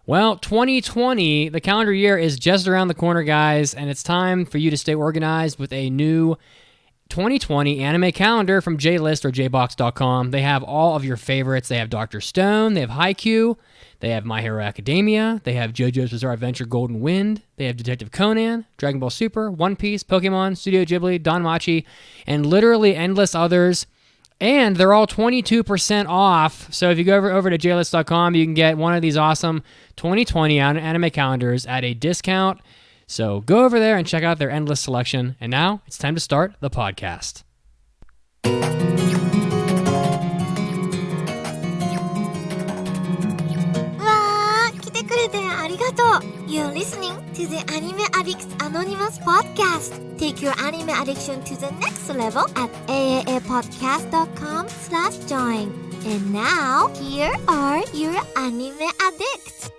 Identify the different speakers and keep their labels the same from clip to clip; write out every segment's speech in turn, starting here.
Speaker 1: Well, 2020, the calendar year is just around the corner, guys, and it's time for you to stay organized with a new 2020 anime calendar from JList or jbox.com. They have all of your favorites. They have Dr. Stone, they have Haikyuu, they have My Hero Academia, they have JoJo's Bizarre Adventure Golden Wind, they have Detective Conan, Dragon Ball Super, One Piece, Pokemon, Studio Ghibli, Danmachi, and literally endless others. And they're all 22% off. So if you go over to jlist.com, you can get one of these awesome 2020 anime calendars at a discount. So go over there and check out their endless selection. And now it's time to start the podcast.
Speaker 2: You're listening to the Anime Addicts Anonymous Podcast. Take your anime addiction to the next level at aapodcast.com/join. And now, here are your anime addicts.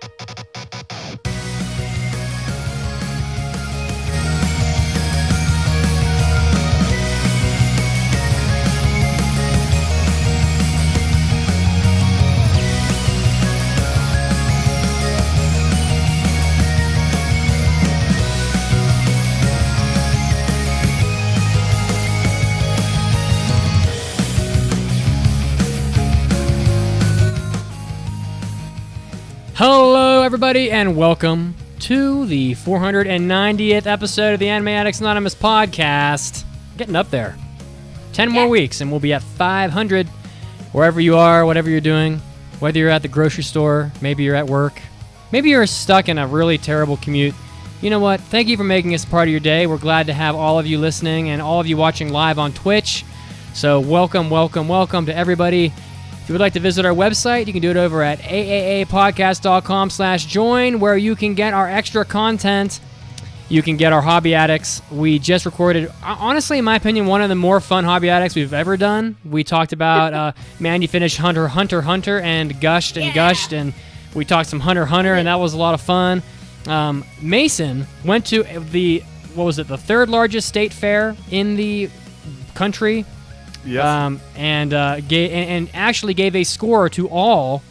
Speaker 1: Hello, everybody, and welcome to the 490th episode of the Anime Addicts Anonymous Podcast. Getting up there. 10 more weeks, and we'll be at 500. Wherever you are, whatever you're doing, whether you're at the grocery store, maybe you're at work, maybe you're stuck in a really terrible commute. You know what? Thank you for making us part of your day. We're glad to have all of you listening and all of you watching live on Twitch. So welcome to everybody. If you would like to visit our website, you can do it over at aapodcast.com/join, where you can get our extra content. You can get our Hobby Addicts. We just recorded, honestly, in my opinion, one of the more fun Hobby Addicts we've ever done. We talked about Mandy finished Hunter, and gushed, and we talked some Hunter, and that was a lot of fun. Mason went to the third largest state fair in the country.
Speaker 3: Yes.
Speaker 1: And actually gave a score to all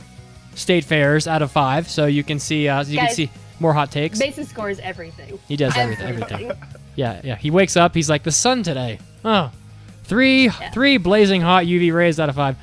Speaker 1: state fairs out of 5. So you can see, can see more hot takes.
Speaker 4: Mason scores everything.
Speaker 1: He does everything. Yeah. He wakes up. He's like, the sun today. Oh, three blazing hot UV rays out of 5.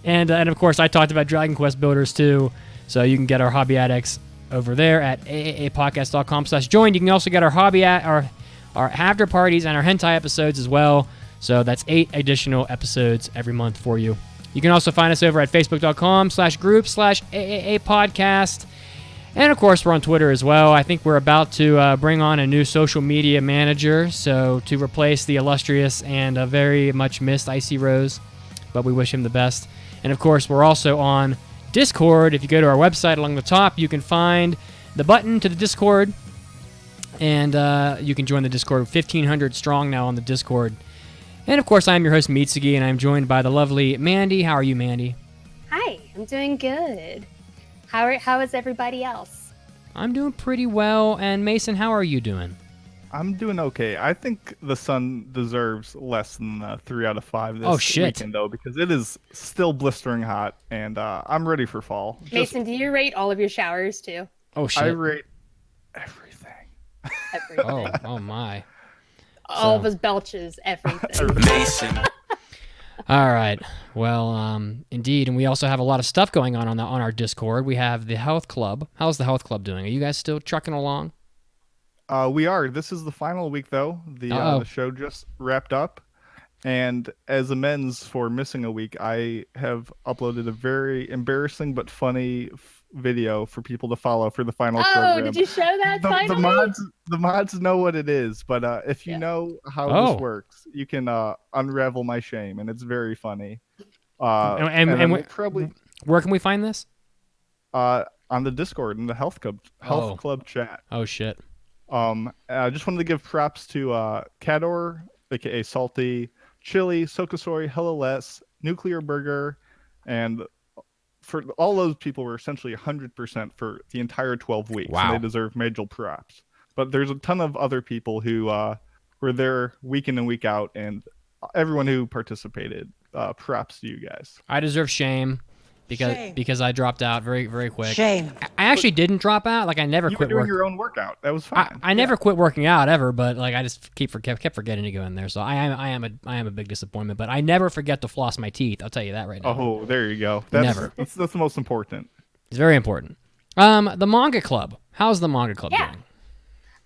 Speaker 1: And of course I talked about Dragon Quest builders too. So you can get our Hobby Addicts over there at aapodcast.com/join. You can also get our our after parties and our hentai episodes as well. So that's 8 additional episodes every month for you. You can also find us over at facebook.com/group/AAA-podcast. And of course, we're on Twitter as well. I think we're about to bring on a new social media manager, so to replace the illustrious and very much missed Icy Rose, but we wish him the best. And of course, we're also on Discord. If you go to our website along the top, you can find the button to the Discord, and you can join the Discord. 1,500 strong now on the Discord. And of course, I'm your host, Mitsugi, and I'm joined by the lovely Mandy. How are you, Mandy?
Speaker 4: Hi, I'm doing good. How is everybody else?
Speaker 1: I'm doing pretty well. And Mason, how are you doing?
Speaker 3: I'm doing okay. I think the sun deserves less than 3 out of 5 this weekend, though, because it is still blistering hot, and I'm ready for fall.
Speaker 4: Mason, do you rate all of your showers, too?
Speaker 1: Oh, shit.
Speaker 3: I rate everything.
Speaker 1: Oh, my.
Speaker 4: All of his belches, everything.
Speaker 1: Mason. All right. Well, indeed, and we also have a lot of stuff going on our Discord. We have the Health Club. How's the Health Club doing? Are you guys still trucking along?
Speaker 3: We are. This is the final week, though. The show just wrapped up, and as amends for missing a week, I have uploaded a very embarrassing but funny video for people to follow for the final program.
Speaker 4: Oh, did you show that finally?
Speaker 3: The mods know what it is, but if you know how this works, you can unravel my shame, and it's very funny.
Speaker 1: And
Speaker 3: probably
Speaker 1: where can we find this?
Speaker 3: On the Discord in the Health Club chat.
Speaker 1: Oh shit.
Speaker 3: I just wanted to give props to Cador, aka Salty, Chili, Sokasori, Hello Les, Nuclear Burger, and for all those people were essentially 100% for the entire 12 weeks.
Speaker 1: Wow.
Speaker 3: And they deserve major props. But there's a ton of other people who were there week in and week out, and everyone who participated, props to you guys.
Speaker 1: I deserve shame. because I dropped out very, very quick.
Speaker 5: Shame.
Speaker 1: I actually didn't drop out. Like I never
Speaker 3: You were
Speaker 1: quit
Speaker 3: doing
Speaker 1: working.
Speaker 3: your own workout. That was fine.
Speaker 1: I never quit working out ever, but like I just kept forgetting to go in there. So I am a big disappointment. But I never forget to floss my teeth. I'll tell you that right now.
Speaker 3: Oh, there you go.
Speaker 1: Never.
Speaker 3: That's the most important.
Speaker 1: It's very important. The Manga Club. How's the Manga Club
Speaker 4: Yeah.
Speaker 1: doing?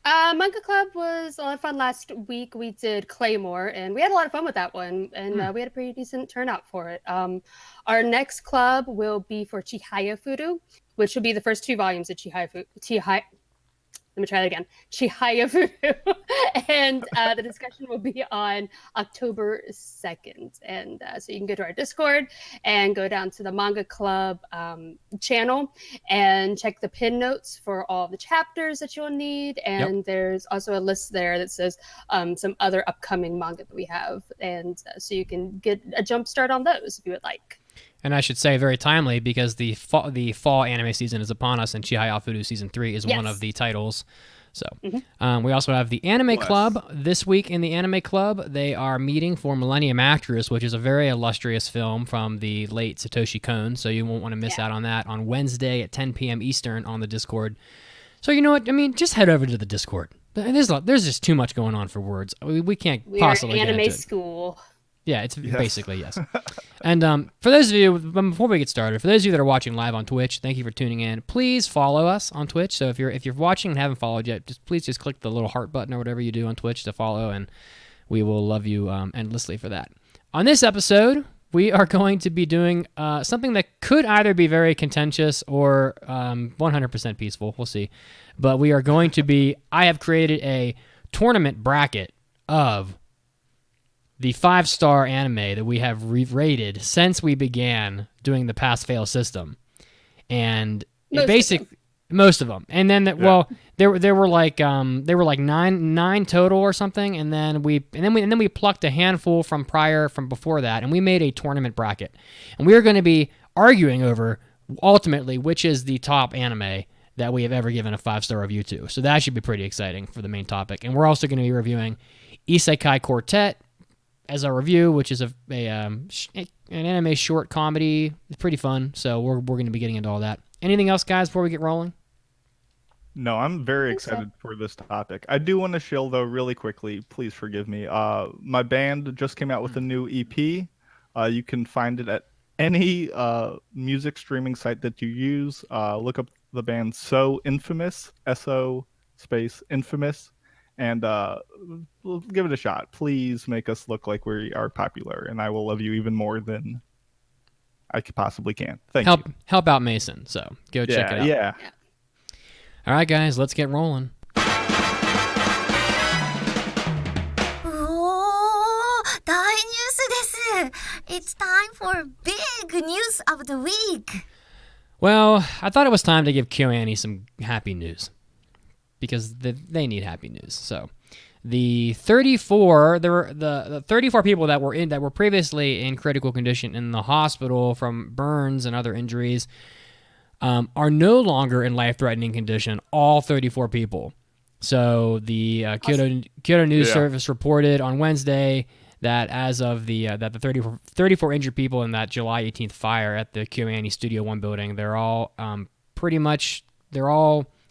Speaker 4: Manga Club was a lot of fun last week. We did Claymore, and we had a lot of fun with that one, and we had a pretty decent turnout for it. Our next club will be for Chihaya Furu, which will be the first 2 volumes of let me try that again. Chihaya Furu. And the discussion will be on October 2nd. And so you can go to our Discord and go down to the Manga Club channel and check the pin notes for all the chapters that you'll need. And there's also a list there that says some other upcoming manga that we have. And so you can get a jump start on those if you would like.
Speaker 1: And I should say very timely because the fall anime season is upon us, and Chihaya Furu Season 3 is one of the titles. So we also have the Anime Club. This week in the Anime Club, they are meeting for Millennium Actress, which is a very illustrious film from the late Satoshi Kon. So you won't want to miss out on that on Wednesday at 10 p.m. Eastern on the Discord. So you know what? I mean, just head over to the Discord. There's just too much going on for words. We can't possibly
Speaker 4: are
Speaker 1: get
Speaker 4: anime
Speaker 1: into it.
Speaker 4: School.
Speaker 1: Yeah, it's basically yes. And for those of you, before we get started, for those of you that are watching live on Twitch, thank you for tuning in. Please follow us on Twitch. So if you're watching and haven't followed yet, please click the little heart button or whatever you do on Twitch to follow, and we will love you endlessly for that. On this episode, we are going to be doing something that could either be very contentious or 100% peaceful. We'll see. But we are going to be. I have created a tournament bracket of the 5-star anime that we have rated since we began doing the pass-fail system, and most of them. And then there were like 9 total or something, and then we plucked a handful from before that, and we made a tournament bracket, and we are going to be arguing over ultimately which is the top anime that we have ever given a 5-star review to. So that should be pretty exciting for the main topic, and we're also going to be reviewing Isekai Quartet as a review, which is an anime short comedy. It's pretty fun, so we're going to be getting into all that. Anything else, guys, before we get rolling?
Speaker 3: No, I'm very excited for this topic. I do want to shill, though, really quickly. Please forgive me. My band just came out with a new EP. You can find it at any music streaming site that you use. Look up the band So Infamous, S-O space Infamous. And we'll give it a shot. Please make us look like we are popular, and I will love you even more than I possibly can. Thank you.
Speaker 1: Help out Mason. So go check it out.
Speaker 3: Yeah.
Speaker 1: All right, guys, let's get rolling.
Speaker 2: おー、大ニュースです。It's time for big news of the week.
Speaker 1: Well, I thought it was time to give KyoAni some happy news, because they need happy news. So, the 34 people that were previously in critical condition in the hospital from burns and other injuries are no longer in life-threatening condition. All 34 people. So the Kyoto News Service reported on Wednesday that as of the 34 injured people in that July 18th fire at the KyoAni Studio One building, they're all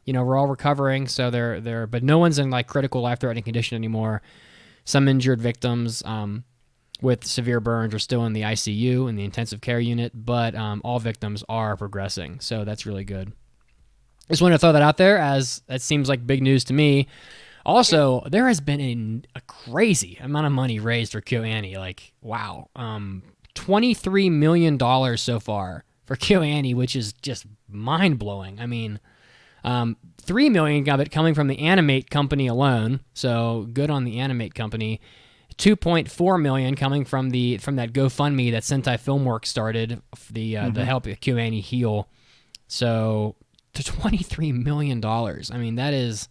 Speaker 1: we're all recovering, so but no one's in like critical life-threatening condition anymore. Some injured victims with severe burns are still in the ICU, in the intensive care unit, but all victims are progressing, so that's really good. Just want to throw that out there, as that seems like big news to me. Also, there has been a crazy amount of money raised for KyoAni. Like, wow, $23 million so far for KyoAni, which is just mind-blowing. I mean, $3 million of it coming from the Animate company alone, so good on the Animate company. $2.4 million coming from that GoFundMe that Sentai Filmworks started to help KyoAni heal. So to $23 million. I mean, that is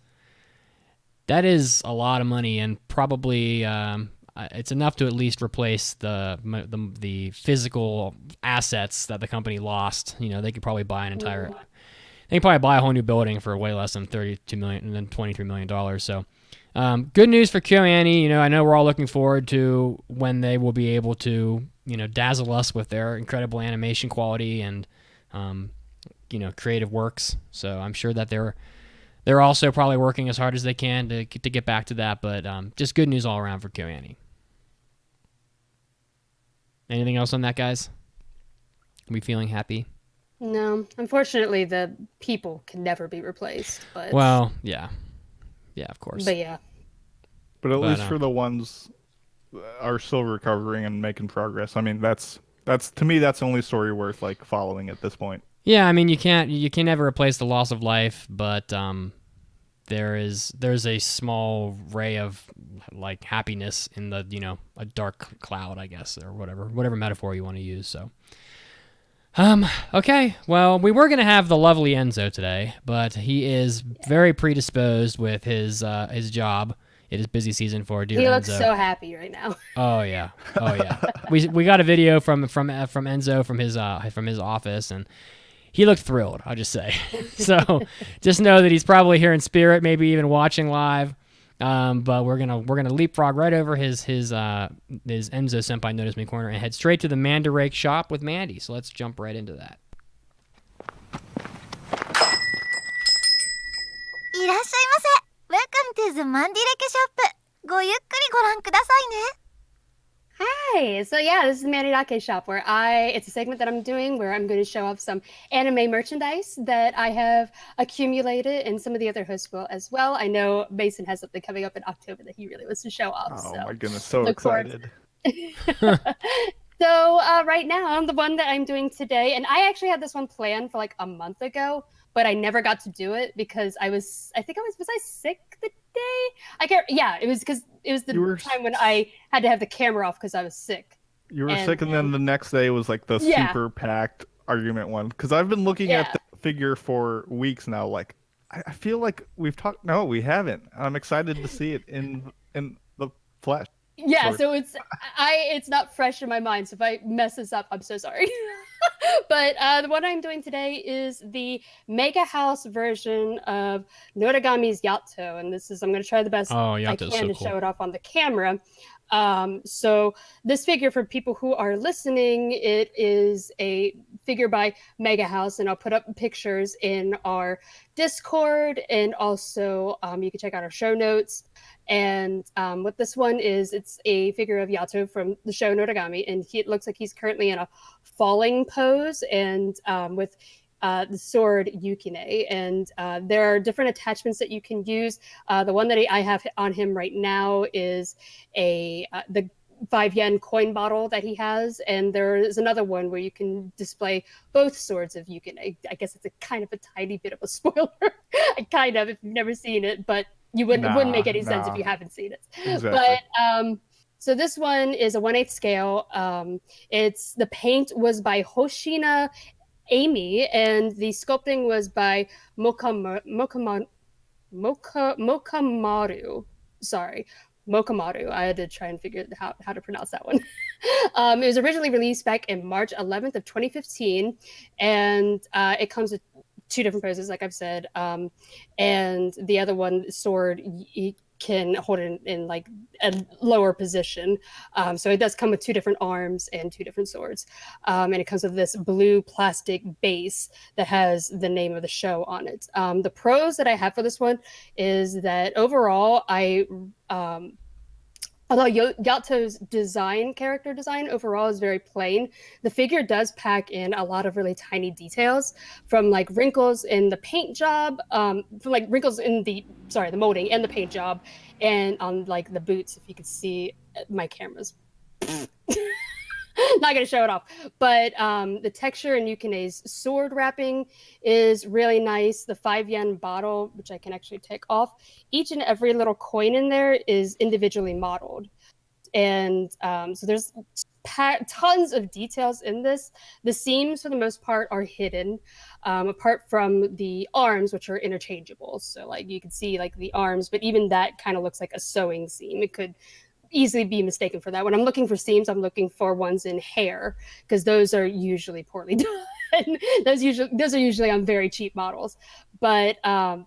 Speaker 1: a lot of money, and probably it's enough to at least replace the physical assets that the company lost. You know, they could probably buy an entire they can probably buy a whole new building for way less than $32 million and then $23 million. So good news for KyoAni. You know, I know we're all looking forward to when they will be able to, you know, dazzle us with their incredible animation quality and, you know, creative works. So I'm sure that they're also probably working as hard as they can to get back to that. But just good news all around for KyoAni. Anything else on that, guys? Are we feeling happy?
Speaker 4: No, unfortunately, the people can never be replaced. But
Speaker 1: well, yeah, of course.
Speaker 4: But yeah.
Speaker 3: But at least for the ones are still recovering and making progress. I mean, that's to me that's the only story worth like following at this point.
Speaker 1: Yeah, I mean you can never replace the loss of life, but there's a small ray of like happiness in the, you know, a dark cloud, I guess, or whatever metaphor you want to use. So okay, well, we were going to have the lovely Enzo today, but he is very predisposed with his job. It is busy season for dear Enzo.
Speaker 4: He looks so happy right now.
Speaker 1: Oh yeah. We got a video from Enzo from his office, and he looked thrilled, I'll just say. So just know that he's probably here in spirit, maybe even watching live. But we're gonna leapfrog right over his Enzo Senpai Notice Me corner and head straight to the Mandarake shop with Mandy. So let's jump right into that.
Speaker 2: いらっしゃいませ。Welcome to the Mandarake shop. ごゆっくりご覧くださいね。
Speaker 4: Hi. So yeah, this is the Mandarake shop where it's a segment that I'm doing where I'm going to show off some anime merchandise that I have accumulated, and some of the other hosts will as well. I know Mason has something coming up in October that he really wants to show off.
Speaker 3: Oh
Speaker 4: so
Speaker 3: my goodness, so excited.
Speaker 4: So right now, the one that I'm doing today, and I actually had this one planned for like a month ago, but I never got to do it because was I sick the day? It was because it was the time when I had to have the camera off because I was sick.
Speaker 3: You were sick, and then the next day was like the super packed argument one. Because I've been looking at the figure for weeks now. Like, I feel like we've talked. No, we haven't. I'm excited to see it in the flesh.
Speaker 4: Yeah, so it's not fresh in my mind. So if I mess this up, I'm so sorry. But the one I'm doing today is the Mega House version of Noragami's Yato, and I'm going to try the best I can to show it off on the camera. So this figure, for people who are listening, it is a figure by Mega House, and I'll put up pictures in our Discord, and also you can check out our show notes. And what this one is, it's a figure of Yato from the show Noragami, and it looks like he's currently in a falling pose and with the sword Yukine. And there are different attachments that you can use. The one that I have on him right now is the 5 yen coin bottle that he has, and there is another one where you can display both swords of Yukine. I guess it's a kind of a tiny bit of a spoiler, if you've never seen it, but it wouldn't make any sense if you haven't seen it.
Speaker 3: Exactly.
Speaker 4: But so this one is a 1/8 scale. The paint was by Hoshina Amy, and the sculpting was by Mokamaru. Sorry, Mokamaru. I had to try and figure out how to pronounce that one. It was originally released back in March 11th of 2015, and it comes with 2 different poses, like I've said, and the other one, sword, you can hold it in like a lower position. So it does come with 2 different arms and 2 different swords, and it comes with this blue plastic base that has the name of the show on it. The pros that I have for this one is that overall, although Yato's character design overall is very plain, the figure does pack in a lot of really tiny details, from like wrinkles in the paint job, the molding and the paint job, and on like the boots. If you could see, my camera's not going to show it off, but the texture in Yukine's sword wrapping is really nice. The 5 yen bottle, which I can actually take off, each and every little coin in there is individually modeled. And so there's tons of details in this. The seams, for the most part, are hidden, apart from the arms, which are interchangeable. So like you can see like the arms, but even that kind of looks like a sewing seam. It could easily be mistaken for that. When I'm looking for seams, I'm looking for ones in hair, because those are usually poorly done. those are usually on very cheap models. But and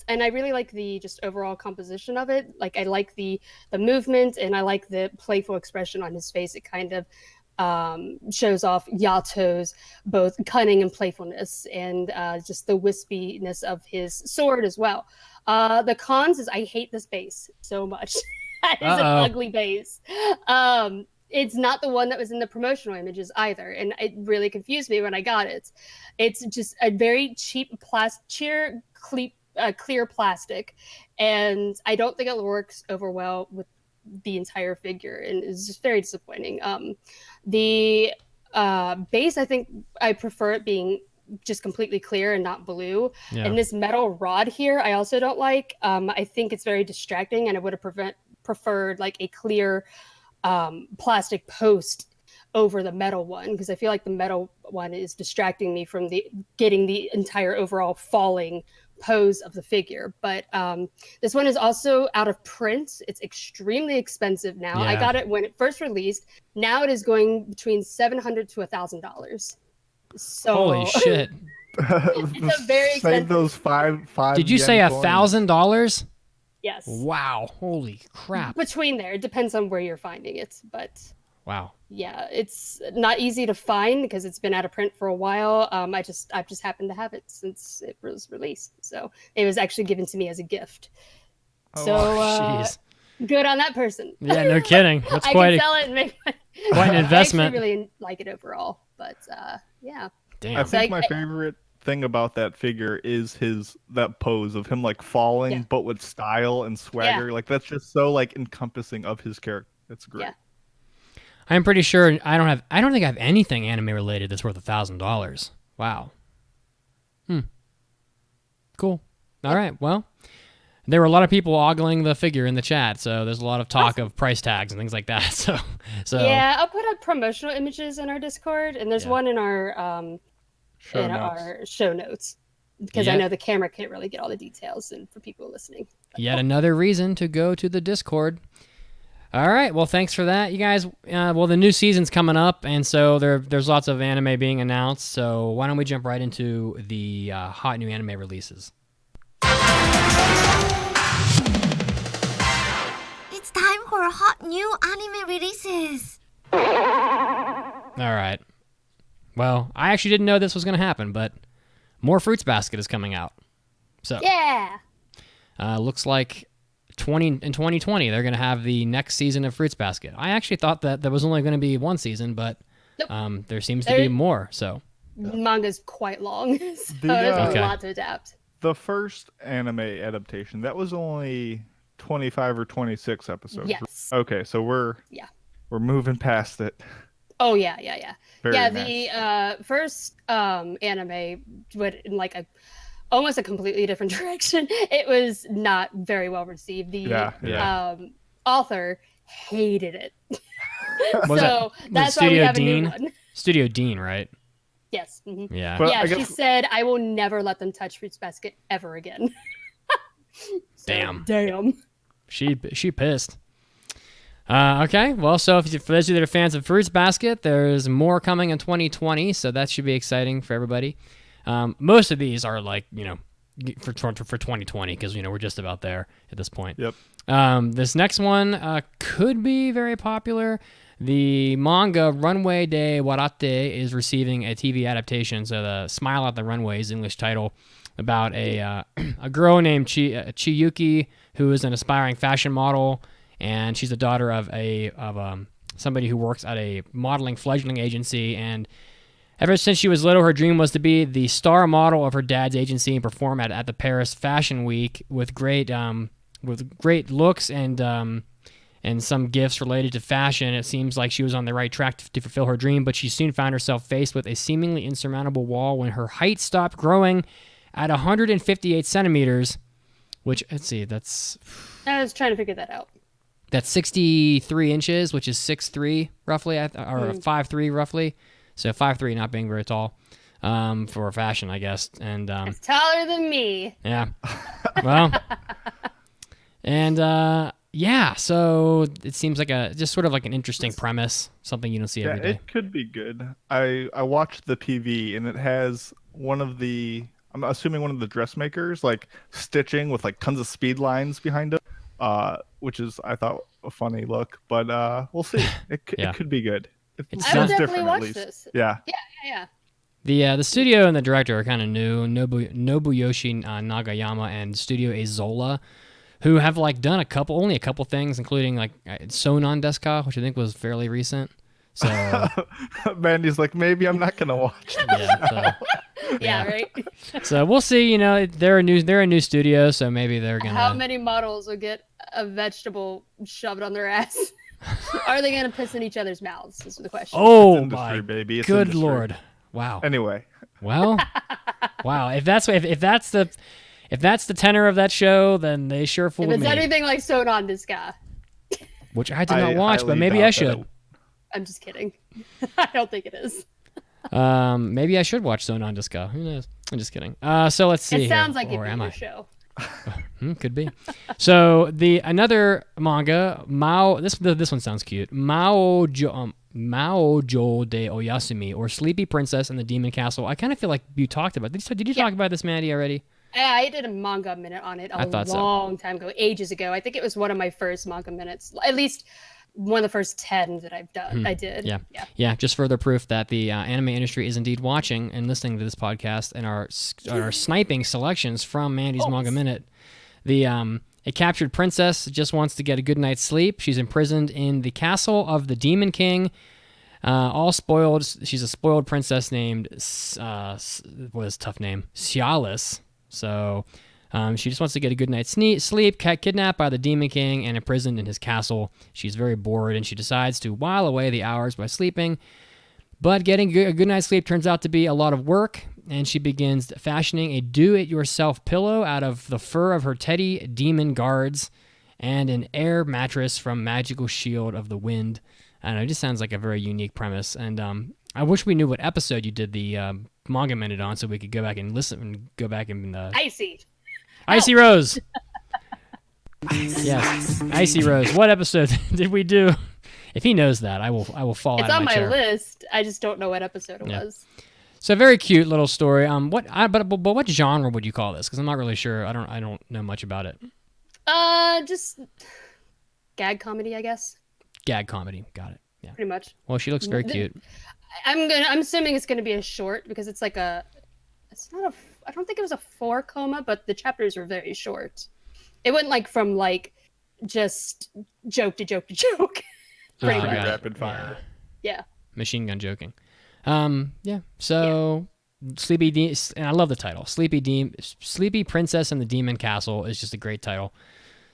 Speaker 4: I really like the just overall composition of it. Like I like the movement, and I like the playful expression on his face. It kind of shows off Yato's both cunning and playfulness, and just the wispiness of his sword as well. The cons is I hate this base so much. That is an ugly base. It's not the one that was in the promotional images either, and it really confused me when I got it. It's just a very cheap clear plastic, and I don't think it works over well with the entire figure, and it's just very disappointing. The base, I think I prefer it being just completely clear and not blue. Yeah. And this metal rod here, I also don't like. I think it's very distracting, and I would have preferred like a clear plastic post over the metal one, because I feel like the metal one is distracting me from getting the entire overall falling pose of the figure. But this one is also out of print. It's extremely expensive now. Yeah. I got it when it first released. Now it is going between $700 to $1,000. So
Speaker 1: holy shit!
Speaker 4: It's a very expensive.
Speaker 3: Save those five.
Speaker 1: Did you say $1,000?
Speaker 4: Yes.
Speaker 1: Wow! Holy crap!
Speaker 4: Between there, it depends on where you're finding it, but
Speaker 1: wow.
Speaker 4: Yeah, it's not easy to find because it's been out of print for a while. I've just happened to have it since it was released, so it was actually given to me as a gift. So good on that person.
Speaker 1: Yeah, no kidding. That's
Speaker 4: I
Speaker 1: quite
Speaker 4: can sell it and make
Speaker 1: quite an investment.
Speaker 4: I actually really like it overall, but yeah.
Speaker 1: Damn.
Speaker 3: I think my favorite thing about that figure is that pose of him like falling, but with style and swagger. Yeah. Like that's just so like encompassing of his character. It's great.
Speaker 4: Yeah.
Speaker 1: I'm pretty sure I don't think I have anything anime related that's worth $1,000. Wow. Cool. All right. Well, there were a lot of people ogling the figure in the chat, so there's a lot of talk of price tags and things like that. So
Speaker 4: yeah, I'll put up promotional images in our Discord, and there's one in our show notes, because I know the camera can't really get all the details, and for people listening.
Speaker 1: Yet another reason to go to the Discord. All right, well, thanks for that, you guys. Well, the new season's coming up, and so there's lots of anime being announced, so why don't we jump right into the hot new anime releases.
Speaker 2: It's time for hot new anime releases.
Speaker 1: All right. Well, I actually didn't know this was going to happen, but more Fruits Basket is coming out. So
Speaker 4: yeah.
Speaker 1: Looks like in 2020 they're going to have the next season of Fruits Basket. I actually thought that there was only going to be one season, but there seems to be more. So
Speaker 4: manga's quite long, so there's a lot to adapt.
Speaker 3: The first anime adaptation, that was only 25 or 26 episodes.
Speaker 4: Yes.
Speaker 3: Okay, so we're moving past it.
Speaker 4: Oh yeah.
Speaker 3: Very nice.
Speaker 4: The first anime went in like almost a completely different direction. It was not very well received. The author hated it. So that's why we have a new one.
Speaker 1: Studio Dean, right?
Speaker 4: Yes. Mm-hmm.
Speaker 1: Yeah.
Speaker 3: But
Speaker 4: she said, "I will never let them touch Fruits Basket ever again."
Speaker 1: Damn. She pissed. Okay, well, so for those of you that are fans of Fruits Basket, there's more coming in 2020, so that should be exciting for everybody. Most of these are like, for 2020, because, we're just about there at this point.
Speaker 3: Yep.
Speaker 1: This next one could be very popular. The manga Runway de Warate is receiving a TV adaptation, so the Smile at the Runway is the English title, about a girl named Chiyuki, who is an aspiring fashion model, and she's the daughter of somebody who works at a modeling fledgling agency. And ever since she was little, her dream was to be the star model of her dad's agency and perform at the Paris Fashion Week with great looks and some gifts related to fashion. It seems like she was on the right track to fulfill her dream, but she soon found herself faced with a seemingly insurmountable wall when her height stopped growing at 158 centimeters, which, let's see,
Speaker 4: I was trying to figure that out.
Speaker 1: That's 63 inches, which is 6'3", roughly, or 5'3", roughly. So 5'3", not being very tall for fashion, I guess. And
Speaker 4: it's taller than me.
Speaker 1: Yeah. Well, and Yeah, so it seems like just sort of like an interesting premise, something you don't see every day.
Speaker 3: It could be good. I watched the PV and it has I'm assuming one of the dressmakers like stitching with like tons of speed lines behind it, which is I thought a funny look, but we'll see. It could be good. It
Speaker 4: I would
Speaker 3: sounds
Speaker 4: definitely
Speaker 3: different
Speaker 4: watch
Speaker 3: at least.
Speaker 4: this.
Speaker 3: Yeah.
Speaker 1: The studio and the director are kind of new, Nobuyoshi Nagayama and Studio Azola, who have like done only a couple things, including like Sonon Deska, which I think was fairly recent. So
Speaker 3: Mandy's like, maybe I'm not gonna watch it.
Speaker 4: Yeah, right.
Speaker 1: So we'll see. You know, they're a new studio, so maybe they're gonna.
Speaker 4: How many models will get a vegetable shoved on their ass? Are they gonna piss in each other's mouths? Is the question.
Speaker 1: Oh
Speaker 3: It's industry,
Speaker 1: my
Speaker 3: baby. It's
Speaker 1: good
Speaker 3: industry.
Speaker 1: lord! Wow.
Speaker 3: Anyway,
Speaker 1: Well, wow. If that's the tenor of that show, then they sure fooled
Speaker 4: If it's
Speaker 1: me.
Speaker 4: anything like Sonon Deska,
Speaker 1: Which I did not watch, but
Speaker 3: highly
Speaker 1: maybe
Speaker 3: doubt
Speaker 1: I
Speaker 3: that
Speaker 1: should.
Speaker 4: I'm just kidding. I don't think it is.
Speaker 1: Maybe I should watch Sonon Deska. Who knows? I'm just kidding. So let's see.
Speaker 4: It sounds like
Speaker 1: or
Speaker 4: it'd
Speaker 1: am
Speaker 4: be
Speaker 1: I?
Speaker 4: your show.
Speaker 1: Could be. So another manga, this one sounds cute. Maojo de Oyasumi, or Sleepy Princess and the Demon Castle. I kind of feel like you talked about this. Did you talk about this, Mandy, already?
Speaker 4: Yeah, I did a manga minute on it a long time ago, ages ago. I think it was one of my first manga minutes, at least one of the first 10 that I've done. I did.
Speaker 1: Yeah. Just further proof that the anime industry is indeed watching and listening to this podcast and are sniping selections from Mandy's Manga Minute. A captured princess just wants to get a good night's sleep. She's imprisoned in the castle of the Demon King. All spoiled. She's a spoiled princess named what is a tough name? Cialis. So she just wants to get a good night's sleep, kidnapped by the Demon King and imprisoned in his castle. She's very bored and she decides to while away the hours by sleeping. But getting a good night's sleep turns out to be a lot of work, and she begins fashioning a do-it-yourself pillow out of the fur of her teddy demon guards and an air mattress from Magical Shield of the Wind. I don't know, it just sounds like a very unique premise, and I wish we knew what episode you did the Manga Minute on so we could go back and listen and go back and... Icy Rose! Yes, Icy Rose. What episode did we do? If he knows that, I will fall out of my chair.
Speaker 4: It's on my list. I just don't know what episode it was.
Speaker 1: So very cute little story. But what genre would you call this? Because I'm not really sure. I don't know much about it.
Speaker 4: Just gag comedy, I guess.
Speaker 1: Gag comedy. Got it. Yeah.
Speaker 4: Pretty much.
Speaker 1: Well, she looks very cute.
Speaker 4: I'm assuming it's gonna be a short because it's like I don't think it was a 4-coma, but the chapters were very short. It went like from like just joke to joke to joke. Pretty much.
Speaker 3: Rapid fire.
Speaker 4: Yeah.
Speaker 1: Machine gun joking. So Sleepy and I love the title. Sleepy Princess and the Demon Castle is just a great title.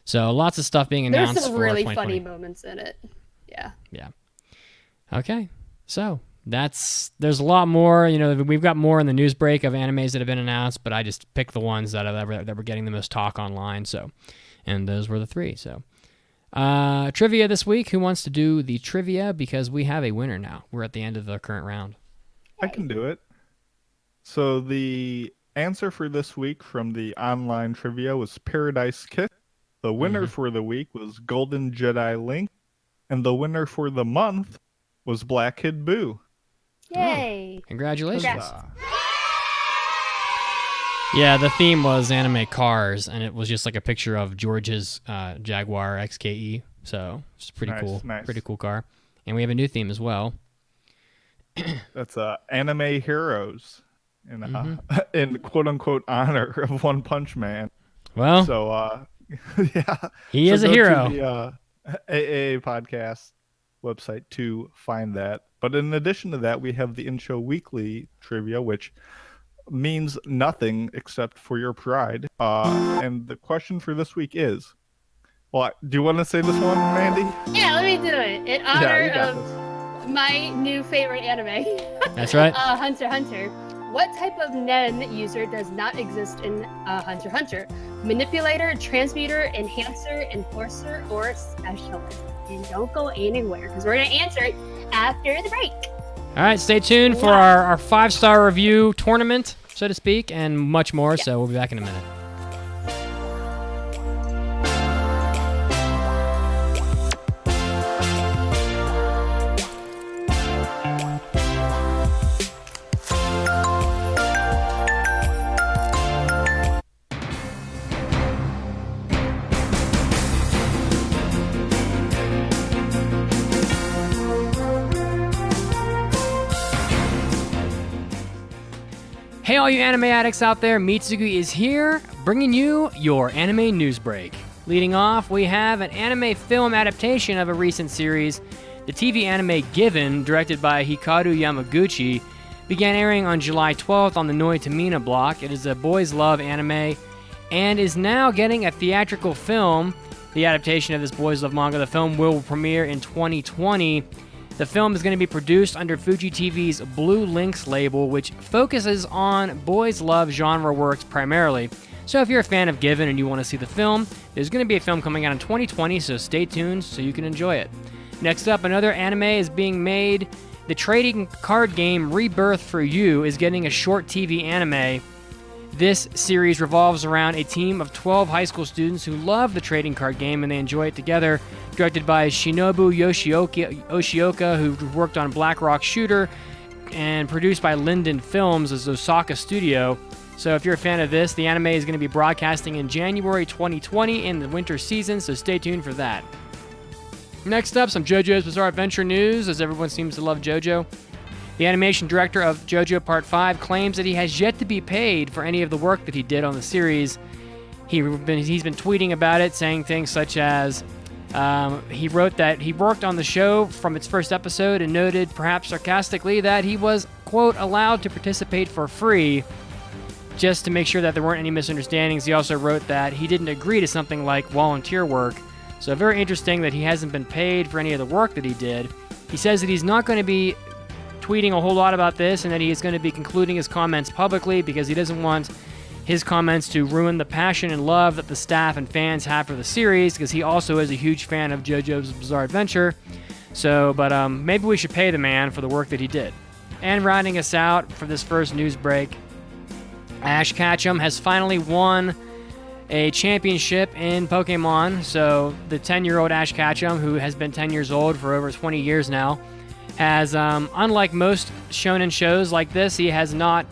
Speaker 1: So lots of stuff being announced.
Speaker 4: There's some
Speaker 1: for
Speaker 4: really
Speaker 1: 2020.
Speaker 4: funny moments in it. Yeah.
Speaker 1: Yeah. Okay. So there's a lot more. You know, we've got more in the news break of animes that have been announced, but I just picked the ones that were getting the most talk online. So, and those were the 3. So. Trivia this week. Who wants to do the trivia? Because we have a winner now. We're at the end of the current round.
Speaker 3: I can do it. So the answer for this week from the online trivia was Paradise Kiss. The winner for the week was Golden Jedi Link. And the winner for the month was Black Kid Boo.
Speaker 4: Yay!
Speaker 1: Congratulations.
Speaker 4: Congrats.
Speaker 1: Yeah, the theme was anime cars, and it was just like a picture of George's Jaguar XKE. So it's pretty cool.
Speaker 3: Nice.
Speaker 1: Pretty cool car. And we have a new theme as well.
Speaker 3: That's Anime Heroes in quote unquote honor of One Punch Man.
Speaker 1: Well,
Speaker 3: So yeah.
Speaker 1: he is a
Speaker 3: go
Speaker 1: hero.
Speaker 3: To the AA podcast website to find that. But in addition to that, we have the In-Show Weekly trivia, which means nothing except for your pride. And the question for this week is, well, do you want to say this one, Mandy?
Speaker 4: Yeah, let me do it. In honor
Speaker 3: you got
Speaker 4: of
Speaker 3: this.
Speaker 4: my new favorite anime.
Speaker 1: That's right.
Speaker 4: Hunter x Hunter. What type of Nen user does not exist in Hunter x Hunter? Manipulator, transmuter, enhancer, enforcer, or specialist? And don't go anywhere because we're going to answer it after the break.
Speaker 1: All right, stay tuned for our 5-star review tournament, so to speak, and much more. So we'll be back in a minute. all you anime addicts out there, Mitsuki is here, bringing you your anime news break. Leading off, we have an anime film adaptation of a recent series. The TV anime Given, directed by Hikaru Yamaguchi, began airing on July 12th on the Noi Tamina block. It is a boys' love anime and is now getting a theatrical film. The adaptation of this boys' love manga, the film will premiere in 2020. The film is going to be produced under Fuji TV's Blue Lynx label, which focuses on boys' love genre works primarily. So if you're a fan of Given and you want to see the film, there's going to be a film coming out in 2020, so stay tuned so you can enjoy it. Next up, another anime is being made. The trading card game Rebirth for You is getting a short TV anime. This series revolves around a team of 12 high school students who love the trading card game and they enjoy it together. Directed by Shinobu Yoshioka, who worked on Black Rock Shooter, and produced by Linden Films as Osaka Studio. So if you're a fan of this, the anime is going to be broadcasting in January 2020 in the winter season, so stay tuned for that. Next up, some JoJo's Bizarre Adventure news, as everyone seems to love JoJo. The animation director of JoJo Part 5 claims that he has yet to be paid for any of the work that he did on the series. He's been tweeting about it, saying things such as, he wrote that he worked on the show from its first episode and noted, perhaps sarcastically, that he was, quote, allowed to participate for free, just to make sure that there weren't any misunderstandings. He also wrote that he didn't agree to something like volunteer work. So very interesting that he hasn't been paid for any of the work that he did. He says that he's not going to be tweeting a whole lot about this and that he is going to be concluding his comments publicly because he doesn't want his comments to ruin the passion and love that the staff and fans have for the series, because he also is a huge fan of JoJo's Bizarre Adventure. So, but maybe we should pay the man for the work that he did. And rounding us out for this first news break, Ash Ketchum has finally won a championship in Pokemon. So the 10-year-old Ash Ketchum, who has been 10 years old for over 20 years now, has, unlike most shonen shows like this, he has not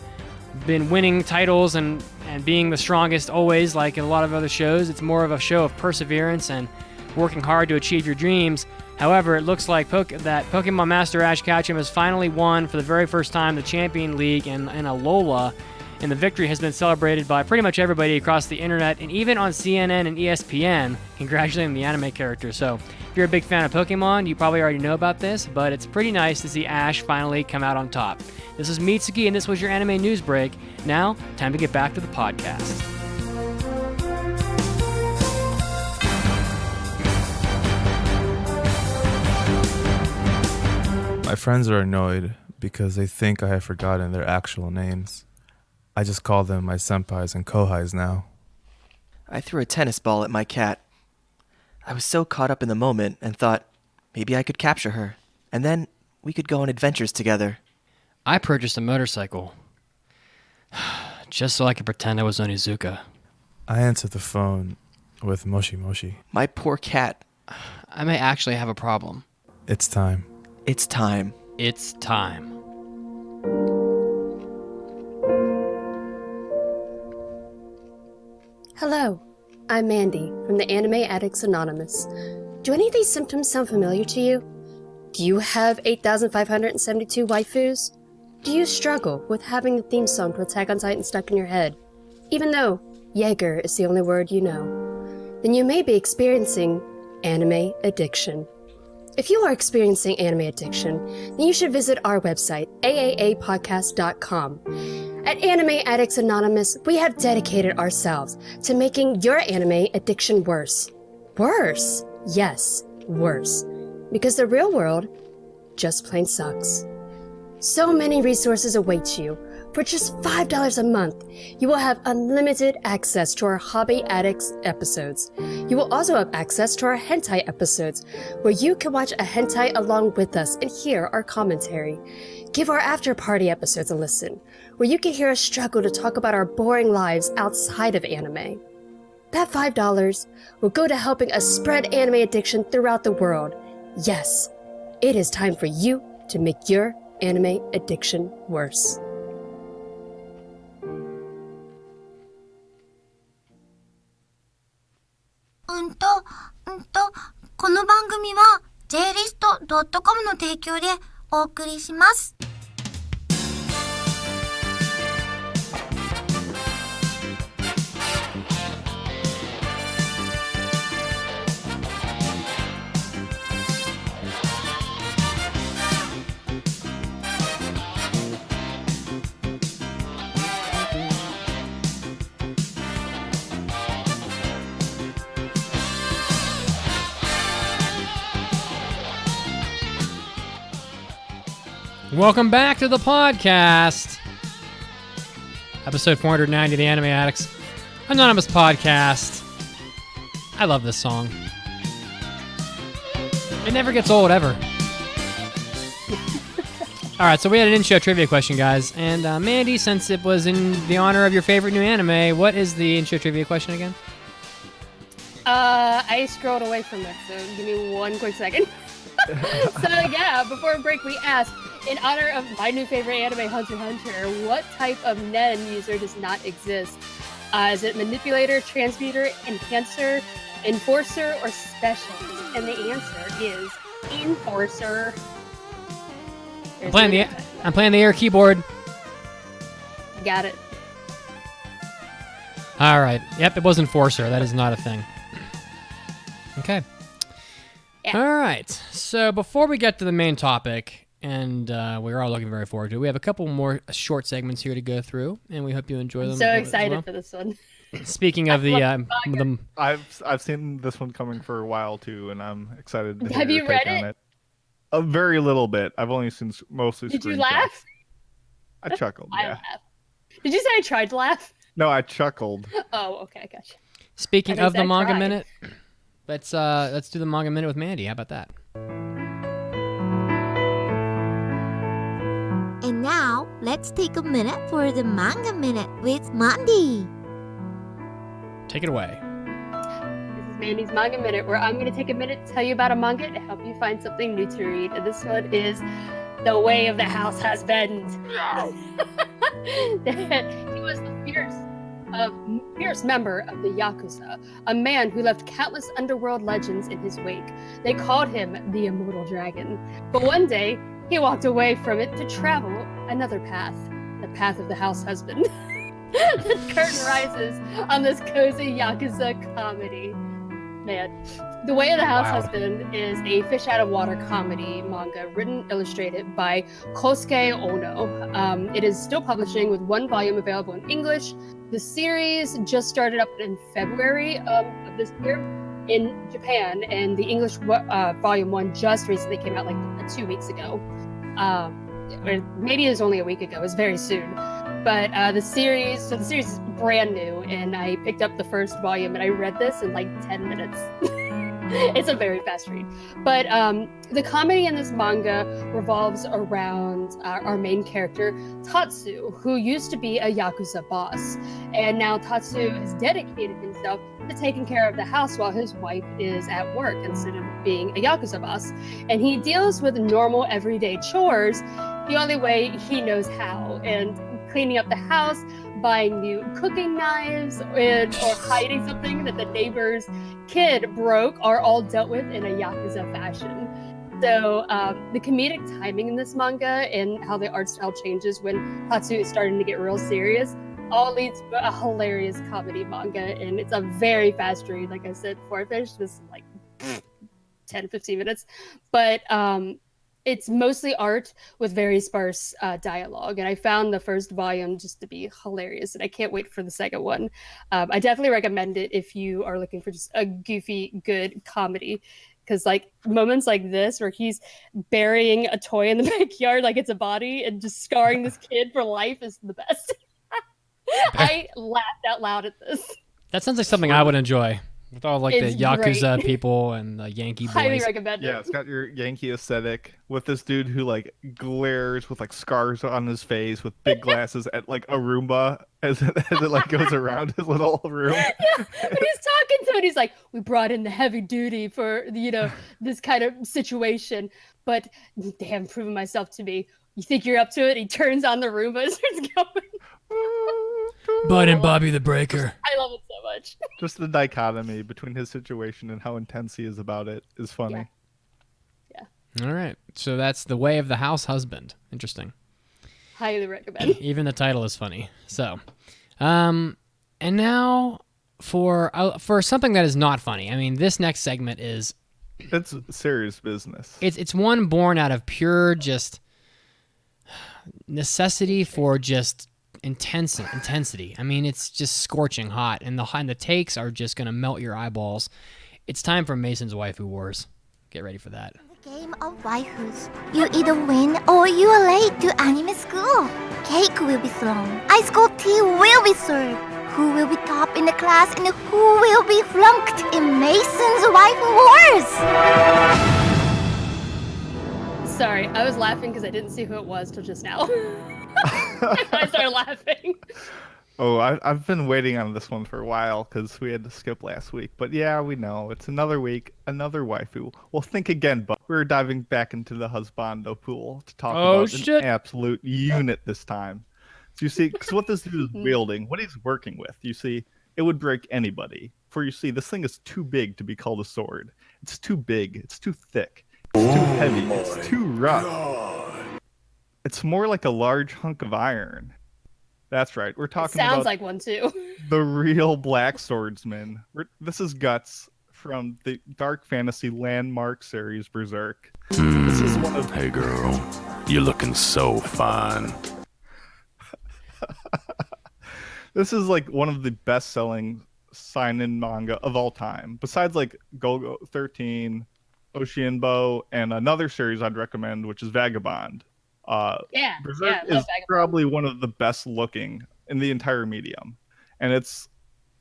Speaker 1: been winning titles and being the strongest always like in a lot of other shows. It's more of a show of perseverance and working hard to achieve your dreams. However, it looks like that Pokemon Master Ash Ketchum has finally won for the very first time the Champion League in Alola. And the victory has been celebrated by pretty much everybody across the internet and even on CNN and ESPN, congratulating the anime character. So if you're a big fan of Pokemon, you probably already know about this, but it's pretty nice to see Ash finally come out on top. This is Mitsuki, and this was your anime news break. Now, time to get back to the podcast.
Speaker 5: My friends are annoyed because they think I have forgotten their actual names. I just call them my senpais and kohais now.
Speaker 6: I threw a tennis ball at my cat. I was so caught up in the moment and thought maybe I could capture her, and then we could go on adventures together.
Speaker 1: I purchased a motorcycle just so I could pretend I was Onizuka.
Speaker 5: I answered the phone with Moshi Moshi.
Speaker 6: My poor cat.
Speaker 1: I may actually have a problem.
Speaker 5: It's time.
Speaker 6: It's time.
Speaker 1: It's time.
Speaker 4: Hello, I'm Mandy from the Anime Addicts Anonymous. Do any of these symptoms sound familiar to you? Do you have 8,572 waifus? Do you struggle with having the theme song to Attack on Titan stuck in your head, even though Jaeger is the only word you know? Then you may be experiencing anime addiction. If you are experiencing anime addiction, then you should visit our website, aaapodcast.com. At Anime Addicts Anonymous, we have dedicated ourselves to making your anime addiction worse. Worse! Yes, worse. Because the real world just plain sucks. So many resources await you. For just $5 a month, you will have unlimited access to our Hobby Addicts episodes. You will also have access to our hentai episodes, where you can watch a hentai along with us and hear our commentary. Give our after party episodes a listen, where you can hear us struggle to talk about our boring lives outside of anime. That $5 will go to helping us spread anime addiction throughout the world. Yes, it is time for you to make your anime addiction worse. .
Speaker 2: この番組は JList.com の提供でお送りします。
Speaker 1: Welcome back to the podcast. Episode 490 of the Anime Addicts Anonymous Podcast. I love this song. It never gets old, ever. All right, so we had an in-show trivia question, guys. And Mandy, since it was in the honor of your favorite new anime, what is the in-show trivia question again?
Speaker 4: I scrolled away from it, so give me one quick second. So yeah, before break we asked, in honor of my new favorite anime, Hunter x Hunter, what type of NEN user does not exist? Is it manipulator, transmuter, enhancer, enforcer, or specialist? And the answer is enforcer.
Speaker 1: I'm playing the air keyboard.
Speaker 4: Got it.
Speaker 1: All right. Yep, it was enforcer. That is not a thing. Okay.
Speaker 4: Yeah.
Speaker 1: All right. So before we get to the main topic, and we're all looking very forward to it, we have a couple more short segments here to go through, and we hope you enjoy them.
Speaker 4: So excited for this one.
Speaker 1: Speaking of the
Speaker 3: I've seen this one coming for a while too, and I'm excited to hear
Speaker 4: Have
Speaker 3: your
Speaker 4: you read
Speaker 3: take on
Speaker 4: it?
Speaker 3: it. A very little bit. I've only seen mostly.
Speaker 4: Did you
Speaker 3: screenshots.
Speaker 4: laugh?
Speaker 3: I chuckled.
Speaker 4: I
Speaker 3: Yeah.
Speaker 4: laughed. Did you say I tried to laugh?
Speaker 3: No, I chuckled.
Speaker 4: Oh, okay, I gotcha.
Speaker 1: speaking
Speaker 4: I
Speaker 1: of the
Speaker 4: said
Speaker 1: manga
Speaker 4: try.
Speaker 1: minute, let's do the manga minute with Mandy. How about that?
Speaker 2: And now, let's take a minute for the Manga Minute with Mandy.
Speaker 1: Take it away.
Speaker 4: This is Mandy's Manga Minute, where I'm going to take a minute to tell you about a manga to help you find something new to read. And this one is The Way of the House Husband. He was the fierce member of the Yakuza, a man who left countless underworld legends in his wake. They called him the Immortal Dragon. But one day, he walked away from it to travel another path, the path of the house husband. The curtain rises on this cozy Yakuza comedy. Man, The Way of the House
Speaker 1: Wow.
Speaker 4: Husband is a fish out of water comedy manga written illustrated by Kosuke Ono. It is still publishing with one volume available in English. The series just started up in February of this year in Japan, and the English volume 1 just recently came out like 2 weeks ago. Or maybe it was only a week ago. It was very soon. But the series is brand new, and I picked up the first volume and I read this in like 10 minutes. It's a very fast read. But the comedy in this manga revolves around our main character, Tatsu, who used to be a Yakuza boss. And now Tatsu has dedicated himself to taking care of the house while his wife is at work instead of being a Yakuza boss. And he deals with normal everyday chores the only way he knows how. And cleaning up the house, buying new cooking knives, or hiding something that the neighbor's kid broke are all dealt with in a Yakuza fashion. So the comedic timing in this manga and how the art style changes when Tatsu is starting to get real serious all leads to a hilarious comedy manga, and it's a very fast read. Like I said before I finished this in like 10, 15 minutes. But it's mostly art with very sparse dialogue, and I found the first volume just to be hilarious, and I can't wait for the second one. I definitely recommend it if you are looking for just a goofy, good comedy, because like moments like this where he's burying a toy in the backyard like it's a body and just scarring this kid for life is the best. I laughed out loud at this.
Speaker 1: That sounds like something I would enjoy. With all like
Speaker 4: It's
Speaker 1: the Yakuza
Speaker 4: great.
Speaker 1: people and the Yankee boys.
Speaker 4: Highly recommend it.
Speaker 3: Yeah, it's got your Yankee aesthetic with this dude who like glares with like scars on his face with big glasses at like a Roomba as it like goes around his little room.
Speaker 4: Yeah, when he's talking to it, he's like, "We brought in the heavy duty for this kind of situation, but they haven't proven myself to me. You think you're up to it?" He turns on the Roomba and starts going.
Speaker 1: Bud and Bobby the Breaker.
Speaker 4: I love it so much.
Speaker 3: Just the dichotomy between his situation and how intense he is about it is funny.
Speaker 1: All right. So that's The Way of the House Husband. Interesting.
Speaker 4: Highly recommend.
Speaker 1: Even the title is funny. So, and now for something that is not funny. I mean, this next segment is
Speaker 3: It's serious business.
Speaker 1: it's one born out of pure just necessity for just intensity. I mean, it's just scorching hot, and the takes are just gonna melt your eyeballs. It's time for Mason's Waifu Wars. Get ready for that.
Speaker 2: Game of waifus. You either win or you are late to anime school. Cake will be thrown. Ice cold tea will be served. Who will be top in the class and who will be flunked in Mason's Waifu Wars?
Speaker 4: Sorry, I was laughing because I didn't see who it was till just now. I started laughing.
Speaker 3: Oh, I've been waiting on this one for a while because we had to skip last week. But yeah, we know. It's another week, another waifu. Well, think again, but we're diving back into the husbando pool to talk about an absolute unit this time. So you see, because what this dude is wielding, what he's working with, you see, it would break anybody. For you see, this thing is too big to be called a sword. It's too big. It's too thick. It's too heavy. It's too rough. God. It's more like a large hunk of iron. That's right. We're talking
Speaker 4: sounds
Speaker 3: about
Speaker 4: like one too.
Speaker 3: The real black swordsman. This is Guts from the dark fantasy landmark series Berserk. This is one of
Speaker 7: Hey girl, you're looking so fine.
Speaker 3: This is like one of the best-selling seinen manga of all time. Besides like Golgo 13, Oshinbo, and another series I'd recommend, which is Vagabond. Berserk is probably one of the best looking in the entire medium, and it's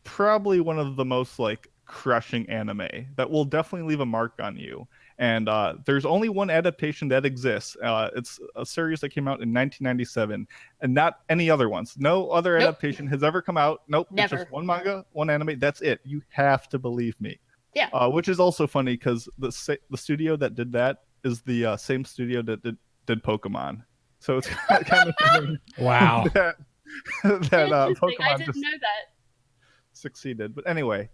Speaker 3: probably one of the most like crushing anime that will definitely leave a mark on you. And there's only one adaptation that exists. It's a series that came out in 1997, and not any other ones. No other adaptation has ever come out. Nope,
Speaker 4: never.
Speaker 3: It's just one manga, one anime. That's it. You have to believe me.
Speaker 4: Yeah.
Speaker 3: Which is also funny because the studio that did that is the same studio that did Pokemon. So it's kind of funny.
Speaker 1: Wow.
Speaker 3: that Pokemon
Speaker 4: I didn't know that.
Speaker 3: Succeeded. But anyway,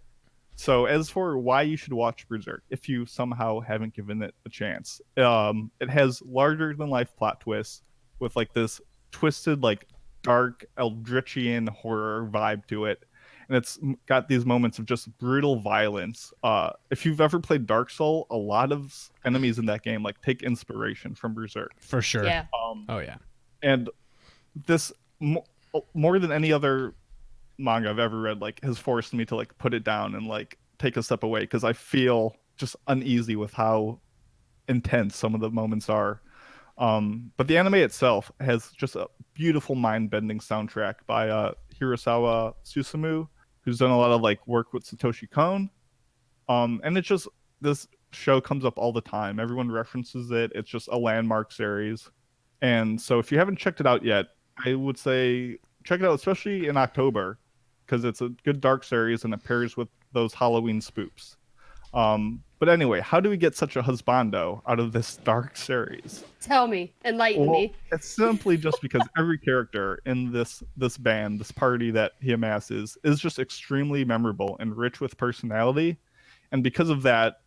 Speaker 3: so as for why you should watch Berserk, if you somehow haven't given it a chance, it has larger than life plot twists with like this twisted, like dark Eldritchian horror vibe to it. And it's got these moments of just brutal violence. If you've ever played Dark Soul, a lot of enemies in that game like take inspiration from Berserk.
Speaker 1: For sure.
Speaker 4: Yeah.
Speaker 1: Oh yeah.
Speaker 3: And this more than any other manga I've ever read, like has forced me to like put it down and like take a step away because I feel just uneasy with how intense some of the moments are. But the anime itself has just a beautiful mind-bending soundtrack by Hirasawa Susumu, who's done a lot of like work with Satoshi Kon. And it's just, this show comes up all the time. Everyone references it. It's just a landmark series. And so if you haven't checked it out yet, I would say check it out, especially in October, because it's a good dark series and it pairs with those Halloween spoops. But anyway, how do we get such a husbando out of this dark series?
Speaker 4: Tell me, enlighten me.
Speaker 3: It's simply just because every character in this band, this party that he amasses, is just extremely memorable and rich with personality. And because of that,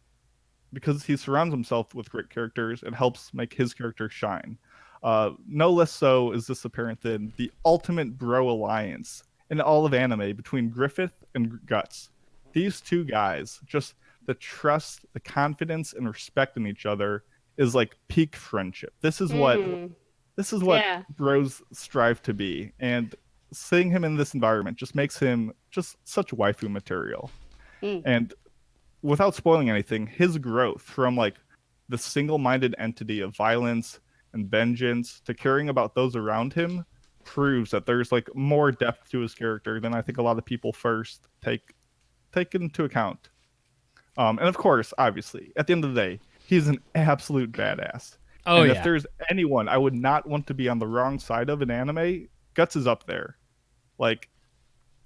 Speaker 3: because he surrounds himself with great characters, it helps make his character shine. No less so is this apparent than the ultimate bro alliance in all of anime between Griffith and Guts. These two guys, just the trust, the confidence, and respect in each other is like peak friendship. This is what bros strive to be. And seeing him in this environment just makes him just such waifu material. And without spoiling anything, his growth from like the single-minded entity of violence and vengeance to caring about those around him proves that there's like more depth to his character than I think a lot of people first take into account. And of course, obviously, at the end of the day, he's an absolute badass. And if there's anyone I would not want to be on the wrong side of an anime, Guts is up there. Like,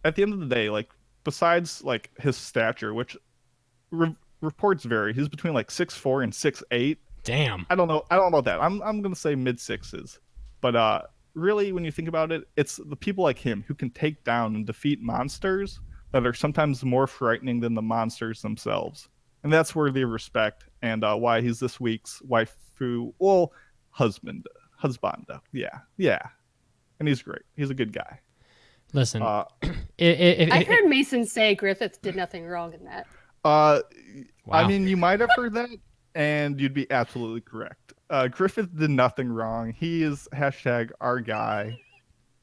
Speaker 3: at the end of the day, like, besides like his stature, which reports vary, he's between like 6'4" and 6'8".
Speaker 1: Damn.
Speaker 3: I don't know about that. I'm gonna say mid sixes, but really, when you think about it, it's the people like him who can take down and defeat monsters that are sometimes more frightening than the monsters themselves, and that's worthy of respect. And why he's this week's waifu, well, husbando. Yeah, and he's great. He's a good guy.
Speaker 1: Listen,
Speaker 4: I heard Mason say Griffith did nothing wrong in that.
Speaker 3: Wow. I mean, you might have heard that, and you'd be absolutely correct. Griffith did nothing wrong. He is #our guy.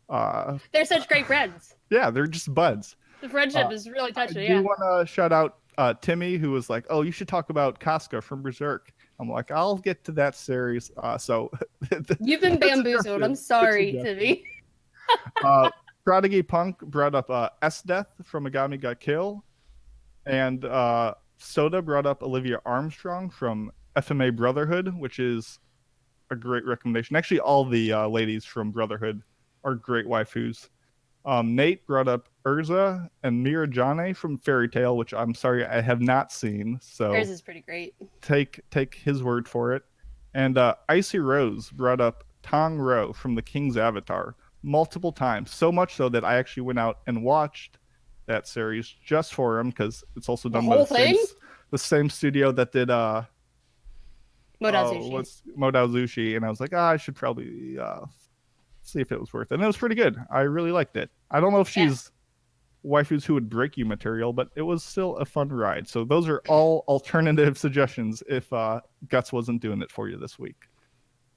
Speaker 4: They're such great friends.
Speaker 3: Yeah, they're just buds.
Speaker 4: The friendship is really touching.
Speaker 3: I do want to shout out Timmy, who was like, "Oh, you should talk about Casca from Berserk." I'm like, I'll get to that series. So
Speaker 4: You've been bamboozled. I'm sorry, Timmy.
Speaker 3: Prodigy Punk brought up S-Death from Megami Got Kill, and Soda brought up Olivia Armstrong from FMA Brotherhood, which is a great recommendation. Actually, all the ladies from Brotherhood are great waifus. Nate brought up Urza and Mirajane from Fairy Tail, which I'm sorry I have not seen. So
Speaker 4: Hers is pretty great.
Speaker 3: Take his word for it. And Icy Rose brought up Tong Ro from The King's Avatar multiple times, so much so that I actually went out and watched that series just for him, because it's also done by the same studio that did
Speaker 4: Modao
Speaker 3: Zushi, and I was like, I should probably see if it was worth it. And it was pretty good. I really liked it. I don't know if she's waifus who would break you material, but it was still a fun ride. So those are all alternative suggestions if Guts wasn't doing it for you this week.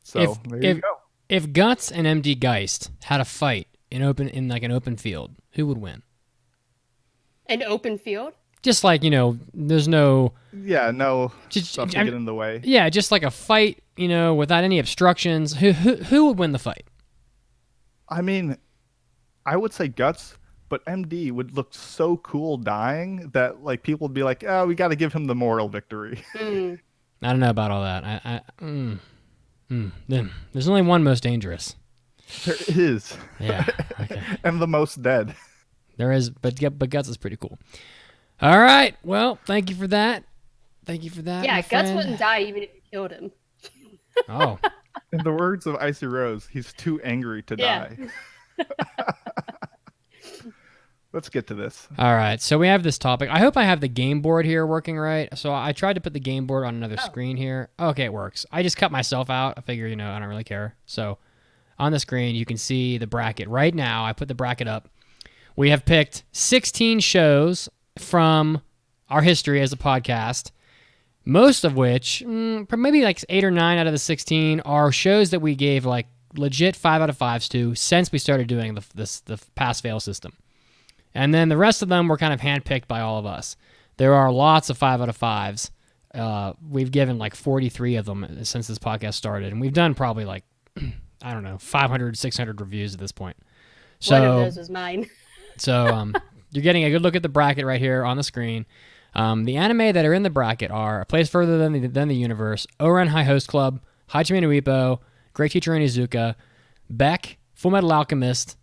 Speaker 3: So there you go.
Speaker 1: If Guts and MD Geist had a fight in an open field, who would win?
Speaker 4: An open field?
Speaker 1: Just like, there's no...
Speaker 3: Yeah, no stuff to get in the way.
Speaker 1: Yeah, just like a fight, without any obstructions. Who would win the fight?
Speaker 3: I mean, I would say Guts, but MD would look so cool dying that like people would be like, oh, we got to give him the moral victory.
Speaker 1: I don't know about all that. There's only one most dangerous.
Speaker 3: There is.
Speaker 1: Yeah. Okay.
Speaker 3: And the most dead.
Speaker 1: There is, but Guts is pretty cool. All right. Well, thank you for that.
Speaker 4: Yeah, Guts wouldn't die even if you killed him.
Speaker 1: Oh.
Speaker 3: In the words of Icy Rose, he's too angry to die. Let's get to this.
Speaker 1: All right. So we have this topic. I hope I have the game board here working right. So I tried to put the game board on another screen here. Okay, it works. I just cut myself out. I figure, I don't really care. So on the screen, you can see the bracket. Right now, I put the bracket up. We have picked 16 shows from our history as a podcast, most of which, maybe like 8 or 9 out of the 16, are shows that we gave like legit 5 out of 5s to since we started doing the pass-fail system. And then the rest of them were kind of handpicked by all of us. There are lots of 5 out of 5s. We've given like 43 of them since this podcast started, and we've done probably like, 500, 600 reviews at this point. So,
Speaker 4: one of those was mine.
Speaker 1: So you're getting a good look at the bracket right here on the screen. The anime that are in the bracket are A Place Further Than the Universe, Ouran High Host Club, Hajime no Ippo, Great Teacher Onizuka, Beck, Fullmetal Alchemist,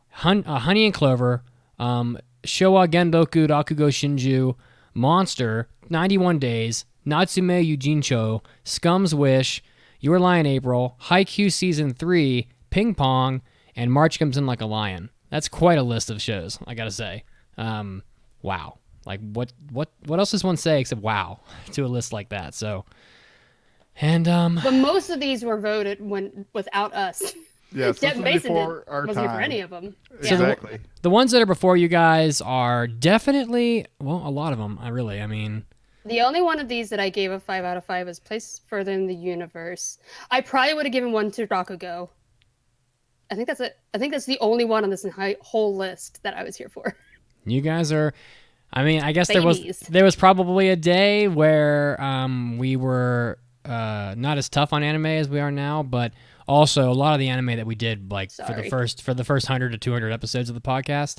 Speaker 1: Honey and Clover, Showa Gendoku Rakugo Shinju, Monster, 91 Days, Natsume Yujincho, Scum's Wish, Your Lie in April, Haikyuu Season 3, Ping Pong, and March Comes In Like a Lion. That's quite a list of shows, I gotta say. Wow. Like, what else does one say except wow to a list like that? So, and
Speaker 4: But most of these were voted without us.
Speaker 3: Yeah,
Speaker 4: Mason
Speaker 3: before our
Speaker 4: wasn't here for any of them.
Speaker 3: Exactly.
Speaker 4: Yeah.
Speaker 1: The ones that are before you guys are definitely, a lot of them.
Speaker 4: The only one of these that I gave a 5 out of 5 is Place Further in the Universe. I probably would have given one to Rakugo. I think that's it. I think that's the only one on this whole list that I was here for.
Speaker 1: You guys are, I guess
Speaker 4: Babies.
Speaker 1: there was probably a day where we were not as tough on anime as we are now, but also a lot of the anime that we did for the first 100 to 200 episodes of the podcast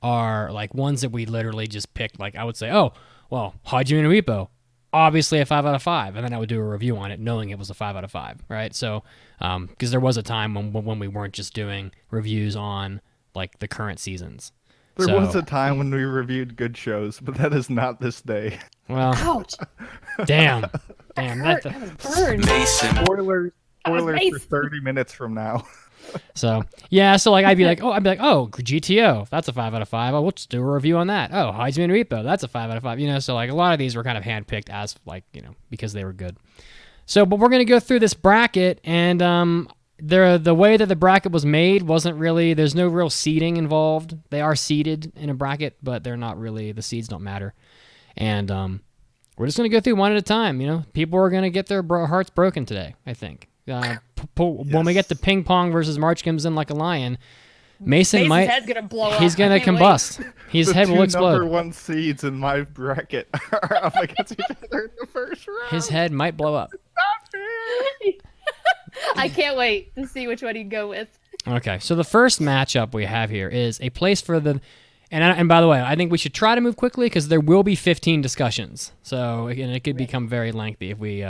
Speaker 1: are like ones that we literally just picked. Like I would say, oh, well, Hajime no Ippo, obviously a 5 out of 5, and then I would do a review on it knowing it was a 5 out of 5, right? So because there was a time when we weren't just doing reviews on like the current seasons.
Speaker 3: There was a time when we reviewed good shows, but that is not this day.
Speaker 1: Well,
Speaker 4: ouch!
Speaker 1: Damn,
Speaker 4: That was burned.
Speaker 3: Spoilers
Speaker 4: Mason.
Speaker 3: for 30 minutes from now.
Speaker 1: So yeah, so like I'd be like, oh, GTO, that's a 5 out of 5. Oh, we'll just do a review on that. Oh, Hajime no Ippo, that's a 5 out of 5. So like a lot of these were kind of handpicked as like because they were good. So, but we're gonna go through this bracket, and the way that the bracket was made wasn't really. There's no real seeding involved. They are seeded in a bracket, but they're not really. The seeds don't matter, and we're just gonna go through one at a time. People are gonna get their hearts broken today, I think. When we get to Ping Pong versus March Comes In Like a Lion, Mason's
Speaker 4: head's gonna blow up.
Speaker 1: He's gonna combust. His
Speaker 3: The
Speaker 1: head will
Speaker 3: two
Speaker 1: explode.
Speaker 3: number one seeds in my bracket are up against each other in the first round.
Speaker 1: His head might blow up.
Speaker 3: Not fair.
Speaker 4: I can't wait to see which one you go with.
Speaker 1: Okay, so the first matchup we have here is a place for the, and by the way, I think we should try to move quickly because there will be 15 discussions. So again, it could become very lengthy if we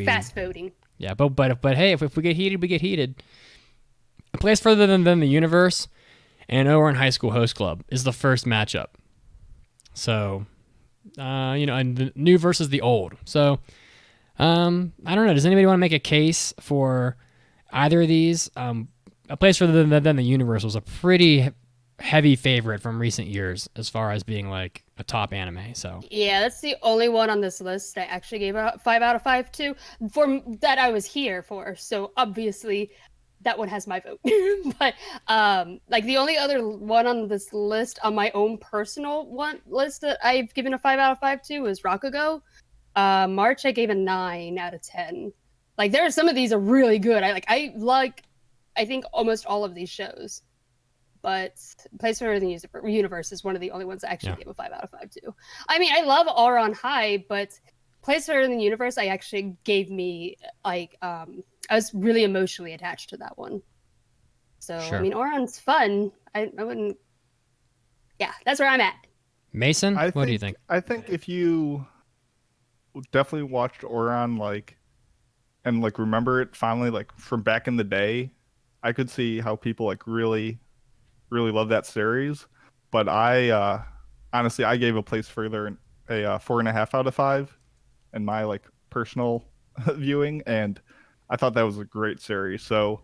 Speaker 4: Fast voting.
Speaker 1: Yeah, but hey, if we get heated, we get heated. A place further than the universe and Oran High School Host Club is the first matchup. So, and the new versus the old. So, I don't know. Does anybody want to make a case for either of these? A place further than the universe was a pretty heavy favorite from recent years as far as being like a top anime. So
Speaker 4: yeah, that's the only one on this list I actually gave a 5 out of 5 to, for that I was here for. So obviously that one has my vote. But like the only other one on this list on my own personal list that I've given a 5 out of 5 to is Rakugo. March I gave a 9 out of 10. Like there are some of these are really good. I think almost all of these shows. But Place for the Universe is one of the only ones I actually gave a 5 out of 5 to. I mean, I love Oran High, but Place for the Universe I actually gave me I was really emotionally attached to that one. So
Speaker 1: Sure.
Speaker 4: I mean, Oran's fun. I wouldn't. Yeah, that's where I'm at.
Speaker 1: Mason, what do you think?
Speaker 3: I think if you definitely watched Oran and remember it finally from back in the day, I could see how people really love that series. But I honestly I gave a Place Further a 4.5 out of 5 in my personal viewing, and I thought that was a great series. So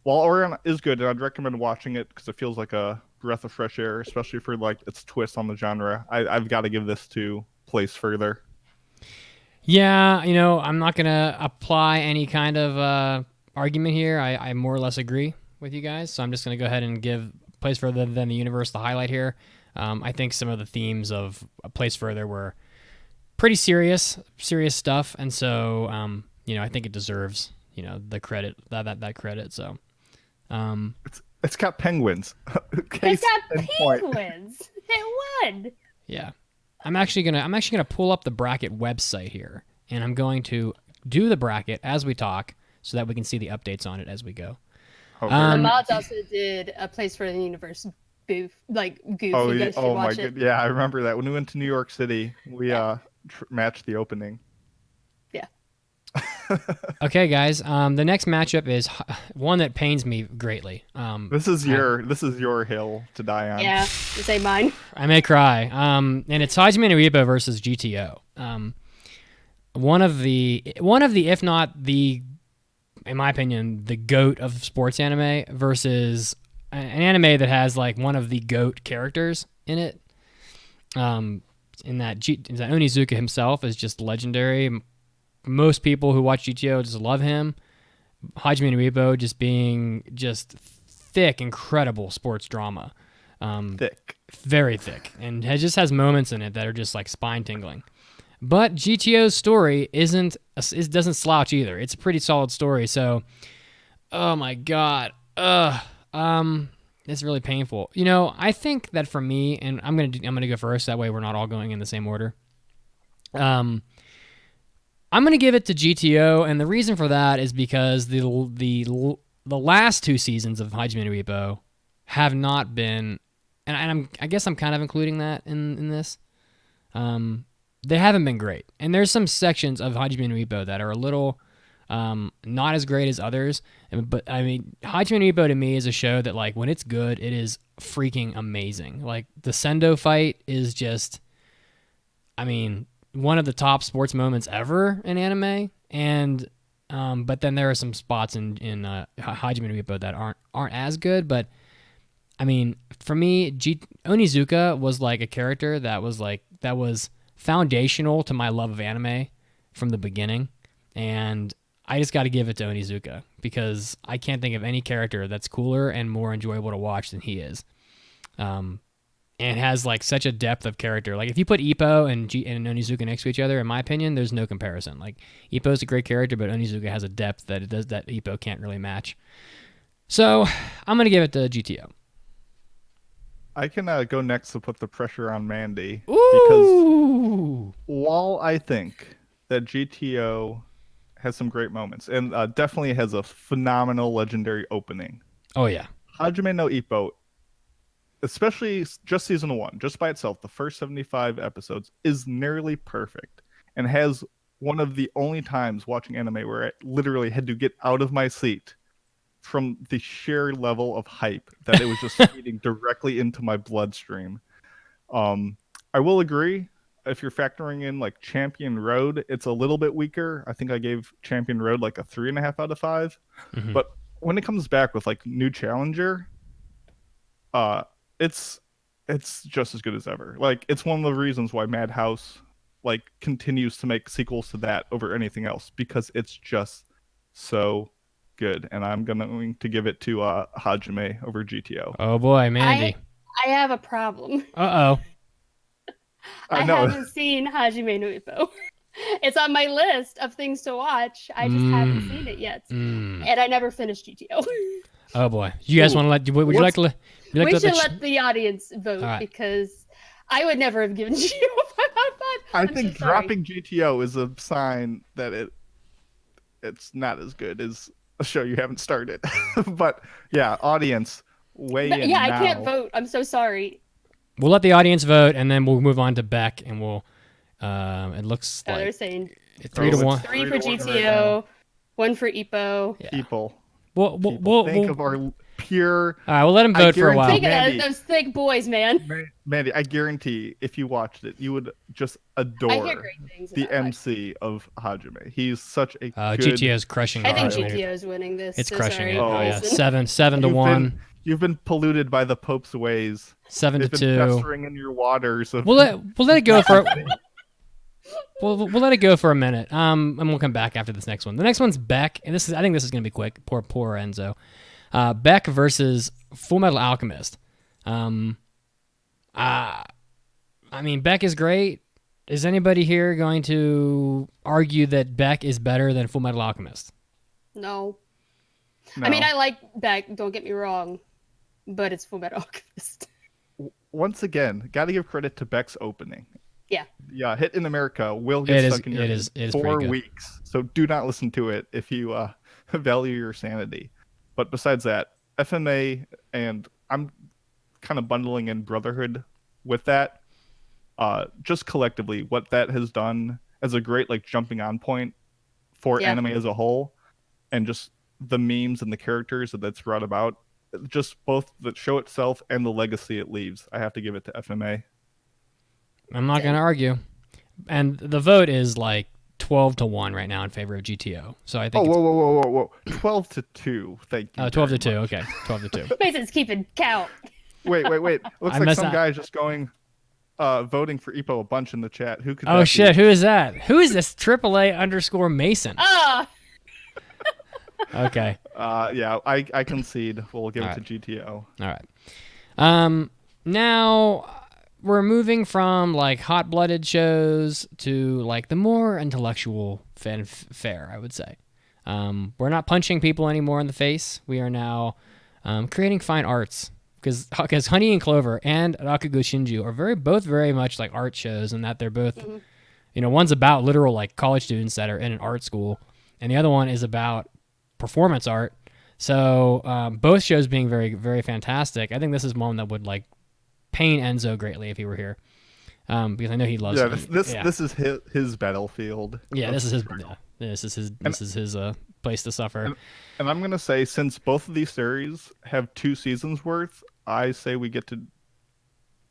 Speaker 3: while Oran is good, and I'd recommend watching it because it feels like a breath of fresh air, especially for its twist on the genre, I've got to give this to Place Further.
Speaker 1: Yeah, I'm not gonna apply any kind of argument here. I more or less agree with you guys, so I'm just gonna go ahead and give Place Further than the Universe the highlight here. I think some of the themes of A Place Further were pretty serious stuff, and so I think it deserves the credit that credit. So
Speaker 3: it's got penguins.
Speaker 4: It's got penguins. It won.
Speaker 1: Yeah. I'm actually gonna pull up the bracket website here, and I'm going to do the bracket as we talk so that we can see the updates on it as we go.
Speaker 3: Okay.
Speaker 4: The mods also did A Place for the Universe goof.
Speaker 3: Oh,
Speaker 4: You guys should
Speaker 3: my
Speaker 4: watch it.
Speaker 3: god! Yeah, I remember that when we went to New York City. We matched the opening.
Speaker 4: Yeah.
Speaker 1: Okay, guys. The next matchup is one that pains me greatly.
Speaker 3: This is your hill to die on.
Speaker 4: Yeah, this ain't mine.
Speaker 1: I may cry. And it's Hajime no Ippo versus GTO. One of the, if not the, in my opinion, the GOAT of sports anime versus an anime that has one of the GOAT characters in it. In that Onizuka himself is just legendary. Most people who watch GTO just love him. Hajime no Ippo just being just thick, incredible sports drama.
Speaker 3: Thick.
Speaker 1: Very thick. And it just has moments in it that are just spine tingling. But GTO's story doesn't slouch either. It's a pretty solid story. So, oh my God. It's really painful. I think that for me, and I'm gonna go first. That way we're not all going in the same order. I'm going to give it to GTO, and the reason for that is because the last two seasons of Hajime no Ippo have not been, and I guess I'm kind of including that in this. They haven't been great, and there's some sections of Hajime no Ippo that are a little not as great as others. But I mean, Hajime no Ippo to me is a show that when it's good, it is freaking amazing. The Sendo fight is just, I mean, one of the top sports moments ever in anime, and but then there are some spots in Hajime no Ippo that aren't as good. But I mean, for me, Onizuka was a character that was foundational to my love of anime from the beginning, and I just got to give it to Onizuka because I can't think of any character that's cooler and more enjoyable to watch than he is. And has such a depth of character. If you put Ippo and Onizuka next to each other, in my opinion, there's no comparison. Ippo's a great character, but Onizuka has a depth that Ippo can't really match. So I'm gonna give it to GTO.
Speaker 3: I can go next to put the pressure on Mandy because
Speaker 1: Ooh.
Speaker 3: while I think that GTO has some great moments and definitely has a phenomenal legendary opening,
Speaker 1: Oh yeah.
Speaker 3: Hajime no Ippo, especially just season one, just by itself, the first 75 episodes is nearly perfect and has one of the only times watching anime where I literally had to get out of my seat from the sheer level of hype that it was just feeding directly into my bloodstream. Um, I will agree. If you're factoring in like Champion Road, it's a little bit weaker. I think I gave Champion Road like a 3.5 out of 5.
Speaker 1: Mhm.
Speaker 3: But when it comes back with like New Challenger, uh, it's just as good as ever. Like it's one of the reasons why Madhouse like continues to make sequels to that over anything else because it's just so good. And I'm going to give it to Hajime over GTO.
Speaker 1: Oh boy, Mandy.
Speaker 4: I have a problem.
Speaker 1: Uh-oh.
Speaker 4: I
Speaker 3: know.
Speaker 4: haven't seen Hajime no Ippo. It's on my list of things to watch. I just haven't seen it yet, and I never finished GTO.
Speaker 1: Oh boy. You guys want to let? Would you like to?
Speaker 4: We should let the audience vote because I would never have given GTO a 5 out of 5.
Speaker 3: I think dropping GTO is a sign that it's not as good as a show you haven't started. But yeah, audience, weigh in.
Speaker 4: Yeah,
Speaker 3: now.
Speaker 4: I can't vote. I'm so sorry.
Speaker 1: We'll let the audience vote, and then we'll move on to Beck, and we'll. It looks
Speaker 4: They're
Speaker 1: like
Speaker 4: saying
Speaker 1: 3-1.
Speaker 4: 3 for GTO, 1 for Ippo.
Speaker 1: Yeah.
Speaker 3: People.
Speaker 1: We'll
Speaker 3: think of our pure.
Speaker 1: All right, we'll let him vote for a while.
Speaker 4: Think of
Speaker 3: Mandy,
Speaker 4: those thick boys, man.
Speaker 3: Mandy, I guarantee if you watched it, you would just adore
Speaker 4: I hear great things
Speaker 3: the
Speaker 4: about
Speaker 3: MC of Hajime. He's such a good.
Speaker 1: GTO's crushing.
Speaker 4: I think
Speaker 1: Hajime.
Speaker 4: GTO is winning this.
Speaker 1: It's
Speaker 4: so
Speaker 1: crushing
Speaker 4: sorry.
Speaker 1: it. Oh yeah,
Speaker 4: Listen.
Speaker 1: 7 to 1.
Speaker 3: You've been polluted by the Pope's ways.
Speaker 1: 7 to
Speaker 3: They've been
Speaker 1: 2.
Speaker 3: festering in your waters. Of...
Speaker 1: We'll let it go for. We'll let it go for a minute. And we'll come back after this next one. The next one's Beck, and I think this is gonna be quick. Poor Enzo. Beck versus Full Metal Alchemist. I mean, Beck is great. Is anybody here going to argue that Beck is better than Full Metal Alchemist?
Speaker 4: No.
Speaker 3: No.
Speaker 4: I mean, I like Beck, don't get me wrong, but it's Full Metal Alchemist.
Speaker 3: Once again, got to give credit to Beck's opening.
Speaker 4: Yeah.
Speaker 3: Yeah, Hit in America will get stuck in your
Speaker 1: it
Speaker 3: head
Speaker 1: is
Speaker 3: 4
Speaker 1: pretty good.
Speaker 3: weeks. So do not listen to it if you value your sanity. But besides that, FMA, and I'm kind of bundling in Brotherhood with that. Just collectively, what that has done as a great like jumping on point for anime as a whole, and just the memes and the characters that that's brought about, just both the show itself and the legacy it leaves. I have to give it to FMA.
Speaker 1: I'm not going to argue. And the vote is like 12 to 1 right now in favor of GTO. So I think.
Speaker 3: Whoa. 12 to 2. Thank you.
Speaker 1: 12 to 2.
Speaker 3: much.
Speaker 1: Okay. 12 to 2.
Speaker 4: Mason's keeping count.
Speaker 3: Wait. Looks
Speaker 1: I
Speaker 3: like
Speaker 1: messed
Speaker 3: some
Speaker 1: up.
Speaker 3: guy just going, voting for Ippo a bunch in the chat. Who could
Speaker 1: Oh
Speaker 3: that
Speaker 1: shit!
Speaker 3: be?
Speaker 1: Who is that? Who is this? AAA _Mason.
Speaker 4: Ah,
Speaker 1: Okay.
Speaker 3: Yeah, I concede. We'll give
Speaker 1: All
Speaker 3: it to GTO.
Speaker 1: All right. Now we're moving from like hot-blooded shows to like the more intellectual fare, I would say. We're not punching people anymore in the face. We are now creating fine arts because Honey and Clover and Rakugo Shinju are both very much like art shows, in that they're both, one's about literal like college students that are in an art school, and the other one is about performance art. So both shows being very, very fantastic. I think this is one that would like pain Enzo greatly if he were here, because I know he loves.
Speaker 3: Yeah, this is his battlefield.
Speaker 1: Yeah, this is his. This is his place to suffer.
Speaker 3: And I'm gonna say, since both of these series have 2 seasons worth, I say we get to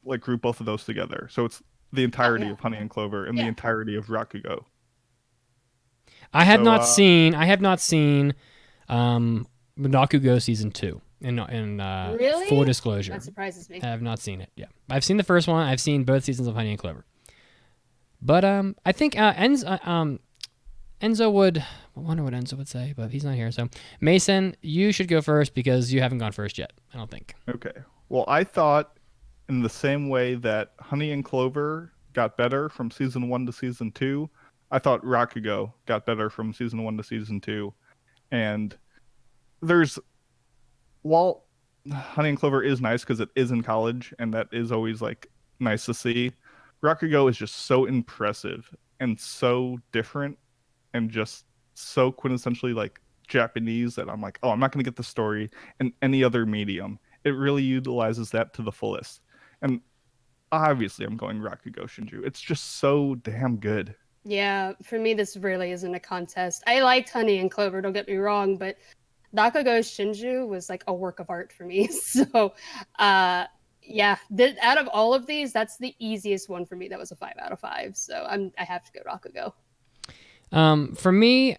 Speaker 3: like group both of those together. So it's the entirety of Honey and Clover and the entirety of Rakugo.
Speaker 1: I have not seen Rakugo season 2. In
Speaker 4: Really?
Speaker 1: full disclosure,
Speaker 4: that surprises me.
Speaker 1: I have not seen it. Yeah, I've seen the first one. I've seen both seasons of Honey and Clover. But I think Enzo would. I wonder what Enzo would say, but he's not here. So Mason, you should go first because you haven't gone first yet. I don't think.
Speaker 3: Okay. Well, I thought in the same way that Honey and Clover got better from season 1 to season 2, I thought Rakugo got better from season 1 to season 2. And while Honey and Clover is nice because it is in college, and that is always like nice to see. Rakugo is just so impressive and so different and just so quintessentially like Japanese that I'm like, oh, I'm not going to get the story in any other medium. It really utilizes that to the fullest. And obviously, I'm going Rakugo Shinju. It's just so damn good.
Speaker 4: Yeah, for me, this really isn't a contest. I liked Honey and Clover, don't get me wrong, but Rakugo Shinju was like a work of art for me. So, yeah, out of all of these, that's the easiest one for me. That was a 5 out of 5. So I have to go Rakugo.
Speaker 1: For me,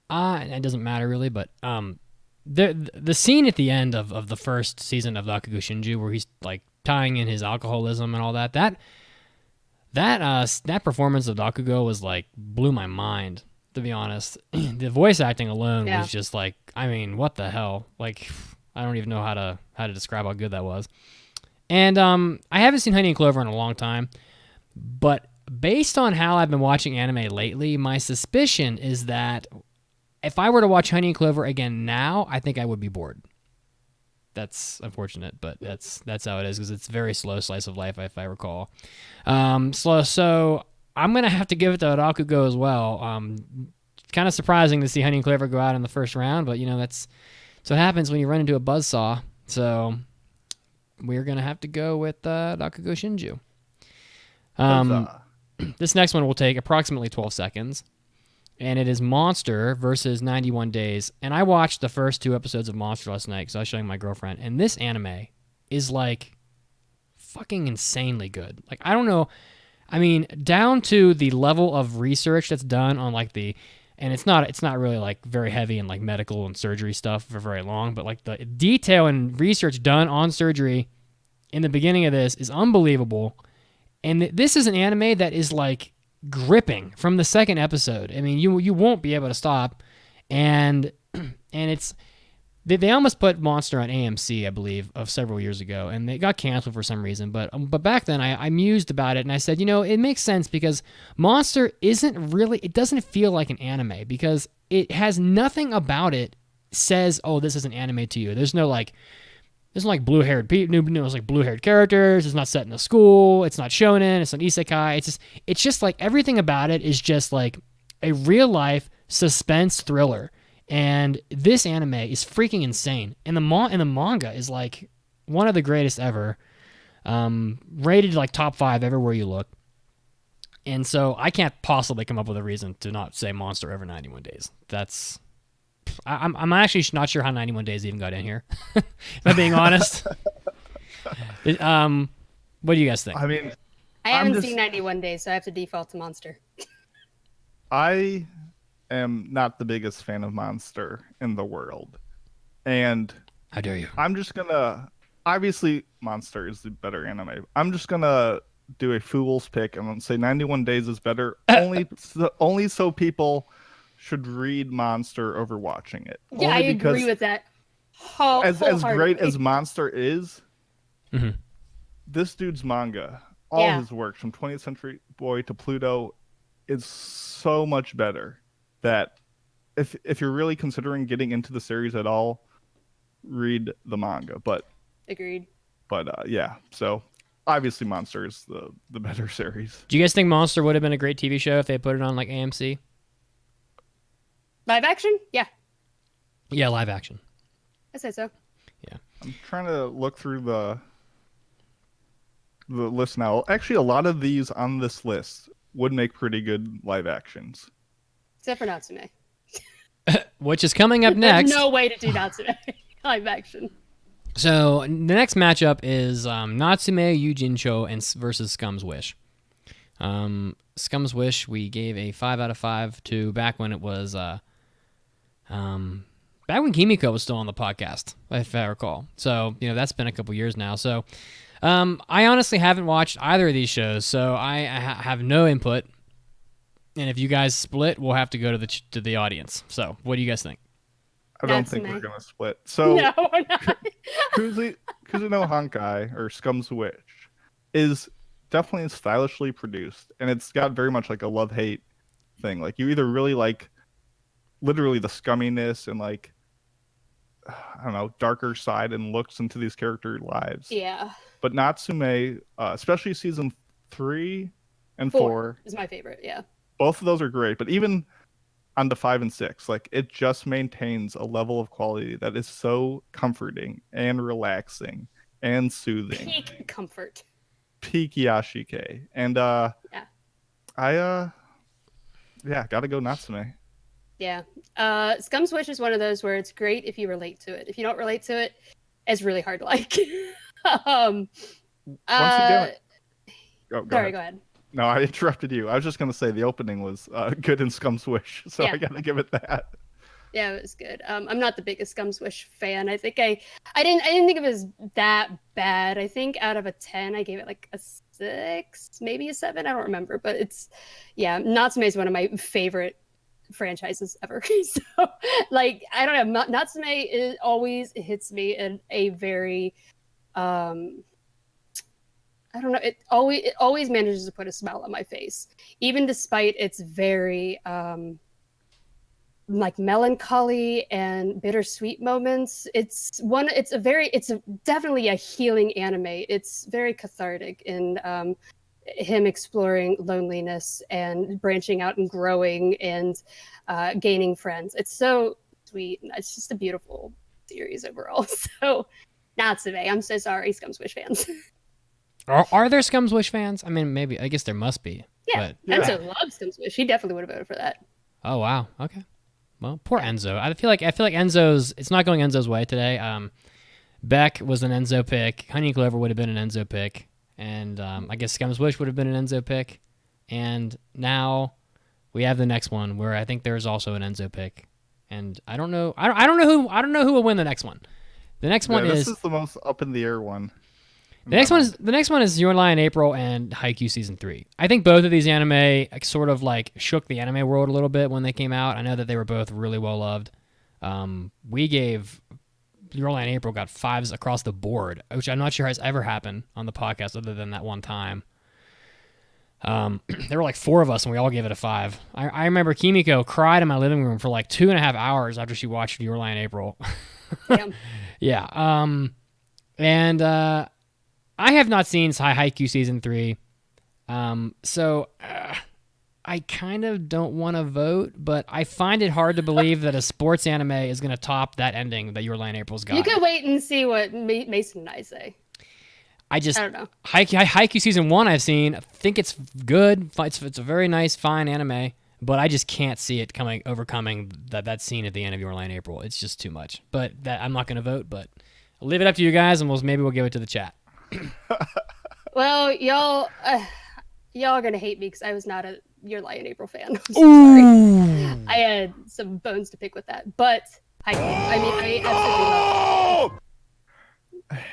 Speaker 1: it doesn't matter really, but the scene at the end of the first season of Rakugo Shinju, where he's like tying in his alcoholism and all that performance of Rakugo was like blew my mind, to be honest. The voice acting alone was just like, I mean, what the hell? Like, I don't even know how to describe how good that was. And I haven't seen Honey and Clover in a long time, but based on how I've been watching anime lately, my suspicion is that if I were to watch Honey and Clover again now, I think I would be bored. That's unfortunate, but that's how it is, because it's a very slow slice of life, if I recall. Slow. So I'm gonna have to give it to Rakugo as well. Kind of surprising to see Honey and Clover go out in the first round, but that's what happens when you run into a buzzsaw. So we're gonna have to go with Rakugo Shinju. This next one will take approximately 12 seconds. And it is Monster versus 91 Days. And I watched the first 2 episodes of Monster last night because I was showing my girlfriend. And this anime is like fucking insanely good. Like, I don't know. I mean, down to the level of research that's done on like and it's not really like very heavy in like medical and surgery stuff for very long, but like the detail and research done on surgery in the beginning of this is unbelievable. And this is an anime that is like gripping from the second episode. I mean, you won't be able to stop, and it's they almost put Monster on AMC, I believe, of several years ago, and they got canceled for some reason. But back then I mused about it, and I said, it makes sense because Monster it doesn't feel like an anime because it has nothing about it says, oh, this is an anime to you. There's no blue-haired people, like blue-haired characters. It's not set in a school. It's not shonen. It's not isekai. It's just like everything about it is just like a real-life suspense thriller. And this anime is freaking insane. And the manga is like one of the greatest ever. Rated like top 5 everywhere you look. And so I can't possibly come up with a reason to not say Monster over 91 Days. I'm actually not sure how 91 Days even got in here. If I'm being honest. What do you guys think?
Speaker 3: I mean,
Speaker 4: I haven't seen 91 Days, so I have to default to Monster.
Speaker 3: I am not the biggest fan of Monster in the world. And
Speaker 1: how dare you?
Speaker 3: I'm just gonna obviously Monster is the better anime. I'm just gonna do a fool's pick and say 91 Days is better only so people should read Monster over watching it.
Speaker 4: Yeah, I agree with that.
Speaker 3: As great as Monster is, this dude's manga, all his works from 20th Century Boy to Pluto, is so much better that if you're really considering getting into the series at all, read the manga. But
Speaker 4: agreed.
Speaker 3: But yeah, so obviously Monster is the better series.
Speaker 1: Do you guys think Monster would have been a great TV show if they put it on like AMC?
Speaker 4: Live action? Yeah.
Speaker 1: Yeah, live action.
Speaker 4: I say so.
Speaker 1: Yeah.
Speaker 3: I'm trying to look through the list now. Actually, a lot of these on this list would make pretty good live actions.
Speaker 4: Except for Natsume.
Speaker 1: Which is coming up next.
Speaker 4: There's no way to do Natsume live action.
Speaker 1: So the next matchup is Natsume Yujincho versus Scum's Wish. Scum's Wish we gave a 5 out of 5 to back when it was back when Kimiko was still on the podcast, if I recall. So that's been a couple years now. So I honestly haven't watched either of these shows, so I have no input. And if you guys split, we'll have to go to the audience. So what do you guys think?
Speaker 3: I don't think we're gonna split. So
Speaker 4: no, we're not.
Speaker 3: Kuzuno Hankai or Scum's Wish is definitely stylishly produced, and it's got very much like a love-hate thing. Like you either really like literally the scumminess and like I don't know, darker side and looks into these character lives.
Speaker 4: Yeah.
Speaker 3: But Natsume, especially season 3 and 4
Speaker 4: is my favorite. Yeah.
Speaker 3: Both of those are great, but even on the 5 and 6, like it just maintains a level of quality that is so comforting and relaxing and soothing.
Speaker 4: Peak comfort.
Speaker 3: Peak Yashike. And I gotta go Natsume.
Speaker 4: Yeah. Scum's Wish is one of those where it's great if you relate to it. If you don't relate to it, it's really hard to like.
Speaker 3: Once again,
Speaker 4: go ahead.
Speaker 3: No, I interrupted you. I was just gonna say the opening was good in Scum's Wish, so I gotta give it that.
Speaker 4: Yeah, it was good. I'm not the biggest Scum's Wish fan. I think I didn't think it was that bad. I think out of a 10, I gave it like a 6, maybe a 7. I don't remember, but Natsume is one of my favorite franchises ever. So, like, I don't know, Natsume always hits me in a very, I don't know, it always manages to put a smile on my face, even despite its very like melancholy and bittersweet moments. It's definitely a healing anime. It's very cathartic in him exploring loneliness and branching out and growing and gaining friends. It's so sweet, and it's just a beautiful series overall. So Natsume, I'm so sorry, Scum's Wish fans.
Speaker 1: Are there Scum's Wish fans? I mean, maybe. I guess there must be.
Speaker 4: Yeah, Enzo loves Scum's Wish. He definitely would have voted for that.
Speaker 1: Oh wow. Okay. Well, poor Enzo. I feel like Enzo's. It's not going Enzo's way today. Beck was an Enzo pick. Honey and Clover would have been an Enzo pick, and I guess Scum's Wish would have been an Enzo pick. And now we have the next one where I think there's also an Enzo pick, and I don't know. I don't know who will win the next one. The next one
Speaker 3: this is the most up in the air one.
Speaker 1: The next one is Your Lie in April and Haikyuu Season 3. I think both of these anime sort of like shook the anime world a little bit when they came out. I know that they were both really well loved. We gave Your Lie in April got 5s across the board, which I'm not sure has ever happened on the podcast other than that one time. There were like 4 of us and we all gave it a 5. I remember Kimiko cried in my living room for like 2.5 hours after she watched Your Lie in April. Yeah. And I have not seen Haikyuu Season 3, so I kind of don't want to vote, but I find it hard to believe that a sports anime is going to top that ending that Your Lie in April's got.
Speaker 4: You can wait and see what Mason and I say.
Speaker 1: I
Speaker 4: don't know.
Speaker 1: Haikyuu Season 1 I've seen. I think it's good. It's a very nice, fine anime, but I just can't see it overcoming that scene at the end of Your Lie in April. It's just too much. But I'm not going to vote, but I'll leave it up to you guys, and maybe we'll give it to the chat.
Speaker 4: Well, y'all are gonna hate me because I was not a Your Lie in April fan. I'm so sorry. I had some bones to pick with that, but I absolutely love it.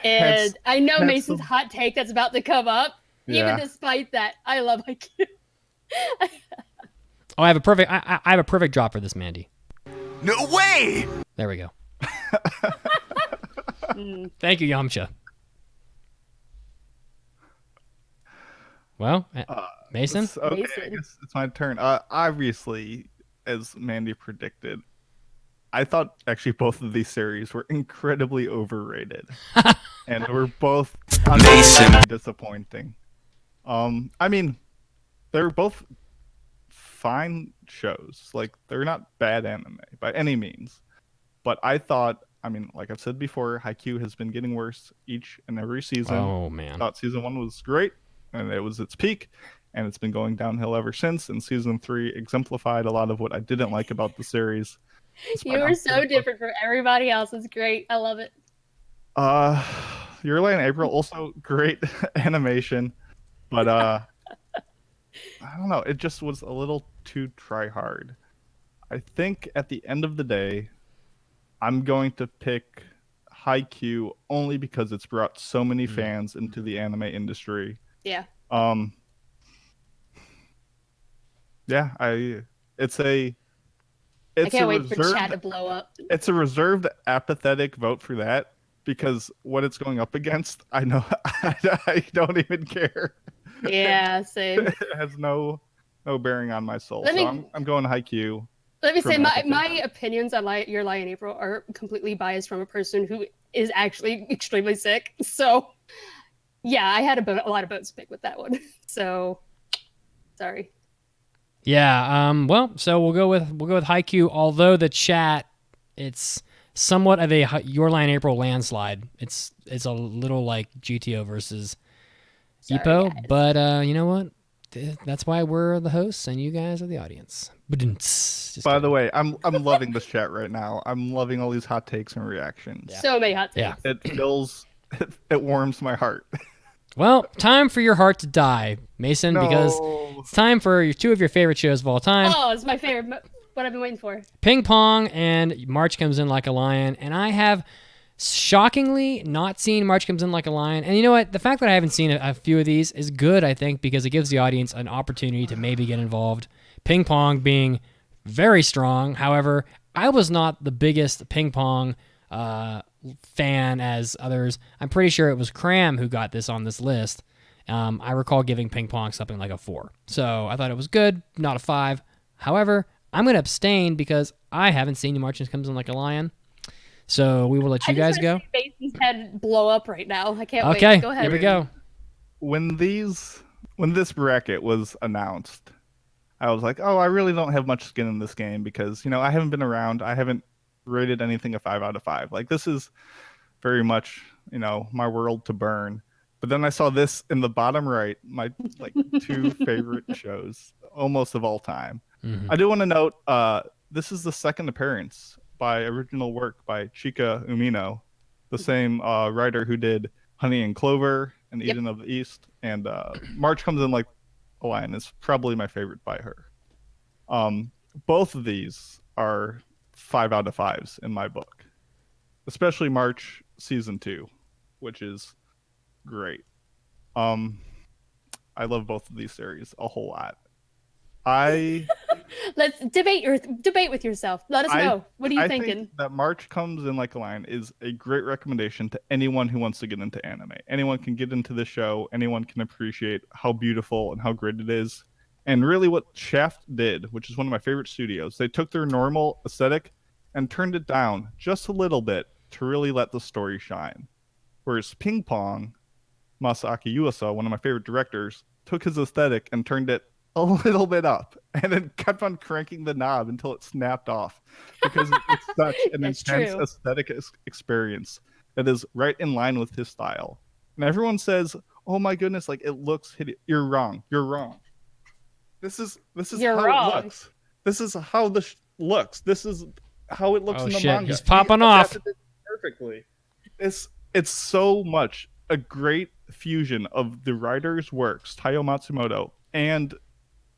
Speaker 4: And I know Mason's hot take that's about to come up. Even despite that, I love Haikyuu.
Speaker 1: I have a perfect drop for this, Mandy.
Speaker 7: No way!
Speaker 1: There we go. Thank you, Yamcha. Well, Mason?
Speaker 3: Okay, I guess it's my turn. Obviously, as Mandy predicted, I thought actually both of these series were incredibly overrated. And were both disappointing. I mean, they're both fine shows. Like, they're not bad anime by any means. But I thought, like I've said before, Haikyuu has been getting worse each and every season.
Speaker 1: Oh, man.
Speaker 3: I thought season 1 was great, and it was its peak, and it's been going downhill ever since. And season 3 exemplified a lot of what I didn't like about the series.
Speaker 4: You were so different from everybody else. It's great. I love it.
Speaker 3: Your Lie in April, also great animation, but I don't know. It just was a little too try hard. I think at the end of the day, I'm going to pick Haikyuu only because it's brought so many fans into the anime industry.
Speaker 4: Yeah. I can't wait for chat to blow up.
Speaker 3: It's a reserved, apathetic vote for that because what it's going up against, I know I don't even care.
Speaker 4: Yeah, same.
Speaker 3: It has no bearing on my soul. I'm going Haikyuu.
Speaker 4: Let me say my opinions on Your Lie in April are completely biased from a person who is actually extremely sick. So, yeah, I had a lot of bones to pick with that one. So, sorry.
Speaker 1: Yeah. Well, so we'll go with Haikyuu. Although the chat, it's somewhat of a Your Lie in April landslide. It's a little like GTO versus Ippo, guys. But you know what? That's why we're the hosts and you guys are the audience.
Speaker 3: By the way, I'm loving this chat right now. I'm loving all these hot takes and reactions.
Speaker 4: Yeah. So many hot takes.
Speaker 3: Yeah. It warms my heart.
Speaker 1: Well, time for your heart to die, Mason, because it's time for two of your favorite shows of all time.
Speaker 4: Oh, it's my favorite. What I've been waiting for.
Speaker 1: Ping Pong and March Comes In Like a Lion, and I have shockingly not seen March Comes In Like a Lion. And you know what? The fact that I haven't seen a few of these is good, I think, because it gives the audience an opportunity to maybe get involved. Ping Pong being very strong. However, I was not the biggest Ping Pong fan as others. I'm pretty sure it was Cram who got this on this list. I recall giving Ping Pong something like a 4. So I thought it was good, not a 5. However, I'm going to abstain because I haven't seen March Comes In Like a Lion. So we will let you guys go.
Speaker 4: Mason's head blow up right now. I can't
Speaker 1: wait.
Speaker 4: Go ahead.
Speaker 1: Here we go.
Speaker 3: When this bracket was announced, I was like, oh, I really don't have much skin in this game because, I haven't been around. I haven't rated anything a 5 out of 5. Like, this is very much, my world to burn. But then I saw this in the bottom right, my 2 favorite shows almost of all time. Mm-hmm. I do want to note, this is the second appearance by original work by Chika Umino, the same writer who did Honey and Clover and Eden of the East. And March Comes In Like a Lion is probably my favorite by her. Both of these are 5 out of 5s in my book, especially March season 2, which is great. I love both of these series a whole lot.
Speaker 4: Let's debate with yourself. Let us know. What are you thinking?
Speaker 3: I think that March Comes In Like a Lion is a great recommendation to anyone who wants to get into anime. Anyone can get into the show. Anyone can appreciate how beautiful and how great it is. And really what Shaft did, which is one of my favorite studios, they took their normal aesthetic and turned it down just a little bit to really let the story shine. Whereas Ping Pong, Masaaki Yuasa, one of my favorite directors, took his aesthetic and turned it a little bit up and then kept on cranking the knob until it snapped off because it's such an intense aesthetic experience that is right in line with his style. And everyone says, oh my goodness, like it looks hideous. You're wrong. This is
Speaker 4: You're
Speaker 3: how
Speaker 4: wrong.
Speaker 3: it looks. This is how this looks. This is how it looks in the manga.
Speaker 1: He's popping off.
Speaker 3: Perfectly. It's so much a great fusion of the writer's works, Taiyo Matsumoto, and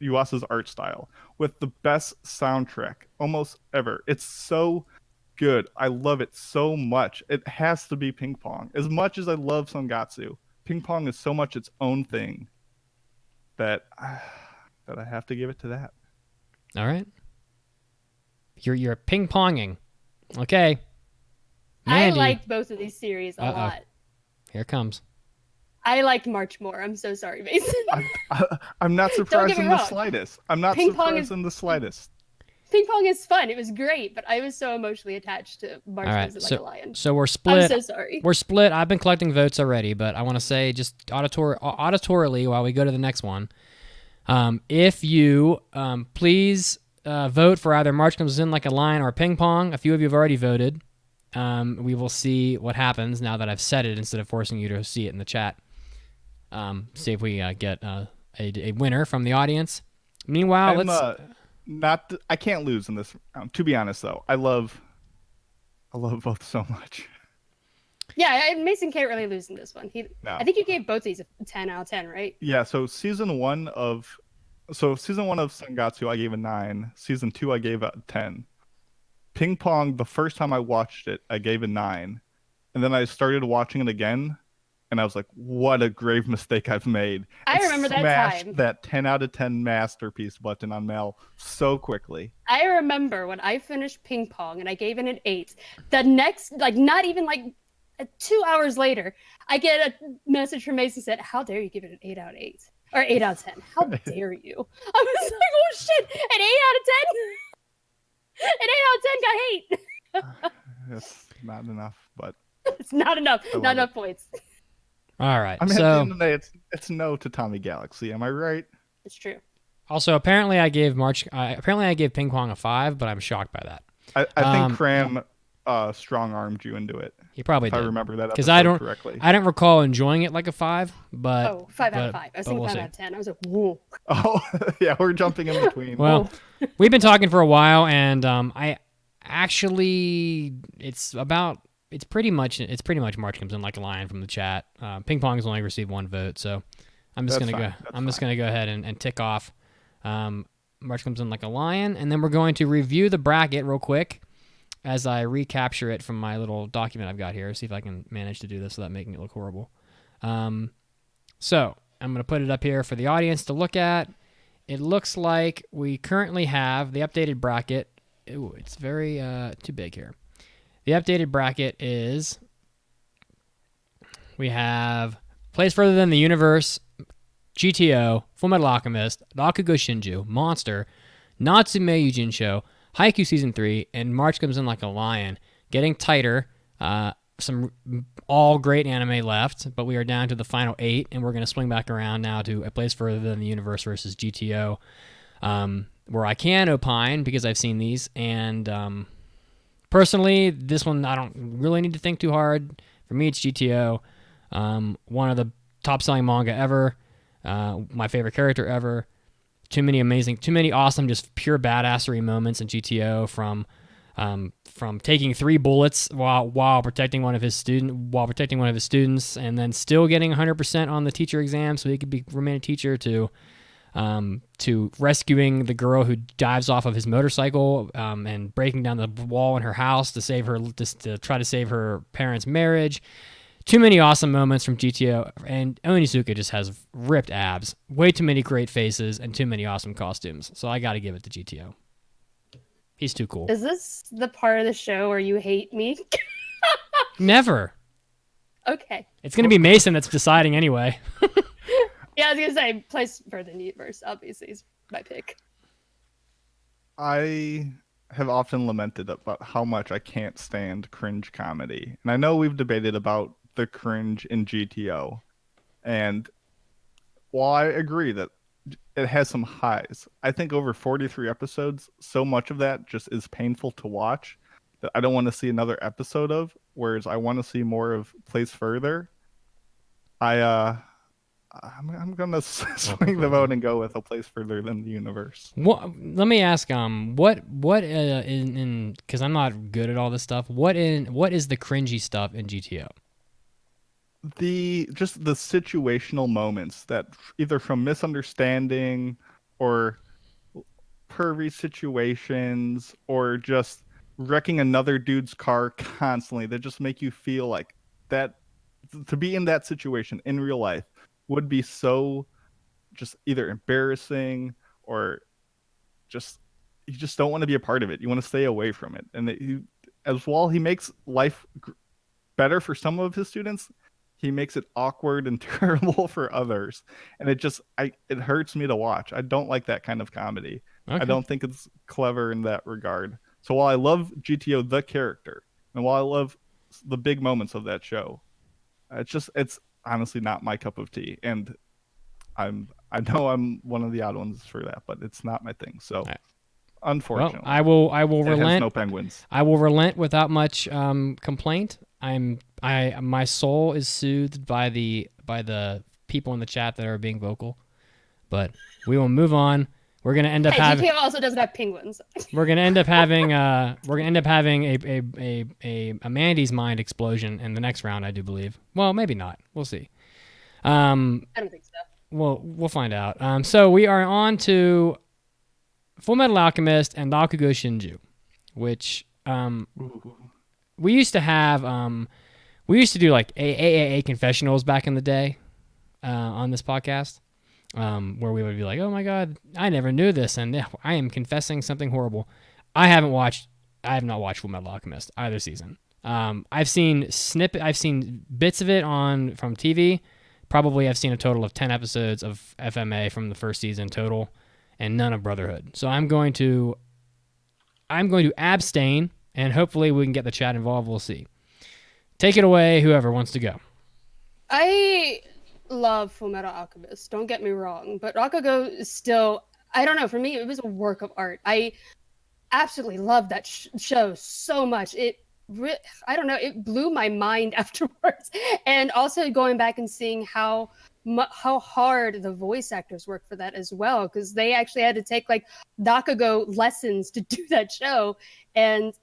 Speaker 3: Yuasa's art style with the best soundtrack almost ever. It's so good. I love it so much. It has to be Ping Pong. As much as I love Sangatsu, Ping Pong is so much its own thing that I have to give it to that.
Speaker 1: All right. You're ping-ponging. Okay. Mandy.
Speaker 4: I liked both of these series a lot.
Speaker 1: Here it comes.
Speaker 4: I liked March more. I'm so sorry, Mason.
Speaker 3: I'm not surprised in the slightest. I'm not surprised in the slightest.
Speaker 4: Ping Pong is fun. It was great, but I was so emotionally attached to March Comes In Like a Lion.
Speaker 1: So we're split.
Speaker 4: I'm so sorry.
Speaker 1: We're split. I've been collecting votes already, but I want to say just auditorily while we go to the next one, if you please vote for either March Comes In Like a Lion or Ping Pong. A few of you have already voted. We will see what happens now that I've said it instead of forcing you to see it in the chat. See if we get a winner from the audience. Meanwhile,
Speaker 3: I can't lose in this round. To be honest, though, I love both so much.
Speaker 4: Yeah, Mason can't really lose in this one. I think you gave both these a 10 out of 10, right?
Speaker 3: Yeah. So season one of Sangatsu, I gave a 9. Season 2, I gave a 10. Ping Pong, the first time I watched it, I gave a 9, and then I started watching it again. And I was like, what a grave mistake I've made.
Speaker 4: I remember that
Speaker 3: smashed
Speaker 4: time.
Speaker 3: That 10 out of 10 masterpiece button on Mel so quickly.
Speaker 4: I remember when I finished Ping Pong and I gave it an 8. The next, not even 2 hours later, I get a message from Mason said, how dare you give it an 8 out of 8? Or 8 out of 10. How dare you? I was like, oh shit, an 8 out of 10? An 8 out of 10 got hate.
Speaker 3: That's not enough, but
Speaker 4: It's not enough.
Speaker 3: love
Speaker 4: Not
Speaker 3: it.
Speaker 4: enough points.
Speaker 1: All right.
Speaker 3: I mean, at the
Speaker 1: So
Speaker 3: end of the day, it's no to Tommy Galaxy. Am I right?
Speaker 4: It's true.
Speaker 1: also apparently I gave Ping Pong a 5, but I'm shocked by that.
Speaker 3: I think Cram strong-armed you into it.
Speaker 1: He probably
Speaker 3: If
Speaker 1: did.
Speaker 3: I remember that
Speaker 1: Because
Speaker 3: episode correctly.
Speaker 1: I don't recall enjoying it like a 5, but
Speaker 4: Oh, 5 out of
Speaker 1: but-
Speaker 4: 5. I was
Speaker 1: but
Speaker 4: thinking
Speaker 1: we'll
Speaker 4: 5
Speaker 1: see.
Speaker 4: out of 10. I was like, whoa.
Speaker 3: Oh, yeah, we're jumping in between.
Speaker 1: Well, we've been talking for a while, and I actually it's pretty much March comes in like a lion from the chat. Ping Pong has only received 1 vote, so I'm just
Speaker 3: That's
Speaker 1: gonna
Speaker 3: fine.
Speaker 1: go.
Speaker 3: That's
Speaker 1: I'm just
Speaker 3: fine.
Speaker 1: gonna go ahead and tick off. March comes in like a lion, and then we're going to review the bracket real quick as I recapture it from my little document I've got here. See if I can manage to do this without making it look horrible. So I'm going to put it up here for the audience to look at. It looks like we currently have the updated bracket. Ooh, it's very too big here. The updated bracket is we have Place Further Than the Universe, GTO, Fullmetal Alchemist, Rakugo Shinju, Monster, Natsume Yujinsho, Haikyuu Season 3, and March Comes In Like a Lion. Getting tighter. Some all great anime left, but we are down to the final 8, and we're going to swing back around now to A Place Further Than the Universe versus GTO, where I can opine because I've seen these. And personally, this one I don't really need to think too hard. For me, it's GTO. One of the top-selling manga ever. My favorite character ever. Too many awesome, just pure badassery moments in GTO from taking 3 bullets while protecting one of his students, and then still getting 100% on the teacher exam so he could remain a teacher, to rescuing the girl who dives off of his motorcycle and breaking down the wall in her house to try to save her parents' marriage. Too many awesome moments from GTO, and Onisuka just has ripped abs, way too many great faces, and too many awesome costumes. So I got to give it to GTO. He's too cool.
Speaker 4: Is this the part of the show where you hate me?
Speaker 1: Never.
Speaker 4: Okay.
Speaker 1: It's going to be Mason that's deciding anyway.
Speaker 4: Yeah, I was going to say, Place Further Than the Universe, obviously, is my pick.
Speaker 3: I have often lamented about how much I can't stand cringe comedy. And I know we've debated about the cringe in GTO. And while I agree that it has some highs, I think over 43 episodes, so much of that just is painful to watch that I don't want to see another episode of, whereas I want to see more of Place Further. I'm gonna swing the vote and go with A Place Further Than the Universe.
Speaker 1: Let me ask, what in because I'm not good at all this stuff. What is the cringy stuff in GTO?
Speaker 3: The situational moments that either from misunderstanding or pervy situations or just wrecking another dude's car constantly that just make you feel like that to be in that situation in real life would be so just either embarrassing or just you just don't want to be a part of it. You want to stay away from it. And as well, he makes life better for some of his students. He makes it awkward and terrible for others. And it hurts me to watch. I don't like that kind of comedy.
Speaker 1: Okay.
Speaker 3: I don't think it's clever in that regard. So while I love GTO, the character, and while I love the big moments of that show, it's honestly not my cup of tea. And I know I'm one of the odd ones for that, but it's not my thing. So
Speaker 1: right.
Speaker 3: Unfortunately.
Speaker 1: Well, I will
Speaker 3: it
Speaker 1: relent.
Speaker 3: has no penguins.
Speaker 1: I will relent without much complaint. My soul is soothed by the people in the chat that are being vocal, but we will move on. We're gonna end up having.
Speaker 4: GTO also doesn't have penguins.
Speaker 1: We're gonna end up having a Mandy's mind explosion in the next round, I do believe. Well, maybe not. We'll see.
Speaker 4: I don't think so.
Speaker 1: Well, we'll find out. So we are on to Fullmetal Alchemist and Rakugo Shinju, which we used to have. We used to do like AAA confessionals back in the day on this podcast, where we would be like, "Oh my God, I never knew this, and I am confessing something horrible." I have not watched Fullmetal Alchemist either season. I've seen bits of it from TV. Probably I've seen a total of 10 episodes of FMA from the first season total, and none of Brotherhood. So I'm going to I'm going to abstain, and hopefully we can get the chat involved. We'll see. Take it away, whoever wants to go.
Speaker 4: I love Fullmetal Alchemist. Don't get me wrong, but Rakugo is still, I don't know, for me, it was a work of art. I absolutely love that show so much. I don't know, it blew my mind afterwards. And also going back and seeing how hard the voice actors work for that as well, because they actually had to take like Rakugo lessons to do that show. And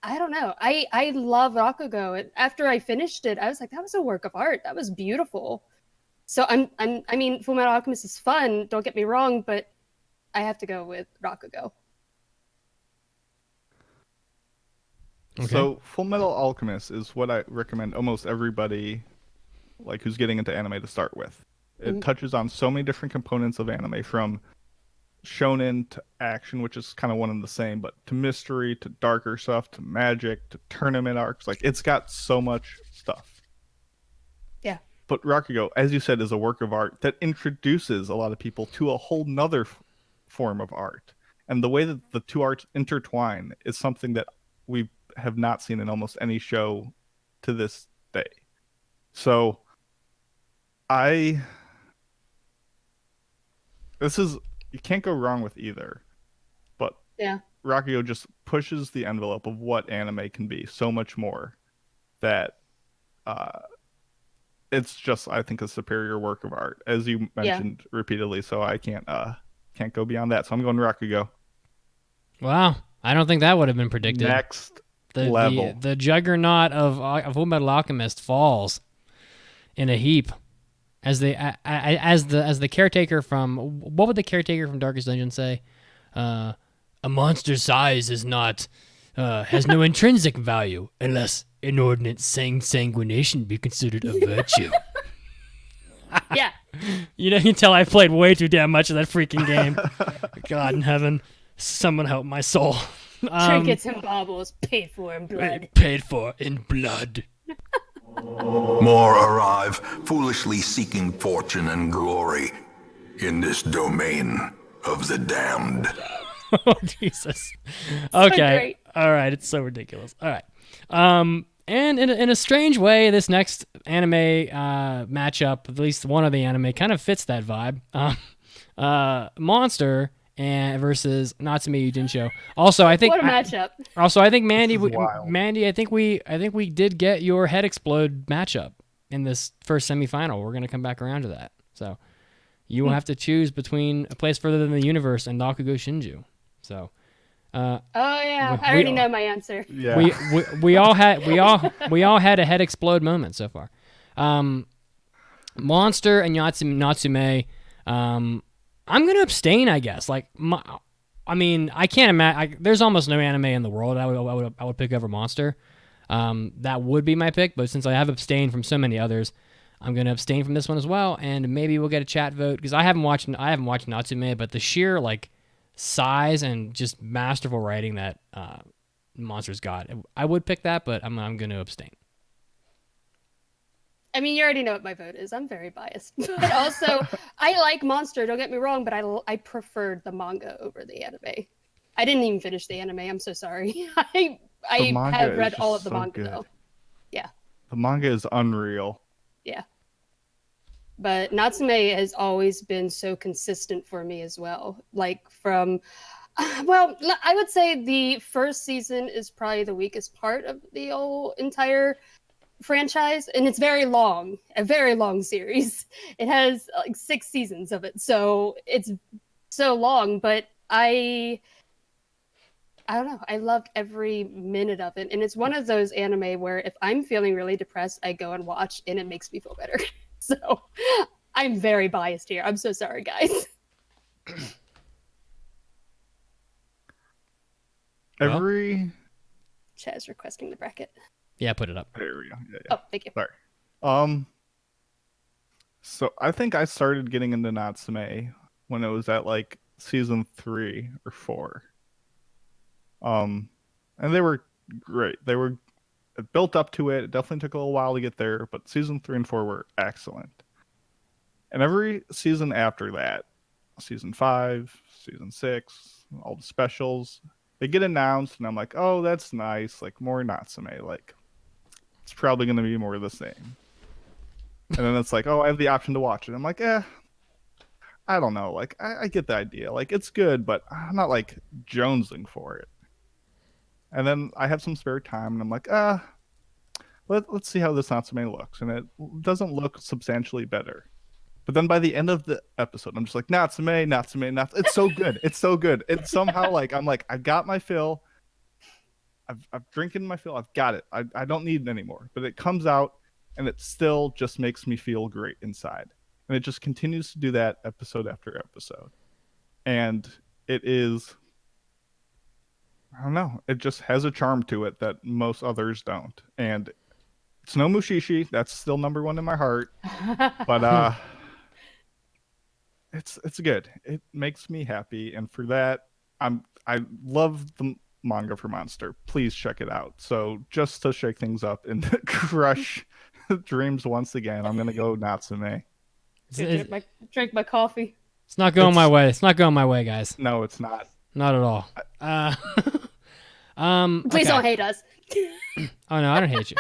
Speaker 4: I don't know, I love Rakugo. And after I finished it, I was like, that was a work of art. That was beautiful. So I mean, Fullmetal Alchemist is fun, don't get me wrong, but I have to go with Rakugo.
Speaker 3: Okay. So Fullmetal Alchemist is what I recommend almost everybody like who's getting into anime to start with. It touches on so many different components of anime, from shonen to action, which is kind of one and the same, but to mystery, to darker stuff, to magic, to tournament arcs. Like, it's got so much stuff.
Speaker 4: Yeah.
Speaker 3: But Rakugo, as you said, is a work of art that introduces a lot of people to a whole nother form of art. And the way that the two arts intertwine is something that we have not seen in almost any show to this day. So you can't go wrong with either. But
Speaker 4: yeah,
Speaker 3: Rakugo just pushes the envelope of what anime can be so much more, that it's just, I think, a superior work of art, as you mentioned repeatedly. So I can't go beyond that. So I'm going Rakugo.
Speaker 1: Wow, I don't think that would have been predicted.
Speaker 3: Next level.
Speaker 1: The juggernaut of Fullmetal Alchemist falls in a heap as the caretaker from, what would the caretaker from Darkest Dungeon say? A monster's size is not has no intrinsic value unless inordinate sanguination be considered a virtue.
Speaker 4: Yeah.
Speaker 1: You can tell I played way too damn much of that freaking game. God in heaven, someone help my soul.
Speaker 4: Trinkets and baubles paid for in blood.
Speaker 1: Paid for in blood.
Speaker 7: More arrive, foolishly seeking fortune and glory in this domain of the damned.
Speaker 1: Oh, Jesus. Okay. All right. It's so ridiculous. All right. And in a strange way, this next anime matchup, at least one of the anime, kind of fits that vibe. Monster versus Natsume Yuujincho. Also, I think
Speaker 4: what a matchup.
Speaker 1: Also, I think Mandy, I think we did get your head explode matchup in this first semifinal. We're gonna come back around to that. So you will have to choose between A Place Further Than the Universe and Rakugo Shinju. So.
Speaker 4: I already know my answer.
Speaker 3: Yeah.
Speaker 1: We all had a head explode moment so far. Monster and Natsume. I'm gonna abstain, I guess. Like, I can't imagine. There's almost no anime in the world I would pick over Monster. That would be my pick, but since I have abstained from so many others, I'm gonna abstain from this one as well. And maybe we'll get a chat vote, because I haven't watched Natsume, but the sheer size and just masterful writing that Monster's got, I would pick that, but I'm going to abstain.
Speaker 4: I mean, you already know what my vote is. I'm very biased. But also, I like Monster, don't get me wrong, but I preferred the manga over the anime. I didn't even finish the anime. I'm so sorry. I have read all of the manga, though. Yeah.
Speaker 3: The manga is unreal.
Speaker 4: Yeah. But Natsume has always been so consistent for me as well. Like I would say the first season is probably the weakest part of the whole entire franchise. And it's very long, a very long series. It has 6 seasons of it. So it's so long, but I don't know. I loved every minute of it. And it's one of those anime where if I'm feeling really depressed, I go and watch and it makes me feel better. So I'm very biased here. I'm so sorry, guys. Chaz requesting the bracket.
Speaker 1: Yeah, put it up.
Speaker 3: There we go. Yeah.
Speaker 4: Oh, thank you.
Speaker 3: Sorry. So I think I started getting into Natsume when it was at season 3 or 4. And they were great. It built up to it. It definitely took a little while to get there, but season 3 and 4 were excellent. And every season after that, season 5, season 6, all the specials, they get announced, and I'm like, oh, that's nice. Like, more Natsume. Like, it's probably going to be more of the same. And then it's like, oh, I have the option to watch it. I'm like, I don't know. Like, I get the idea. Like, it's good, but I'm not, like, jonesing for it. And then I have some spare time, and I'm like, let's see how this Natsume looks. And it doesn't look substantially better. But then by the end of the episode, I'm just like, Natsume. It's so good. It's so good. It's somehow like, I'm like, I got my fill. I've drinking my fill. I've got it. I don't need it anymore. But it comes out, and it still just makes me feel great inside. And it just continues to do that episode after episode. And it is, I don't know, it just has a charm to it that most others don't. And it's no Mushishi. That's still number one in my heart. But it's good. It makes me happy. And for that, I love the manga for Monster. Please check it out. So just to shake things up and crush dreams once again, I'm gonna go Natsume.
Speaker 4: Drink my coffee.
Speaker 1: It's not going my way. It's not going my way, guys.
Speaker 3: No, it's not.
Speaker 1: Not at all.
Speaker 4: Please don't hate us.
Speaker 1: Oh no, I don't hate you.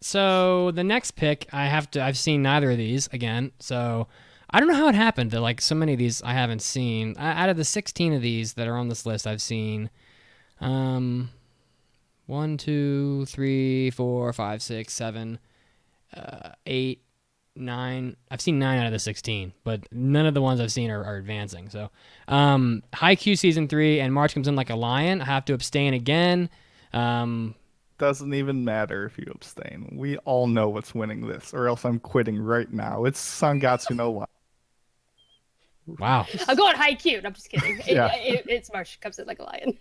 Speaker 1: So the next pick, I've seen neither of these again. So I don't know how it happened that like so many of these I haven't seen. Out of the 16 of these that are on this list, I've seen 1, 2, 3, 4, 5, 6, 7, 8, 9. I've seen 9 out of the 16, but none of the ones I've seen are advancing. So Haikyuu season 3 and March Comes In Like a Lion. I have to abstain again.
Speaker 3: Doesn't even matter if you abstain. We all know what's winning this, or else I'm quitting right now. It's Sangatsu no Lion.
Speaker 1: Wow.
Speaker 4: I'm going Haikyuu. I'm just kidding.
Speaker 3: Yeah.
Speaker 4: It's March Comes In Like a Lion.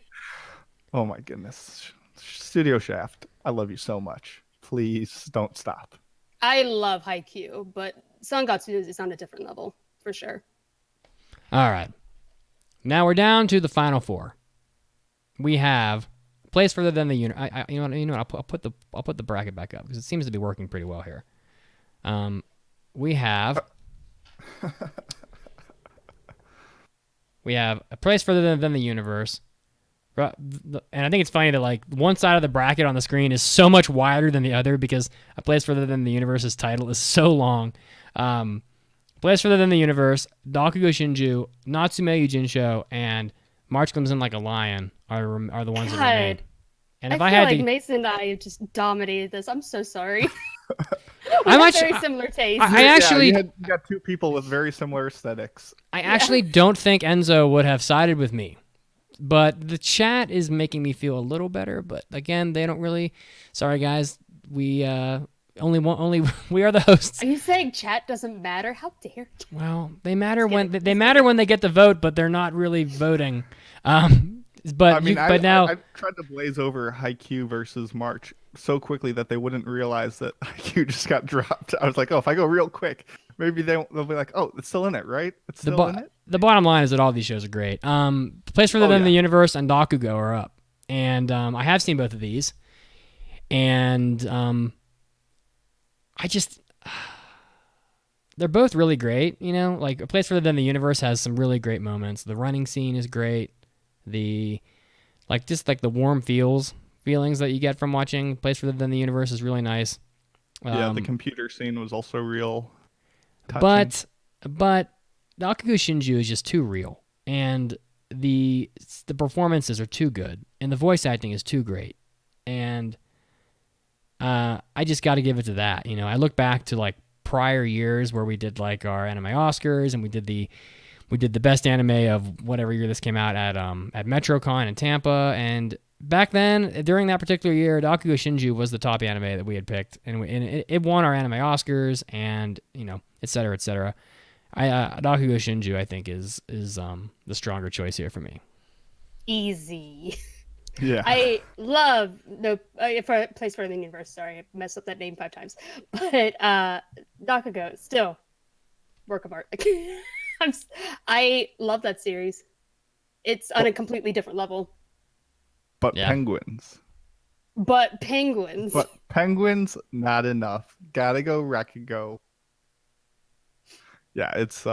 Speaker 3: Oh my goodness. Studio Shaft, I love you so much. Please don't stop.
Speaker 4: I love Haikyuu, but Sangatsu is on a different level, for sure.
Speaker 1: All right. Now we're down to the final 4. We have Place Further Than the Universe. You know what? I'll put the bracket back up because it seems to be working pretty well here. We have A Place Further Than the Universe. And I think it's funny that like one side of the bracket on the screen is so much wider than the other because A Place Further Than the Universe's title is so long. Place Further Than the Universe, Dakugo Shinju, Natsume Yujinsho, and March Comes In Like a Lion are the ones that remain. And if I
Speaker 4: feel
Speaker 1: had
Speaker 4: like Mason and I have just dominated this. I'm so sorry. We
Speaker 1: I'm
Speaker 4: have
Speaker 1: actually-
Speaker 4: very similar tastes.
Speaker 1: I actually,
Speaker 3: you got two people with very similar aesthetics.
Speaker 1: I actually don't think Enzo would have sided with me. But the chat is making me feel a little better. But again, they don't really. Sorry, guys. We only we are the hosts.
Speaker 4: Are you saying chat doesn't matter? How dare you?
Speaker 1: Well, they matter when they matter when they get the vote, but they're not really voting. But
Speaker 3: I mean,
Speaker 1: now
Speaker 3: I tried to blaze over Haikyuu versus March so quickly that they wouldn't realize that Haikyuu just got dropped. I was like, oh, if I go real quick, maybe they'll be like, oh, it's still in it, right? It's still in it.
Speaker 1: The bottom line is that all these shows are great. Place Further Than the Universe and Dakugo are up, and I have seen both of these, and I just they're both really great. You know, like A Place Further Than the Universe has some really great moments. The running scene is great. The the warm feelings that you get from watching Place Further Than the Universe is really nice.
Speaker 3: The computer scene was also real touching.
Speaker 1: But Dakugo Shinju is just too real, and the performances are too good, and the voice acting is too great, and I just got to give it to that. You know, I look back to like prior years where we did like our anime Oscars, and we did the best anime of whatever year this came out at MetroCon in Tampa, and back then during that particular year, Dakugo Shinju was the top anime that we had picked, and it won our anime Oscars, and you know, et cetera, et cetera. Dakugo Shinju, I think, is the stronger choice here for me.
Speaker 4: Easy.
Speaker 3: Yeah.
Speaker 4: I love for Place Further Than the Universe. Sorry, I messed up that name 5 times. But Dakugo, still work of art. I love that series. It's on a completely different level.
Speaker 3: But
Speaker 1: Yeah.
Speaker 3: penguins.
Speaker 4: But penguins.
Speaker 3: But penguins, not enough. Gotta go Rakugo. Yeah, it's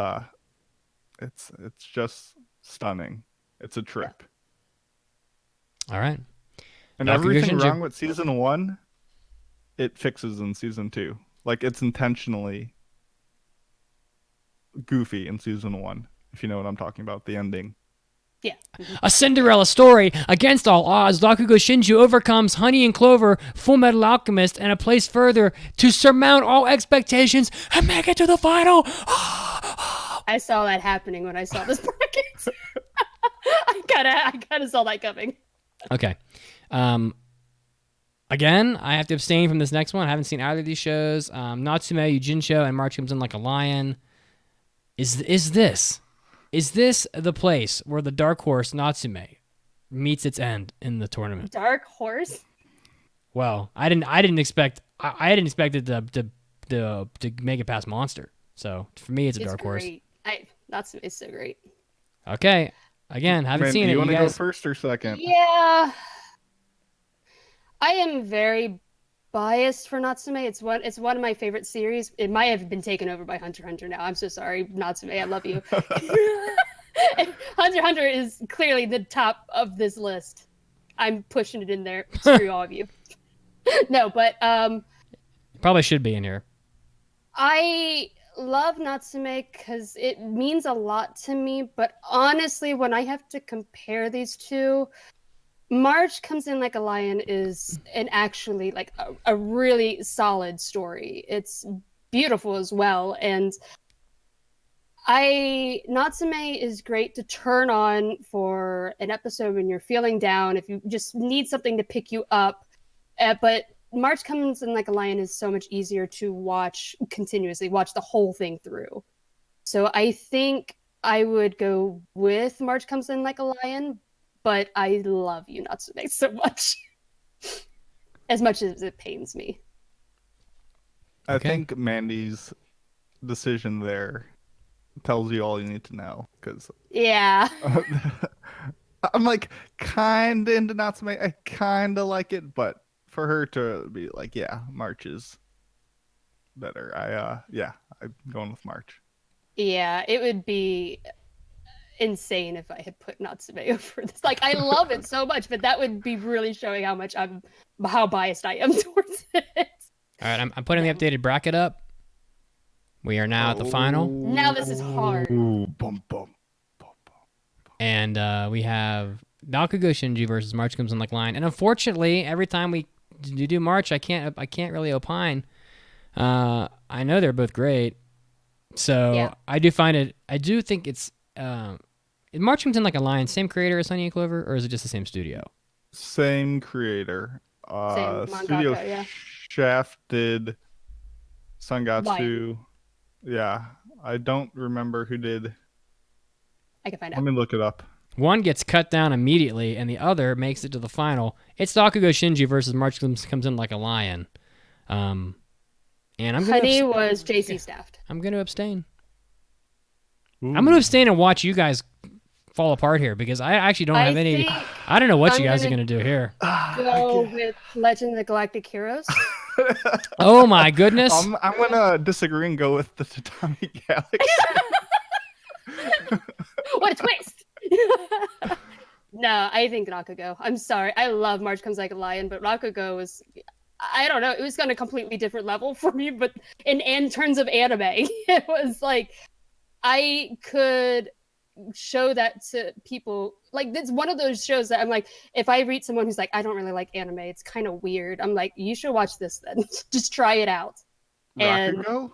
Speaker 3: just stunning. It's a trip.
Speaker 1: All right.
Speaker 3: And
Speaker 1: Bakugo
Speaker 3: everything
Speaker 1: Shinju.
Speaker 3: wrong with season 1, it fixes in season 2. Like, it's intentionally goofy in season 1, if you know what I'm talking about, the ending.
Speaker 4: Yeah.
Speaker 1: A Cinderella story. Against all odds, Bakugo Shinju overcomes Honey and Clover, Full Metal Alchemist, and a place further to surmount all expectations and make it to the final.
Speaker 4: I saw that happening when I saw this bracket. I kind of saw that coming.
Speaker 1: Okay. Again, I have to abstain from this next one. I haven't seen either of these shows. Natsume Yujincho and March Comes In Like a Lion. Is this the place where the dark horse Natsume meets its end in the tournament?
Speaker 4: Dark horse?
Speaker 1: Well, I didn't expect it to make it past Monster. So for me, it's a dark horse.
Speaker 4: Natsume is so great.
Speaker 1: Okay. Again, haven't seen
Speaker 3: do
Speaker 1: it.
Speaker 3: you want to
Speaker 1: guys...
Speaker 3: go first or second?
Speaker 4: Yeah. I am very biased for Natsume. It's one of my favorite series. It might have been taken over by Hunter x Hunter now. I'm so sorry, Natsume. I love you. Hunter x Hunter is clearly the top of this list. I'm pushing it in there. Screw all of you. No, but
Speaker 1: probably should be in here.
Speaker 4: I love Natsume because it means a lot to me. But honestly, when I have to compare these two, March Comes In Like a Lion is actually like a really solid story. It's beautiful as well, and Natsume is great to turn on for an episode when you're feeling down, if you just need something to pick you up. But March Comes In Like a Lion is so much easier to watch continuously, watch the whole thing through. So I think I would go with March Comes In Like a Lion. But I love you, Natsume, so much. As much as it pains me.
Speaker 3: I think Mandy's decision there tells you all you need to know. Because
Speaker 4: yeah.
Speaker 3: I'm like kind of into Natsume. I kind of like it. But for her to be like, yeah, March is better. I'm going with March.
Speaker 4: Yeah, it would be insane if I had put Natsume over this. Like, I love it so much, but that would be really showing how biased I am towards it.
Speaker 1: All right, I'm putting the updated bracket up. We are now at the final.
Speaker 4: Now this is hard.
Speaker 3: Ooh, bum, bum, bum, bum.
Speaker 1: And we have Bakugo Shinju versus March Comes In Like a Lion. And unfortunately, every time we do March, I can't really opine. I know they're both great. So yeah. I do think it's March Comes In Like a Lion, same creator as Honey and Clover, or is it just the same studio?
Speaker 3: Same creator.
Speaker 4: Same
Speaker 3: Studio
Speaker 4: mangaka, yeah.
Speaker 3: Shaft did Sangatsu.
Speaker 4: Lion.
Speaker 3: Yeah, I don't remember who did.
Speaker 4: I can find out.
Speaker 3: Let me look it up.
Speaker 1: One gets cut down immediately, and the other makes it to the final. It's Bakugo Shinju versus March Comes In Like a Lion. And
Speaker 4: Honey was JC staffed.
Speaker 1: I'm going to abstain.
Speaker 3: Ooh.
Speaker 1: I'm going to abstain and watch you guys fall apart here because I actually don't have any. I don't know what you guys are going to do here.
Speaker 4: Go with Legend of the Galactic Heroes.
Speaker 1: Oh my goodness!
Speaker 3: I'm going to disagree and go with the Tatami Galaxy.
Speaker 4: What a twist! No, I think Rakugo. I'm sorry. I love March Comes Like a Lion, but Rakugo was, I don't know, it was on a completely different level for me, but in terms of anime, it was like, I could show that to people. Like, it's one of those shows that I'm like, if I read someone who's like, I don't really like anime, it's kind of weird. I'm like, you should watch this then. Just try it out.
Speaker 3: Rakugo?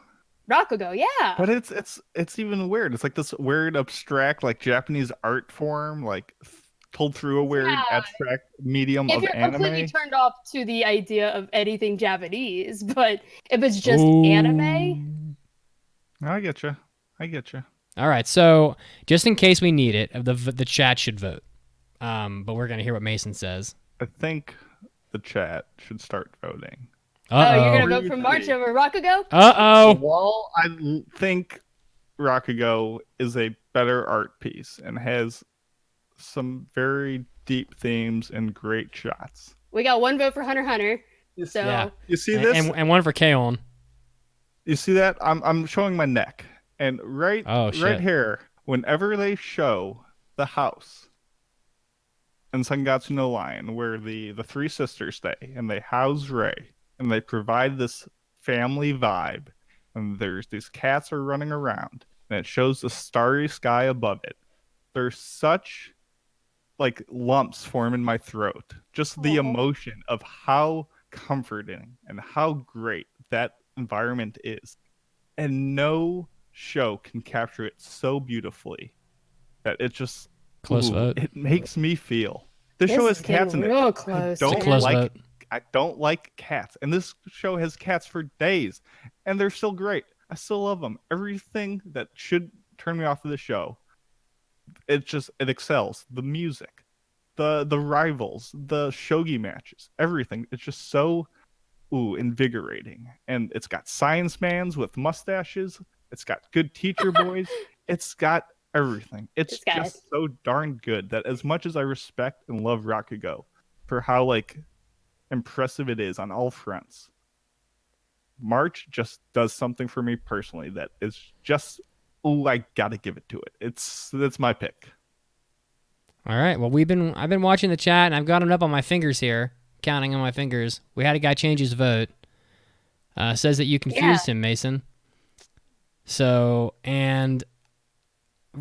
Speaker 4: Rakugo, yeah.
Speaker 3: But it's even weird. It's like this weird abstract, like Japanese art form, like told through a weird abstract medium of anime.
Speaker 4: If you're completely turned off to the idea of anything Japanese, but if it's just anime.
Speaker 3: I get you.
Speaker 1: All right, so just in case we need it, the chat should vote. But we're gonna hear what Mason says.
Speaker 3: I think the chat should start voting.
Speaker 1: Uh-oh.
Speaker 4: Oh, you're gonna vote for March over Rakugo?
Speaker 1: Uh-oh.
Speaker 3: Well, I think Rakugo is a better art piece and has some very deep themes and great shots.
Speaker 4: We got one vote for Hunter x Hunter. So
Speaker 1: yeah.
Speaker 3: You see this?
Speaker 1: And one for K-On!
Speaker 3: You see that? I'm showing my neck. And right here, whenever they show the house, in Sangatsu no Lion, where the three sisters stay and they house Rei and they provide this family vibe. And there's these cats are running around and it shows the starry sky above it. There's such like lumps form in my throat. Just the emotion of how comforting and how great that environment is. And no show can capture it so beautifully that it just
Speaker 1: Close vote.
Speaker 3: It makes me feel. This show has cats in it.
Speaker 4: Real close.
Speaker 3: I don't like cats, and this show has cats for days, and they're still great. I still love them. Everything that should turn me off of the show, it excels. The music, the rivals, the shogi matches, everything. It's just so invigorating. And it's got science mans with mustaches. It's got good teacher boys. It's got everything. It's just so darn good that as much as I respect and love Rakugo for how like impressive it is on all fronts, March just does something for me personally that is just I gotta give it to it. That's my pick.
Speaker 1: All right. Well, I've been watching the chat and I've got them up on my fingers here, counting on my fingers. We had a guy change his vote. Says that you confused him, Mason. So, and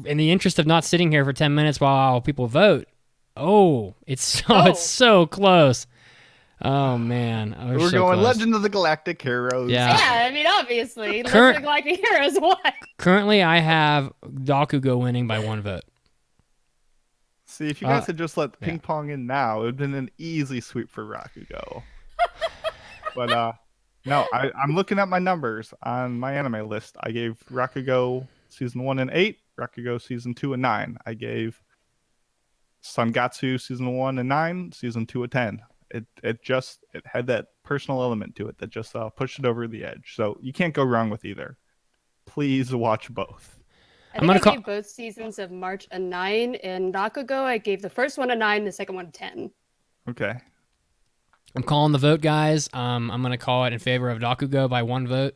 Speaker 1: in the interest of not sitting here for 10 minutes while people vote, it's so close. Oh man,
Speaker 3: we're so going close. Legend of the Galactic Heroes.
Speaker 1: Yeah,
Speaker 4: I mean obviously, Legend of the Galactic Heroes. What?
Speaker 1: Currently, I have Bakugo winning by 1 vote.
Speaker 3: See, if you guys had just let ping pong in now, it would have been an easy sweep for Rakugo. But no, I'm looking at my numbers on my anime list. I gave Rakugo season 1 and 8, Rakugo season 2 and 9. I gave Sangatsu season 1 and 9, season 2 and 10. It had that personal element to it that just pushed it over the edge. So you can't go wrong with either. Please watch both.
Speaker 4: I gave both seasons of March a 9, and Rakugo I gave the first one a 9, the second one a 10.
Speaker 3: Okay.
Speaker 1: I'm calling the vote, guys. I'm going to call it in favor of Bakugo by 1 vote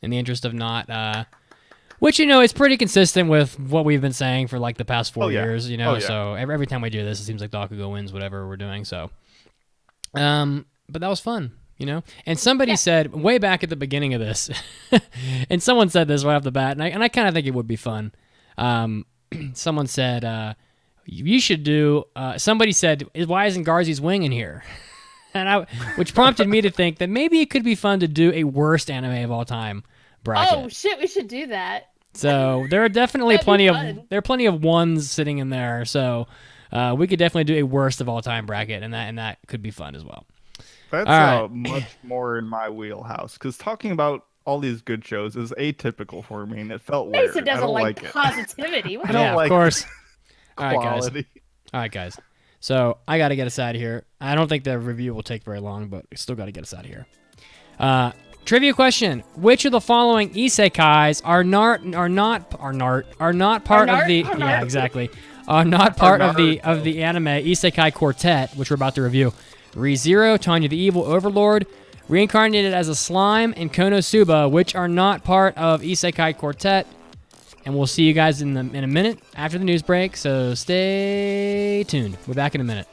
Speaker 1: in the interest of not... which, is pretty consistent with what we've been saying for like the past 4 years, So every time we do this, it seems like Bakugo wins whatever we're doing, so... but that was fun, And somebody said way back at the beginning of this, and someone said this right off the bat, and I kind of think it would be fun. Someone said, you should do. Somebody said, why isn't Garzy's wing in here? Which prompted me to think that maybe it could be fun to do a worst anime of all time bracket.
Speaker 4: Oh shit, we should do that.
Speaker 1: So there are definitely plenty of ones sitting in there. So. We could definitely do a worst of all time bracket, and that could be fun as well.
Speaker 3: That's much more in my wheelhouse, because talking about all these good shows is atypical for me, and it felt weird.
Speaker 4: Mason doesn't like positivity.
Speaker 3: I don't like
Speaker 1: of course.
Speaker 3: quality.
Speaker 1: All right, guys. So I got to get us out of here. I don't think the review will take very long, but I still got to get us out of here. Trivia question: which of the following isekais are not part of the not part of the anime Isekai Quartet, which we're about to review? ReZero, Tanya the Evil Overlord, reincarnated as a slime, and Konosuba, which are not part of Isekai Quartet. And we'll see you guys in a minute after the news break, so stay tuned. We're back in a minute.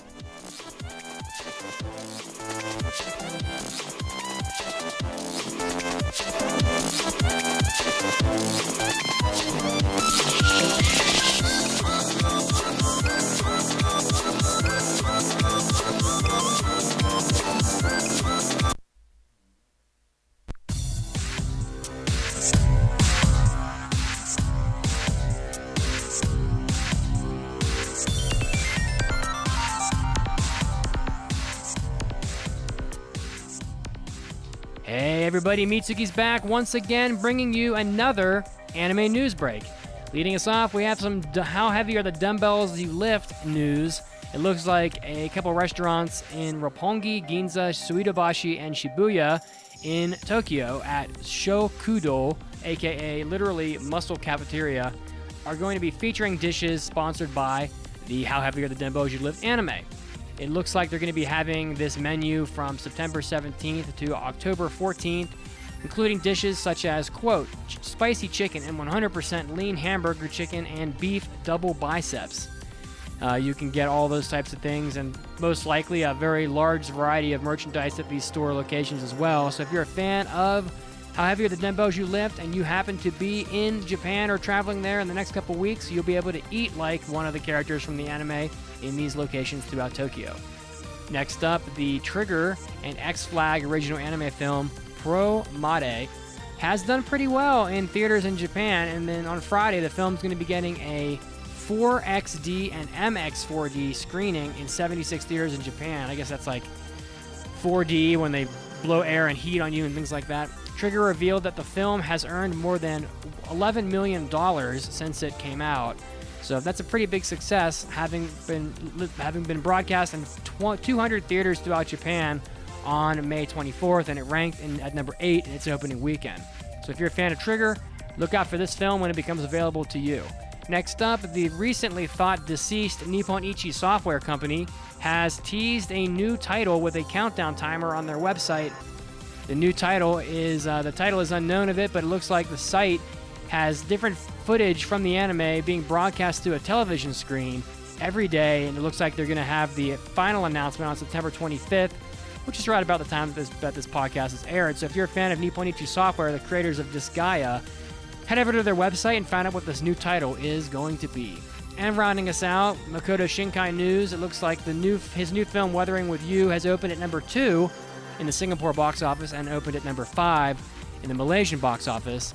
Speaker 1: Hey everybody, Mitsuki's back once again, bringing you another anime news break. Leading us off, we have some how heavy are the dumbbells you lift news. It looks like a couple restaurants in Roppongi, Ginza, Suidobashi, and Shibuya in Tokyo at Shokudo, aka literally Muscle Cafeteria, are going to be featuring dishes sponsored by the How Heavy Are the Dumbbells You Lift anime. It looks like they're going to be having this menu from September 17th to October 14th, including dishes such as, quote, spicy chicken and 100% lean hamburger chicken and beef double biceps. You can get all those types of things, and most likely a very large variety of merchandise at these store locations as well. So if you're a fan of How Heavy Are the Dumbbells You Lift and you happen to be in Japan or traveling there in the next couple weeks, you'll be able to eat like one of the characters from the anime in these locations throughout Tokyo. Next up, the Trigger and X-Flag original anime film Pro Made has done pretty well in theaters in Japan, and then on Friday the film's going to be getting a 4XD and MX4D screening in 76 theaters in Japan. I guess that's like 4D when they blow air and heat on you and things like that. Trigger revealed that the film has earned more than $11 million since it came out. So that's a pretty big success, having been broadcast in 200 theaters throughout Japan on May 24th, and it ranked at number 8 in its opening weekend. So if you're a fan of Trigger, look out for this film when it becomes available to you. Next up, the recently thought deceased Nippon Ichi Software Company has teased a new title with a countdown timer on their website. The new title is unknown of it, but it looks like the site has different footage from the anime being broadcast to a television screen every day, and it looks like they're going to have the final announcement on September 25th, which is right about the time that this podcast is aired. So if you're a fan of Nippon Ichi Software, the creators of Disgaea, head over to their website and find out what this new title is going to be. And rounding us out, Makoto Shinkai news. It looks like his new film Weathering With You has opened at number 2 in the Singapore box office and opened at number 5 in the Malaysian box office.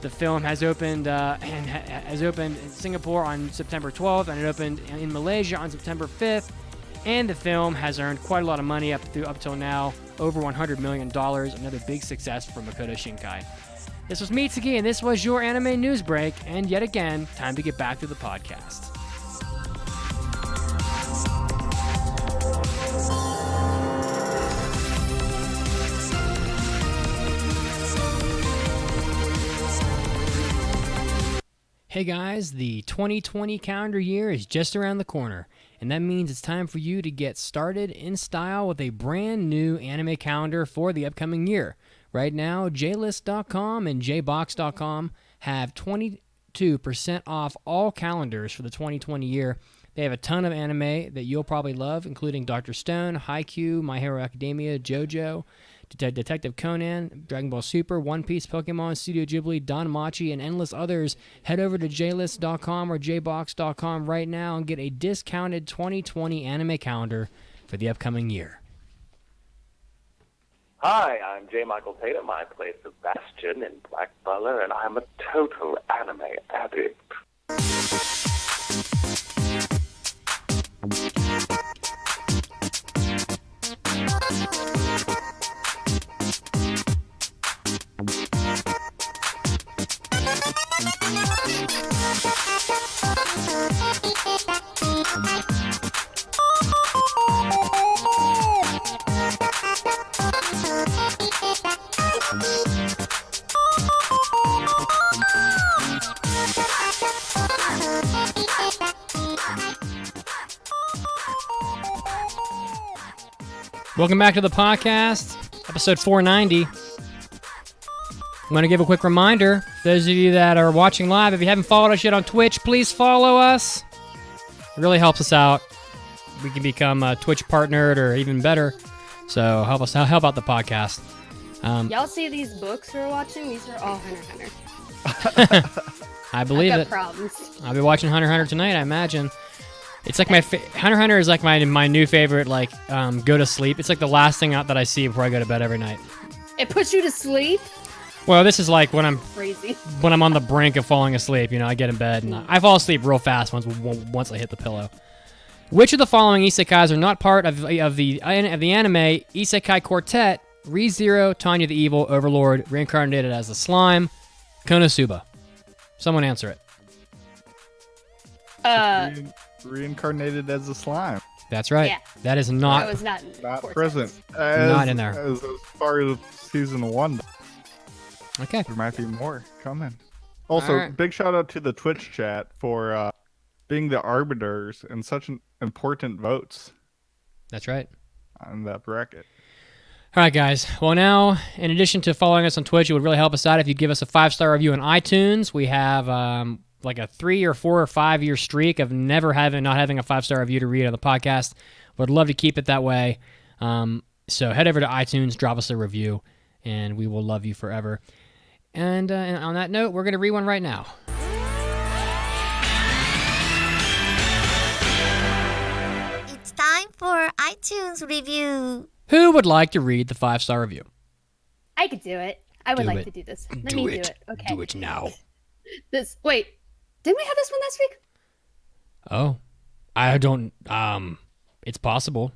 Speaker 1: The film has opened in Singapore on September 12th, and it opened in Malaysia on September 5th. And the film has earned quite a lot of money up till now, over $100 million. Another big success for Makoto Shinkai. This was Mitsuki, and this was your anime news break. And yet again, time to get back to the podcast. Hey guys, the 2020 calendar year is just around the corner, and that means it's time for you to get started in style with a brand new anime calendar for the upcoming year. Right now, JList.com and JBox.com have 22% off all calendars for the 2020 year. They have a ton of anime that you'll probably love, including Dr. Stone, Haikyuu, My Hero Academia, JoJo, Detective Conan, Dragon Ball Super, One Piece, Pokemon, Studio Ghibli, Danmachi, and endless others. Head over to JList.com or JBox.com right now and get a discounted 2020 anime calendar for the upcoming year.
Speaker 8: Hi, I'm J. Michael Tatum. I play Sebastian in Black Butler, and I'm a total anime addict.
Speaker 1: Welcome back to the podcast, episode 490. I'm going to give a quick reminder. Those of you that are watching live, if you haven't followed us yet on Twitch, please follow us. It really helps us out. We can become a Twitch partnered or even better. So help out the podcast.
Speaker 4: Y'all see these books we're watching? These are all Hunter x Hunter.
Speaker 1: I believe
Speaker 4: I've
Speaker 1: it.
Speaker 4: got problems.
Speaker 1: I'll be watching Hunter x Hunter tonight, I imagine. It's like Hunter x Hunter is like my new favorite, like, go to sleep. It's like the last thing out that I see before I go to bed every night.
Speaker 4: It puts you to sleep?
Speaker 1: Well, this is like when I'm
Speaker 4: Crazy.
Speaker 1: when I'm on the brink of falling asleep. You know, I get in bed and I fall asleep real fast once I hit the pillow. Which of the following isekais are not part of the anime Isekai Quartet? ReZero, Tanya the Evil Overlord, reincarnated as a slime, Konosuba. Someone answer it.
Speaker 3: Reincarnated as a slime.
Speaker 1: That's right.
Speaker 4: Yeah.
Speaker 1: That is not
Speaker 4: That was not Quartet.
Speaker 3: Present.
Speaker 1: Not in there.
Speaker 3: As far as season 1.
Speaker 1: okay.
Speaker 3: There might be more coming. Also,
Speaker 1: Alright.
Speaker 3: big shout out to the Twitch chat for being the arbiters in such important votes
Speaker 1: That's right.
Speaker 3: on that bracket.
Speaker 1: All right, guys. Well, now, in addition to following us on Twitch, it would really help us out if you'd give us a 5-star review on iTunes. We have like a 3 or 4 or 5 year streak of not having a 5-star review to read on the podcast. Would love to keep it that way. So head over to iTunes, drop us a review, and we will love you forever. And on that note, we're going to read one right now.
Speaker 2: It's time for iTunes review.
Speaker 1: Who would like to read the 5-star review?
Speaker 4: I could do it. I would
Speaker 1: Do
Speaker 4: like
Speaker 1: it.
Speaker 4: to do this. Let
Speaker 1: Do
Speaker 4: me
Speaker 1: it.
Speaker 4: do it. Okay.
Speaker 1: Do it now.
Speaker 4: Wait, didn't we have this one last week?
Speaker 1: Oh, I don't. It's possible.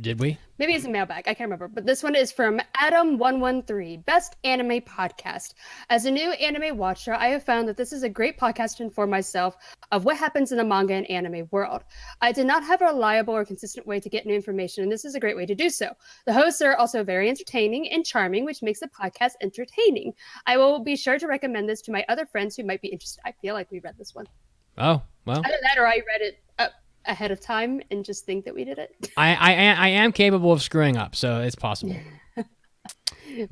Speaker 1: Did we?
Speaker 4: Maybe it's a mailbag. I can't remember. But this one is from Adam113, Best Anime Podcast. As a new anime watcher, I have found that this is a great podcast to inform myself of what happens in the manga and anime world. I did not have a reliable or consistent way to get new information, and this is a great way to do so. The hosts are also very entertaining and charming, which makes the podcast entertaining. I will be sure to recommend this to my other friends who might be interested. I feel like we read this one.
Speaker 1: Oh, well.
Speaker 4: Either that or I read it ahead of time and just think that we did it.
Speaker 1: I am capable of screwing up, so it's possible.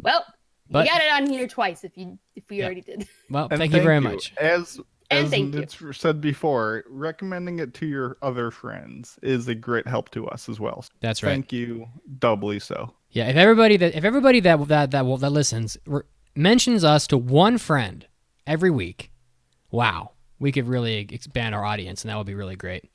Speaker 4: Well,
Speaker 1: But-
Speaker 4: you got it on here twice if you already did.
Speaker 1: Well,
Speaker 3: And
Speaker 1: thank you very much.
Speaker 3: As
Speaker 4: thank you.
Speaker 3: it's said before, recommending it to your other friends is a great help to us as well.
Speaker 1: That's right.
Speaker 3: Thank you doubly so.
Speaker 1: Yeah, if everybody that listens mentions us to one friend every week, wow, we could really expand our audience, and that would be really great.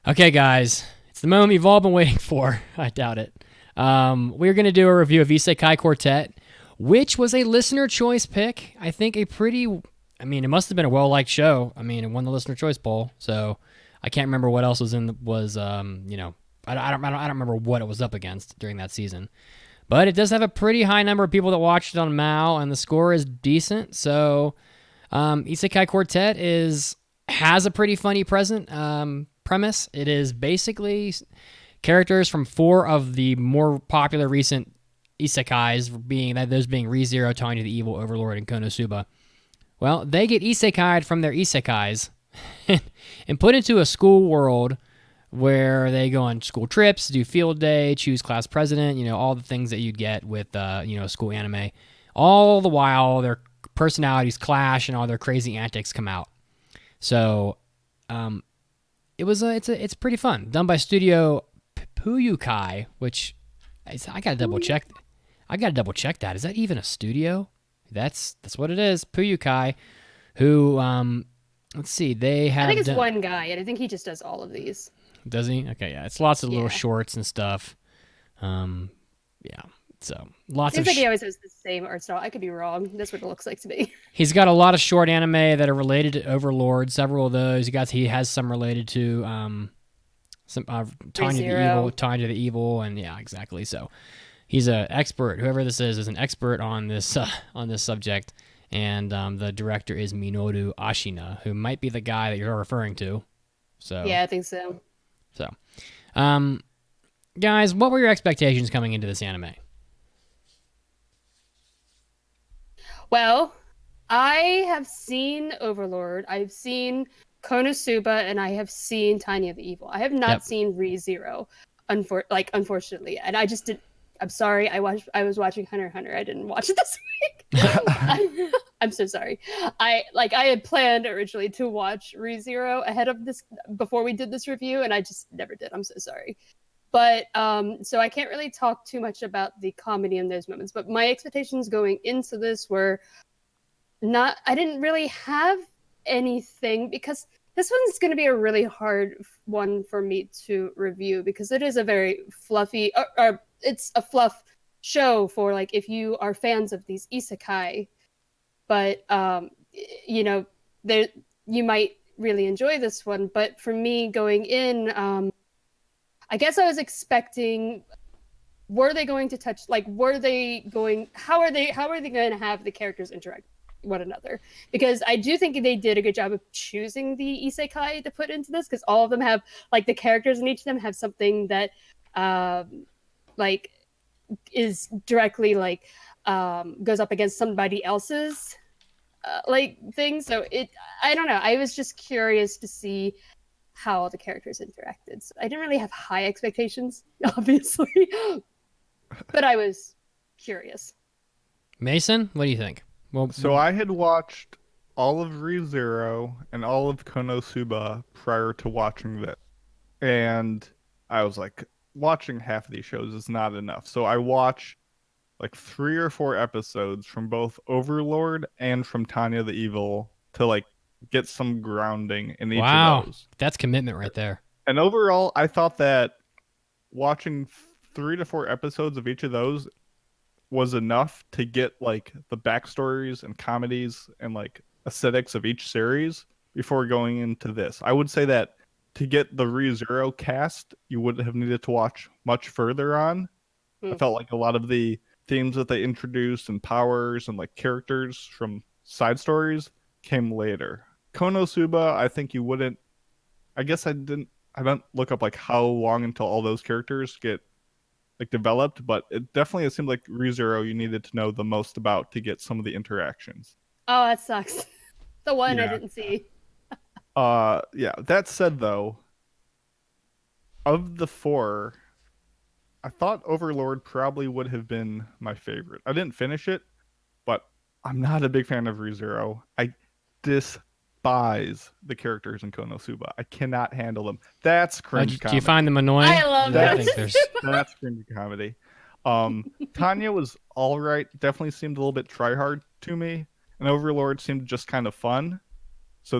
Speaker 1: Okay, guys, it's the moment you've all been waiting for. I doubt it. We're going to do a review of Isekai Quartet, which was a listener choice pick. I think it must have been a well-liked show. I mean, it won the listener choice poll, so I can't remember what else was I don't remember what it was up against during that season. But it does have a pretty high number of people that watched it on Mal, and the score is decent. So Isekai Quartet has a pretty funny premise. It is basically characters from 4 of the more popular recent isekais, being ReZero, Tanya the Evil, Overlord, and Konosuba. Well, they get isekai'd from their isekais and put into a school world where they go on school trips, do field day, choose class president, all the things that you'd get with school anime. All the while their personalities clash and all their crazy antics come out. So it's pretty fun. Done by Studio Puyukai, which I gotta double check. That. Is that even a studio? That's what it is. Puyukai, who let's see, they have.
Speaker 4: I think it's one guy, and I think he just does all of these.
Speaker 1: Does he? Okay, yeah. It's lots of little shorts and stuff. Yeah. So lots
Speaker 4: Seems
Speaker 1: of.
Speaker 4: like he always has the same art style. I could be wrong. That's what it looks like to me.
Speaker 1: He's got a lot of short anime that are related to Overlord. Several of those. He has some related to Tanya the Evil, and yeah, exactly. So he's an expert. Whoever this is an expert on this subject, and the director is Minoru Ashina, who might be the guy that you're referring to. So
Speaker 4: yeah, I think so.
Speaker 1: So, guys, what were your expectations coming into this anime?
Speaker 4: Well, I have seen Overlord, I've seen Konosuba, and I have seen Tanya the Evil. I have not seen ReZero, unfortunately. And I just did. I'm sorry. I was watching Hunter x Hunter. I didn't watch it this week. I'm so sorry. I had planned originally to watch ReZero ahead of this before we did this review, and I just never did. I'm so sorry. But so I can't really talk too much about the comedy in those moments. But my expectations going into this were not. I didn't really have anything because this one's going to be a really hard one for me to review because it is a very fluffy. It's a fluff show for if you are fans of these isekai. But you might really enjoy this one. But for me, going in. I guess I was expecting, were they going to touch, how are they going to have the characters interact with one another? Because I do think they did a good job of choosing the isekai to put into this, because all of them have, the characters in each of them have something that, is directly, goes up against somebody else's, thing. So I don't know. I was just curious to see how all the characters interacted. So I didn't really have high expectations, obviously, but I was curious.
Speaker 1: Mason, what do you think? Well,
Speaker 3: So I had watched all of ReZero and all of Konosuba prior to watching this. And I was like, watching half of these shows is not enough. So I watched like 3 or 4 episodes from both Overlord and from Tanya the Evil to like get some grounding in each of
Speaker 1: Wow,
Speaker 3: those.
Speaker 1: that's commitment right there.
Speaker 3: And overall, I thought that watching 3 to 4 episodes of each of those was enough to get like the backstories and comedies and like aesthetics of each series before going into this. I would say that to get the ReZero cast, you would have needed to watch much further on. I felt like a lot of the themes that they introduced and powers and like characters from side stories came later. Konosuba, I think you wouldn't. I guess I didn't. I don't look up like how long until all those characters get like developed, but it definitely seemed like ReZero you needed to know the most about to get some of the interactions.
Speaker 4: Oh, that sucks. The one I
Speaker 3: Yeah.
Speaker 4: didn't see.
Speaker 3: Yeah. That said, though, of the 4, I thought Overlord probably would have been my favorite. I didn't finish it, but I'm not a big fan of ReZero. I despise the characters in Konosuba. I cannot handle them. That's cringe
Speaker 1: Do
Speaker 3: comedy.
Speaker 1: you find them annoying?
Speaker 4: I love
Speaker 1: I
Speaker 4: that.
Speaker 1: think there's
Speaker 3: That's cringe comedy. Tanya was all right. Definitely seemed a little bit try hard to me, and Overlord seemed just kind of fun. So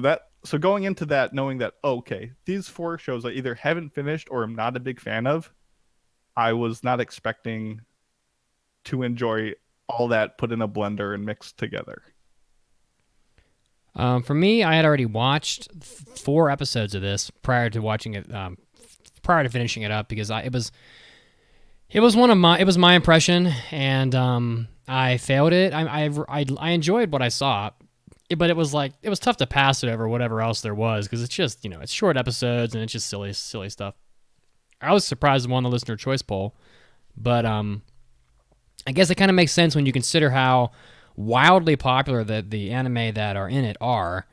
Speaker 3: going into that, knowing that okay, these 4 shows I either haven't finished or am not a big fan of, I was not expecting to enjoy all that put in a blender and mixed together.
Speaker 1: For me, I had already watched 4 episodes of this prior to watching it, prior to finishing it up, because it was my impression, and I failed it. I enjoyed what I saw, but it was tough to pass it over whatever else there was, because it's just it's short episodes and it's just silly stuff. I was surprised it won the listener choice poll, but I guess it kind of makes sense when you consider how wildly popular the anime that are in it are.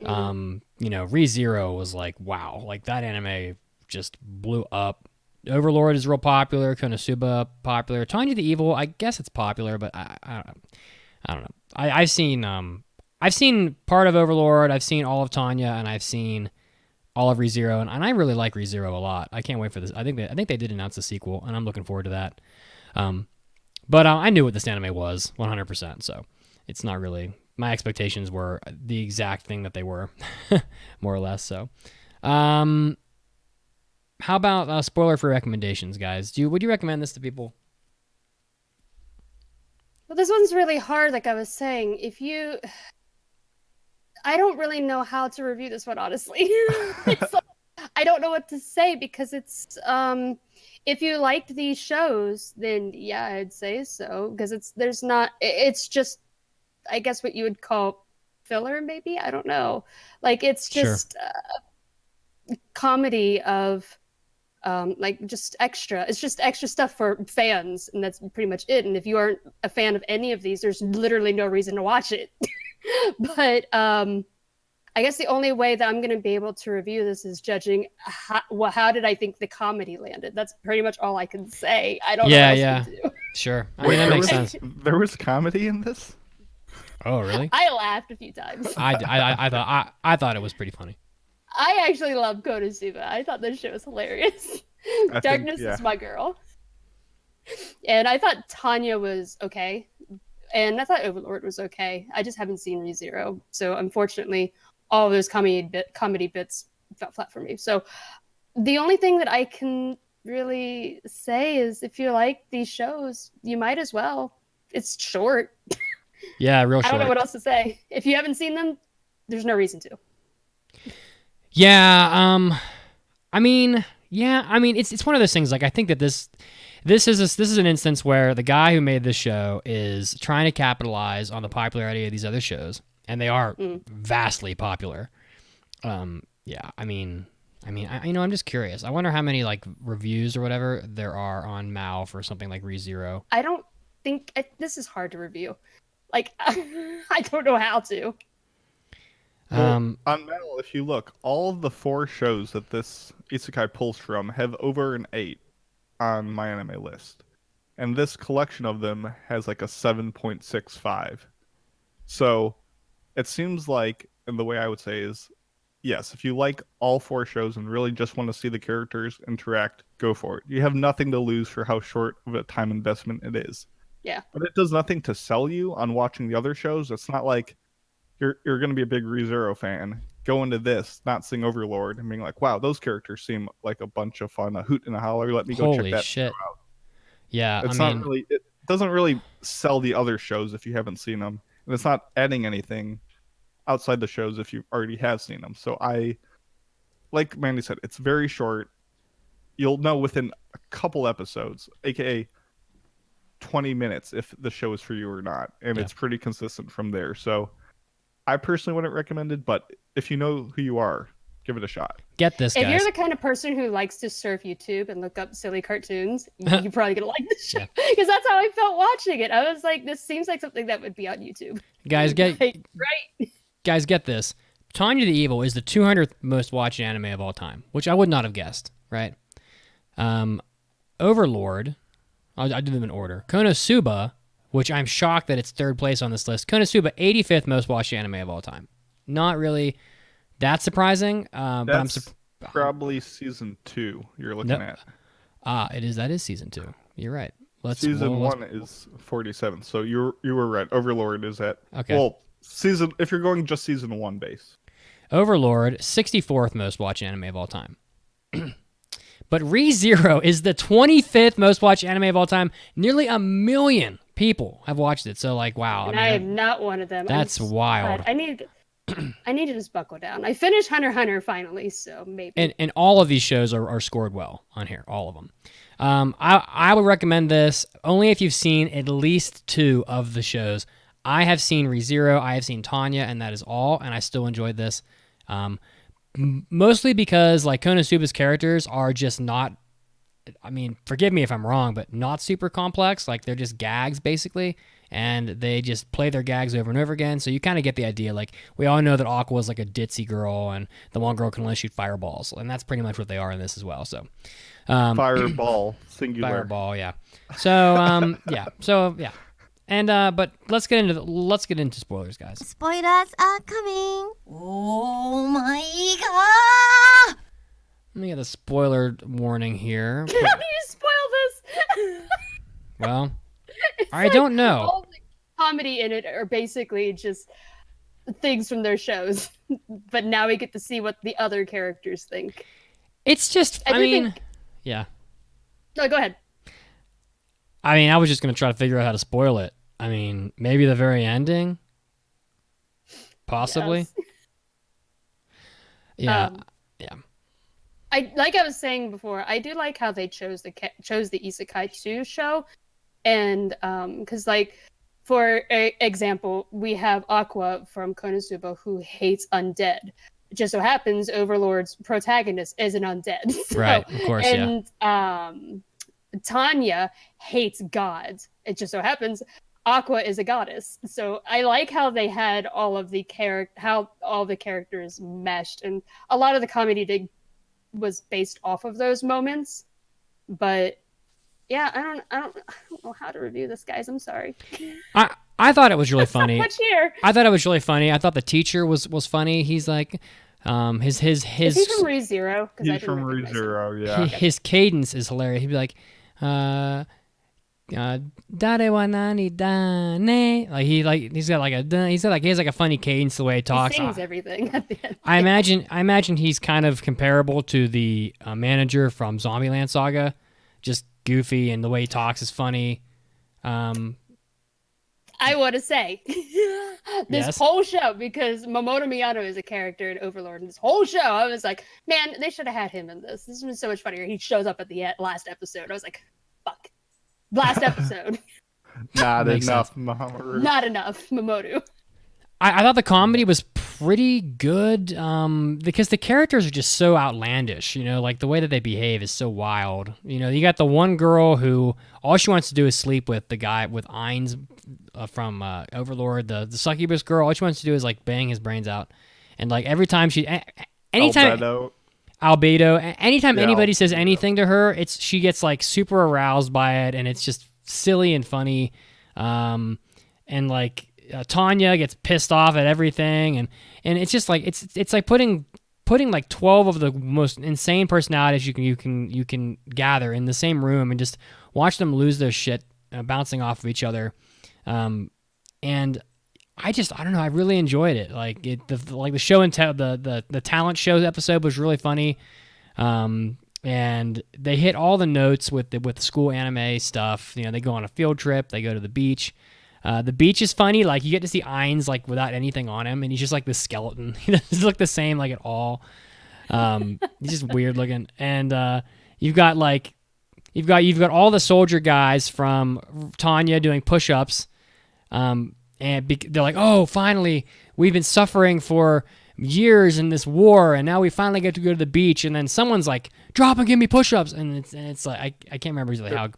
Speaker 1: ReZero was like, wow, like that anime just blew up. Overlord is real popular. Konosuba popular. Tanya the Evil, I guess it's popular, but I don't know. I've seen part of Overlord. I've seen all of Tanya, and I've seen all of ReZero, and I really like ReZero a lot. I can't wait for this. I think they did announce a sequel, and I'm looking forward to that. But I knew what this anime was 100%, so it's not really, my expectations were the exact thing that they were, more or less. So, how about spoiler-free recommendations, guys? Would you recommend this to people?
Speaker 4: Well, this one's really hard. Like I was saying, I don't really know how to review this one, honestly. It's like, I don't know what to say, because it's if you liked these shows, then yeah, I'd say so, because it's just, I guess, what you would call filler, maybe. I don't know. Like it's just comedy of like just extra. It's just extra stuff for fans, and that's pretty much it. And if you aren't a fan of any of these, there's literally no reason to watch it. But I guess the only way that I'm going to be able to review this is judging how did I think the comedy landed. That's pretty much all I can say. I don't know what else to do.
Speaker 1: Sure. I mean, that makes sense.
Speaker 3: There was comedy in this?
Speaker 1: Oh, really?
Speaker 4: I laughed a few times.
Speaker 1: I thought it was pretty funny.
Speaker 4: I actually love Konosuba. I thought this shit was hilarious. Darkness is my girl. And I thought Tanya was okay. And I thought Overlord was okay. I just haven't seen ReZero. So unfortunately, all of those comedy bits fell flat for me. So the only thing that I can really say is if you like these shows, you might as well. It's short.
Speaker 1: Yeah, real short.
Speaker 4: I don't know what else to say. If you haven't seen them, there's no reason to.
Speaker 1: Yeah, I mean, it's one of those things. Like, I think that this is an instance where the guy who made this show is trying to capitalize on the popularity of these other shows, and they are vastly popular. Yeah, I'm just curious. I wonder how many like reviews or whatever there are on Mal for something like ReZero.
Speaker 4: I don't think this is hard to review. Like, I don't know how to.
Speaker 3: On Mal, if you look, all of the 4 shows that this isekai pulls from have over an 8 on my anime list. And this collection of them has like a 7.65. So it seems like, and the way I would say is, yes, if you like all 4 shows and really just want to see the characters interact, go for it. You have nothing to lose for how short of a time investment it is.
Speaker 4: Yeah.
Speaker 3: But it does nothing to sell you on watching the other shows. It's not like you're going to be a big ReZero fan, go into this, not seeing Overlord, and being like, wow, those characters seem like a bunch of fun, a hoot and a holler. Let me go check that
Speaker 1: shit.
Speaker 3: show out.
Speaker 1: Yeah,
Speaker 3: It's not really. It doesn't really sell the other shows if you haven't seen them, and it's not adding anything outside the shows if you already have seen them. So like Mandy said, it's very short. You'll know within a couple episodes, aka 20 minutes, if the show is for you or not, and it's pretty consistent from there. So I personally wouldn't recommend it, but if you know who you are, give it a shot.
Speaker 1: Get this, guys.
Speaker 4: If you're the kind of person who likes to surf YouTube and look up silly cartoons, you're probably gonna like this show, because that's how I felt watching it. I was like, this seems like something that would be on YouTube.
Speaker 1: Guys,
Speaker 4: right.
Speaker 1: Guys, get this. Tanya the Evil is the 200th most watched anime of all time, which I would not have guessed, right? Overlord, I'll do them in order. Konosuba, which I'm shocked that it's 3rd place on this list. Konosuba, 85th most watched anime of all time. Not really that surprising, but I'm
Speaker 3: probably season 2 you're looking at.
Speaker 1: It is. That is season 2. You're right.
Speaker 3: Season 1 is 47, so you were right. Overlord is at if you're going just season 1 base.
Speaker 1: Overlord, 64th most watched anime of all time. But ReZero is the 25th most watched anime of all time. Nearly 1 million people have watched it. So, like, wow.
Speaker 4: And I am not one of them.
Speaker 1: That's wild.
Speaker 4: I need to just buckle down. I finished Hunter x Hunter finally, so maybe.
Speaker 1: And all of these shows are scored well on here, all of them. I would recommend this only if you've seen at least 2 of the shows. I have seen ReZero, I have seen Tanya, and that is all, and I still enjoyed this. Mostly because, like, Konosuba's characters are just not, I mean, forgive me if I'm wrong, but not super complex. Like, they're just gags, basically, and they just play their gags over and over again, so you kind of get the idea. Like, we all know that Aqua is like a ditzy girl, and the one girl can only shoot fireballs, and that's pretty much what they are in this as well, so.
Speaker 3: Fireball, singular.
Speaker 1: Fireball, yeah. So, yeah. And but let's get into spoilers, guys.
Speaker 2: Spoilers are coming. Oh my god!
Speaker 1: Let me get a spoiler warning here.
Speaker 4: How do you spoil this?
Speaker 1: Well, I don't know.
Speaker 4: All the comedy in it are basically just things from their shows, but now we get to see what the other characters think.
Speaker 1: It's just, yeah.
Speaker 4: No, go ahead.
Speaker 1: I mean, I was just gonna try to figure out how to spoil it. I mean, maybe the very ending, possibly.
Speaker 4: Yes.
Speaker 1: Yeah.
Speaker 4: I was saying before, I do like how they chose the Isekai 2 show, and because, like, for example, we have Aqua from Konosuba who hates undead. It just so happens Overlord's protagonist is an undead. So,
Speaker 1: right, of course,
Speaker 4: and, Tanya hates gods. It just so happens Aqua is a goddess. So I like how they had all of the how all the characters meshed, and a lot of the comedy was based off of those moments. But yeah, I don't know how to review this, guys. I'm sorry.
Speaker 1: I thought it was really funny.
Speaker 4: So much here.
Speaker 1: I thought it was really funny. I thought the teacher was funny. He's like, his. Is he
Speaker 4: from ReZero?
Speaker 3: He's from ReZero, yeah.
Speaker 1: His cadence is hilarious. He'd be like, Dare wa nani da ne? Like he has like a funny cadence the way he talks.
Speaker 4: He sings everything at the end.
Speaker 1: I imagine he's kind of comparable to the manager from Zombieland Saga, just goofy, and the way he talks is funny.
Speaker 4: I want to say this whole show, because Momoto Miyano is a character in Overlord, and this whole show I was like, man, they should have had him in this. This was so much funnier. He shows up at the last episode. I was like, fuck. Last episode.
Speaker 3: Not enough, Mamoru.
Speaker 4: Not enough, Momoto.
Speaker 1: I thought the comedy was pretty good because the characters are just so outlandish. You know, like the way that they behave is so wild. You know, you got the one girl who all she wants to do is sleep with the guy with Ainz from Overlord, the succubus girl. All she wants to do is like bang his brains out, and like every time Albedo. Anytime anybody says anything to her, she gets like super aroused by it, and it's just silly and funny. And like Tanya gets pissed off at everything, and it's just like it's like putting like 12 of the most insane personalities you can gather in the same room and just watch them lose their shit, bouncing off of each other, and I don't know, I really enjoyed it. Like the show and the talent show episode was really funny, and they hit all the notes with the school anime stuff. You know, they go on a field trip, they go to the beach. The beach is funny. Like, you get to see Ainz like without anything on him, and he's just like this skeleton. He doesn't look the same like at all. He's just weird looking. And you've got all the soldier guys from Tanya doing push-ups. And they're like, oh, finally, we've been suffering for years in this war, and now we finally get to go to the beach. And then someone's like, drop and give me push-ups, and it's like I can't remember exactly how.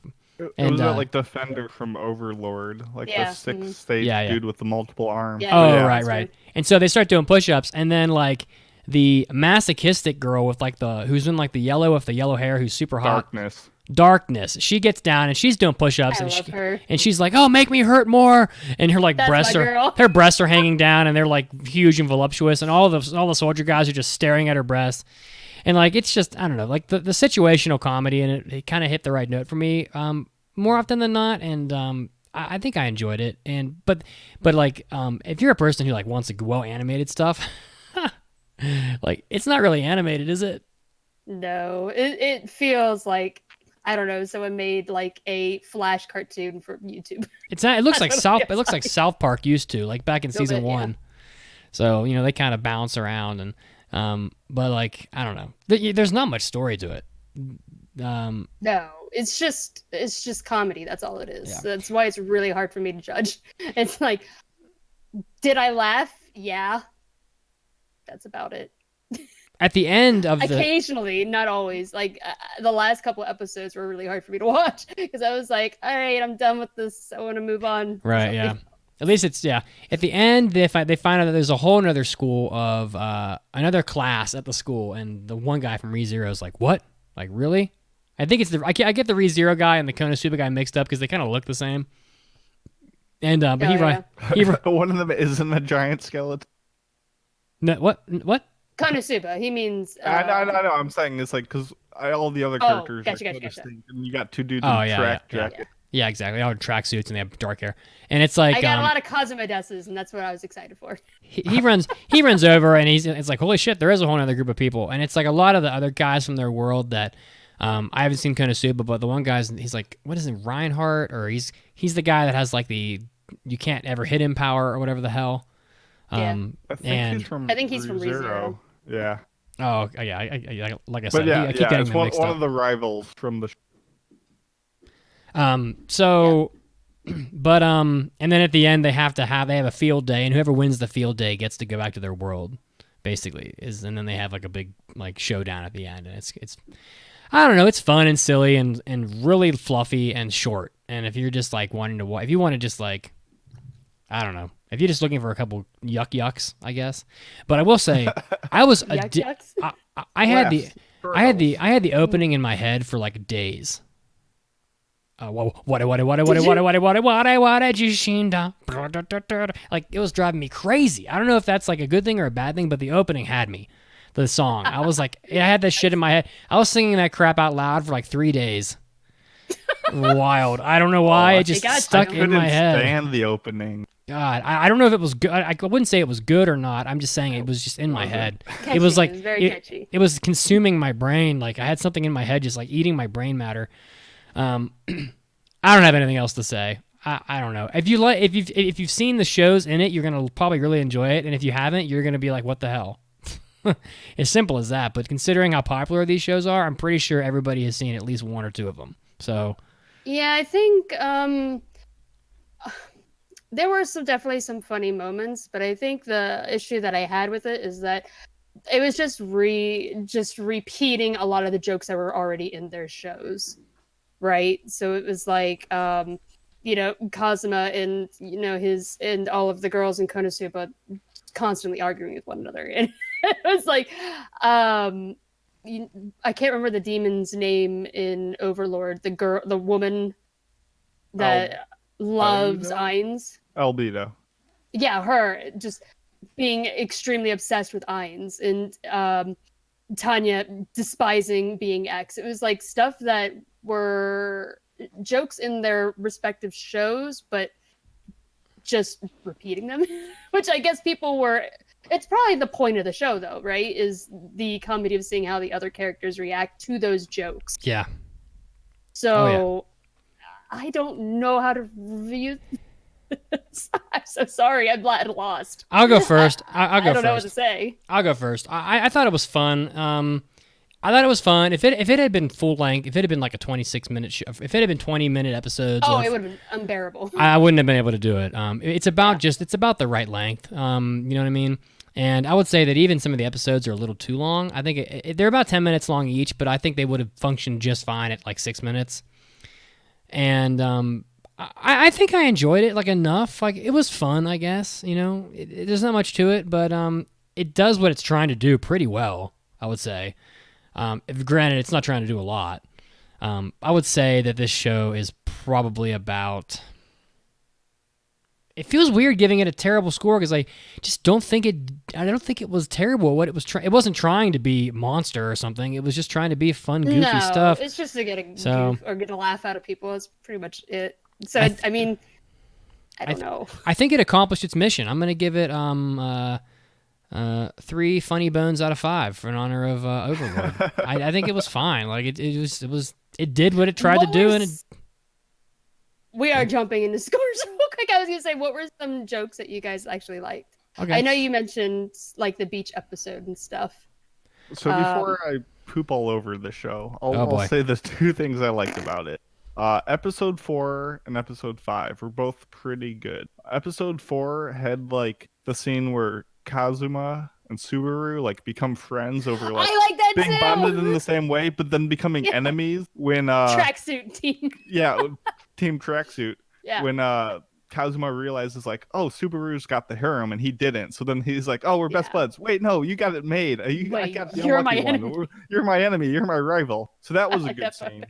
Speaker 3: It was like Defender from Overlord, like the six-stage dude with the multiple arms.
Speaker 1: Yeah. Oh, right. And so they start doing push-ups, and then like the masochistic girl with like who's in like the yellow with the yellow hair, who's super hot. Darkness. She gets down and she's doing push-ups, and she's like, "Oh, make me hurt more!" And her like breasts are hanging down, and they're like huge and voluptuous, and all the soldier guys are just staring at her breasts. And like, it's just, I don't know, like the situational comedy, and it kind of hit the right note for me more often than not, and I think I enjoyed it. And but like, if you're a person who like wants a well animated stuff, like, it's not really animated, is it?
Speaker 4: No, it feels like, I don't know, someone made like a Flash cartoon for YouTube.
Speaker 1: It's not. It looks like like South Park used to, like back in season 1. Yeah. So, you know, they kind of bounce around, and but like, I don't know. There's not much story to it.
Speaker 4: No, it's just comedy. That's all it is. Yeah. That's why it's really hard for me to judge. It's like, did I laugh? Yeah. That's about it.
Speaker 1: At the end of
Speaker 4: occasionally, not always. Like the last couple of episodes were really hard for me to watch because I was like, all right, I'm done with this. I want to move on.
Speaker 1: Right. Yeah. At least it's, yeah. At the end, they find out that there's a whole another school of another class at the school, and the one guy from ReZero is like, "What? Like, really?" I think it's I get the ReZero guy and the Konosuba guy mixed up because they kind of look the same. And but he
Speaker 3: one of them isn't a giant skeleton.
Speaker 1: No, what?
Speaker 4: Konosuba. He means.
Speaker 3: No. I'm saying it's like, because all the other characters
Speaker 4: gotcha.
Speaker 3: And you got two dudes in track jacket.
Speaker 1: Yeah, exactly. All tracksuits, and they have dark hair, and it's like
Speaker 4: I got a lot of Kazuma Desses, and that's what I was excited for.
Speaker 1: he runs over, and it's like, holy shit, there is a whole other group of people, and it's like a lot of the other guys from their world that I haven't seen Konosuba, but the one guy's, he's like, what is it, Reinhardt, or he's the guy that has like the you can't ever hit him power or whatever the hell.
Speaker 4: I
Speaker 3: think he's from
Speaker 4: ReZero.
Speaker 3: Yeah.
Speaker 1: Oh yeah, like I said,
Speaker 3: I keep
Speaker 1: getting them mixed up.
Speaker 3: One of the rivals from the.
Speaker 1: But and then at the end they have a field day, and whoever wins the field day gets to go back to their world, basically. And then they have like a big like showdown at the end, and it's I don't know, it's fun and silly and really fluffy and short. And if you're just like wanting to if you want to just like, I don't know, if you're just looking for a couple yucks, I guess. But I will say, I was I had the opening in my head for like days. Like, it was driving me crazy. I don't know if that's like a good thing or a bad thing, but the opening had me. The song, I was like, I had that shit in my head. I was singing that crap out loud for like 3 days. Wild. I don't know why. It just stuck in my head.
Speaker 3: I couldn't stand the opening.
Speaker 1: God, I don't know if it was good. I wouldn't say it was good or not. I'm just saying it was just in my head.
Speaker 4: Catchy.
Speaker 1: It was like,
Speaker 4: it was very catchy.
Speaker 1: It was consuming my brain. Like, I had something in my head just like eating my brain matter. I don't have anything else to say. I don't know. If you've seen the shows in it, you're gonna probably really enjoy it. And if you haven't, you're gonna be like, what the hell? As simple as that. But considering how popular these shows are, I'm pretty sure everybody has seen at least one or two of them. So
Speaker 4: yeah, I think there were definitely some funny moments, but I think the issue that I had with it is that it was just repeating a lot of the jokes that were already in their shows, right? So it was like Kazuma and and all of the girls in Konosuba constantly arguing with one another, and it was like I can't remember the demon's name in Overlord. The woman that loves Ainz.
Speaker 3: Albedo.
Speaker 4: yeah, her just being extremely obsessed with Ainz, and Tanya despising being X. It was like stuff that were jokes in their respective shows, but just repeating them, which I guess people were. It's probably the point of the show, though, right? Is the comedy of seeing how the other characters react to those jokes.
Speaker 1: Yeah.
Speaker 4: So I don't know how to review. I'm so sorry. I'm lost.
Speaker 1: I'll go first. I
Speaker 4: don't know what to say.
Speaker 1: I'll go first. I thought it was fun. I thought it was fun. If it had been full length, if it had been like a 26-minute show, if it had been 20-minute episodes,
Speaker 4: it would have been unbearable.
Speaker 1: I wouldn't have been able to do it. It's about it's about the right length. You know what I mean? And I would say that even some of the episodes are a little too long. I think they're about 10 minutes long each, but I think they would have functioned just fine at like 6 minutes. And I think I enjoyed it like enough. Like it was fun, I guess. You know, there's not much to it, but it does what it's trying to do pretty well, I would say. If granted, it's not trying to do a lot. I would say that this show is probably about. It feels weird giving it a terrible score because I just don't think it. I don't think it was terrible. What it was it wasn't trying to be Monster or something. It was just trying to be fun, goofy stuff.
Speaker 4: It's just to get a goof or get a laugh out of people. That's pretty much it. So I mean, I don't know.
Speaker 1: I think it accomplished its mission. I'm gonna give it 3 funny bones out of 5 in honor of Overlord. I think it was fine. Like it did what it tried to do, and
Speaker 4: we are jumping into scores real quick. I was gonna say, what were some jokes that you guys actually liked? Okay. I know you mentioned like the beach episode and stuff.
Speaker 3: So before I poop all over the show, I'll say the 2 things I liked about it. Episode 4 and episode 5 were both pretty good. Episode 4 had like the scene where Kazuma and Subaru like become friends over like,
Speaker 4: I like that
Speaker 3: being
Speaker 4: too!
Speaker 3: bonded in the same way, but then becoming enemies when
Speaker 4: tracksuit team.
Speaker 3: Team tracksuit.
Speaker 4: Yeah.
Speaker 3: When Kazuma realizes like, oh, Subaru's got the harem and he didn't. So then he's like, oh, we're best buds. Wait, no, you got it made. I got the
Speaker 4: you're my
Speaker 3: one.
Speaker 4: enemy.
Speaker 3: You're my enemy. You're my rival. So that was a good scene.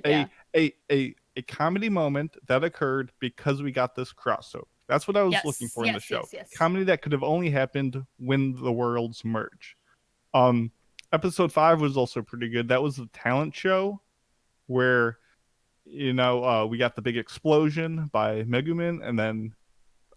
Speaker 4: Yeah.
Speaker 3: A comedy moment that occurred because we got this crossover. That's what I was looking for in the show.
Speaker 4: Yes.
Speaker 3: Comedy that could have only happened when the worlds merge. Episode 5 was also pretty good. That was the talent show where, we got the big explosion by Megumin, and then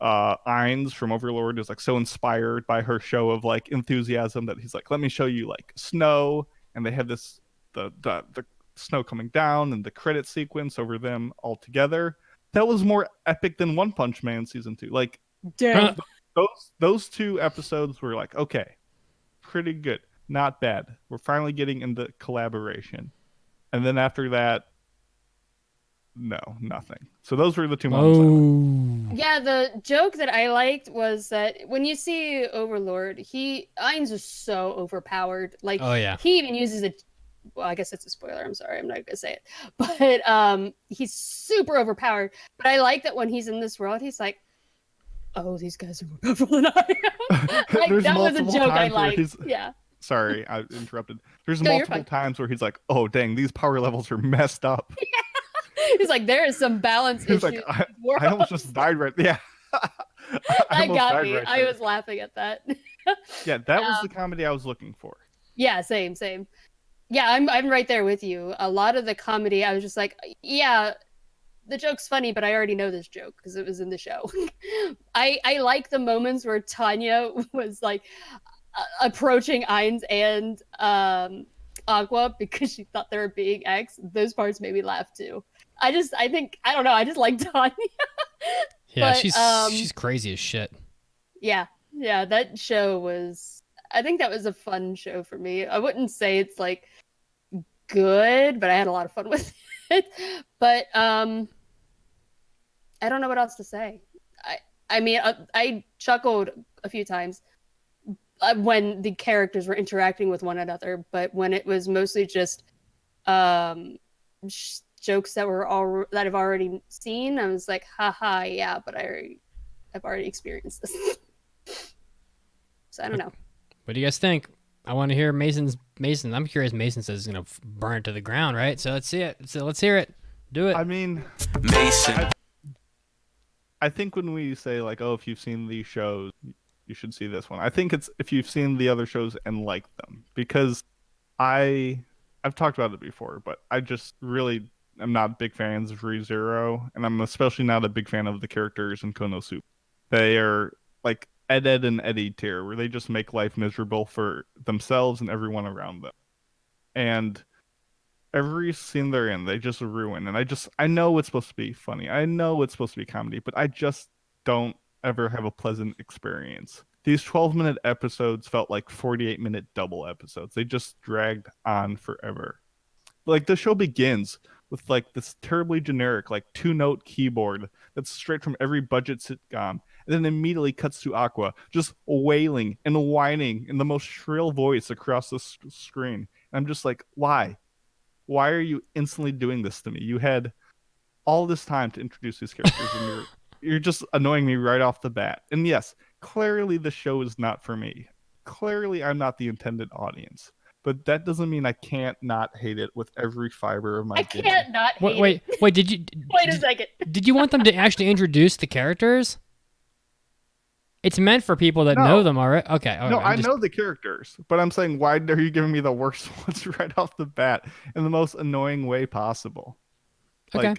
Speaker 3: Ainz from Overlord is like so inspired by her show of like enthusiasm that he's like, let me show you like snow, and they had this the snow coming down and the credit sequence over them all together. That was more epic than One Punch Man season 2. Like,
Speaker 4: damn.
Speaker 3: Those 2 episodes were like, okay, pretty good, not bad. We're finally getting into collaboration. And then after that, no, nothing. So those were the 2 moments.
Speaker 4: Yeah, the joke that I liked was that when you see Overlord, Ainz is so overpowered. Like, he even uses a. Well, I guess it's a spoiler. I'm sorry. I'm not going to say it. But he's super overpowered. But I like that when he's in this world, he's like, oh, these guys are more powerful than I am. Like, that was a joke I liked. Yeah.
Speaker 3: Sorry, I interrupted. There's multiple times where he's like, oh, dang, these power levels are messed up.
Speaker 4: Yeah. He's like, there is some balance issue.
Speaker 3: He's like, I almost just died right there. Yeah.
Speaker 4: That got me. I was laughing at that.
Speaker 3: Yeah, that was the comedy I was looking for.
Speaker 4: Yeah, same. Yeah, I'm right there with you. A lot of the comedy, I was just like, yeah, the joke's funny, but I already know this joke because it was in the show. I like the moments where Tanya was like approaching Ainz and Aqua because she thought they were being X. Those parts made me laugh too. I don't know. I just like Tanya.
Speaker 1: Yeah, but, she's crazy as shit.
Speaker 4: Yeah, that show was. I think that was a fun show for me. I wouldn't say it's like good, but I had a lot of fun with it. But I don't know what else to say. I mean, I chuckled a few times when the characters were interacting with one another, but when it was mostly just jokes that I've already seen, I was like, haha, yeah, but I've already experienced this. So I don't know.
Speaker 1: What do you guys think? I want to hear Mason. I'm curious. Mason says he's gonna burn it to the ground, right? So let's see it. So let's hear it. Do it.
Speaker 3: I mean,
Speaker 9: Mason.
Speaker 3: I think when we say like, oh, if you've seen these shows, you should see this one. I think it's if you've seen the other shows and like them, because I've talked about it before, but I just really am not big fans of ReZero, and I'm especially not a big fan of the characters in Konosuba. They are like Ed and Eddie tier, where they just make life miserable for themselves and everyone around them. And every scene they're in, they just ruin. And I know it's supposed to be funny. I know it's supposed to be comedy, but I just don't ever have a pleasant experience. These 12-minute episodes felt like 48-minute double episodes. They just dragged on forever. Like the show begins with like this terribly generic like 2-note keyboard that's straight from every budget sitcom, and then immediately cuts to Aqua just wailing and whining in the most shrill voice across the screen. And I'm just like, why? Why are you instantly doing this to me? You had all this time to introduce these characters, and you're just annoying me right off the bat. And yes, clearly the show is not for me. Clearly I'm not the intended audience. But that doesn't mean I can't not hate it with every fiber of my being.
Speaker 4: Can't not hate
Speaker 1: wait,
Speaker 4: it.
Speaker 1: Wait, did you...
Speaker 4: Wait a second.
Speaker 1: Did you want them to actually introduce the characters? It's meant for people that know them already. Okay.
Speaker 3: No, I know the characters, but I'm saying, why are you giving me the worst ones right off the bat in the most annoying way possible?
Speaker 1: Okay.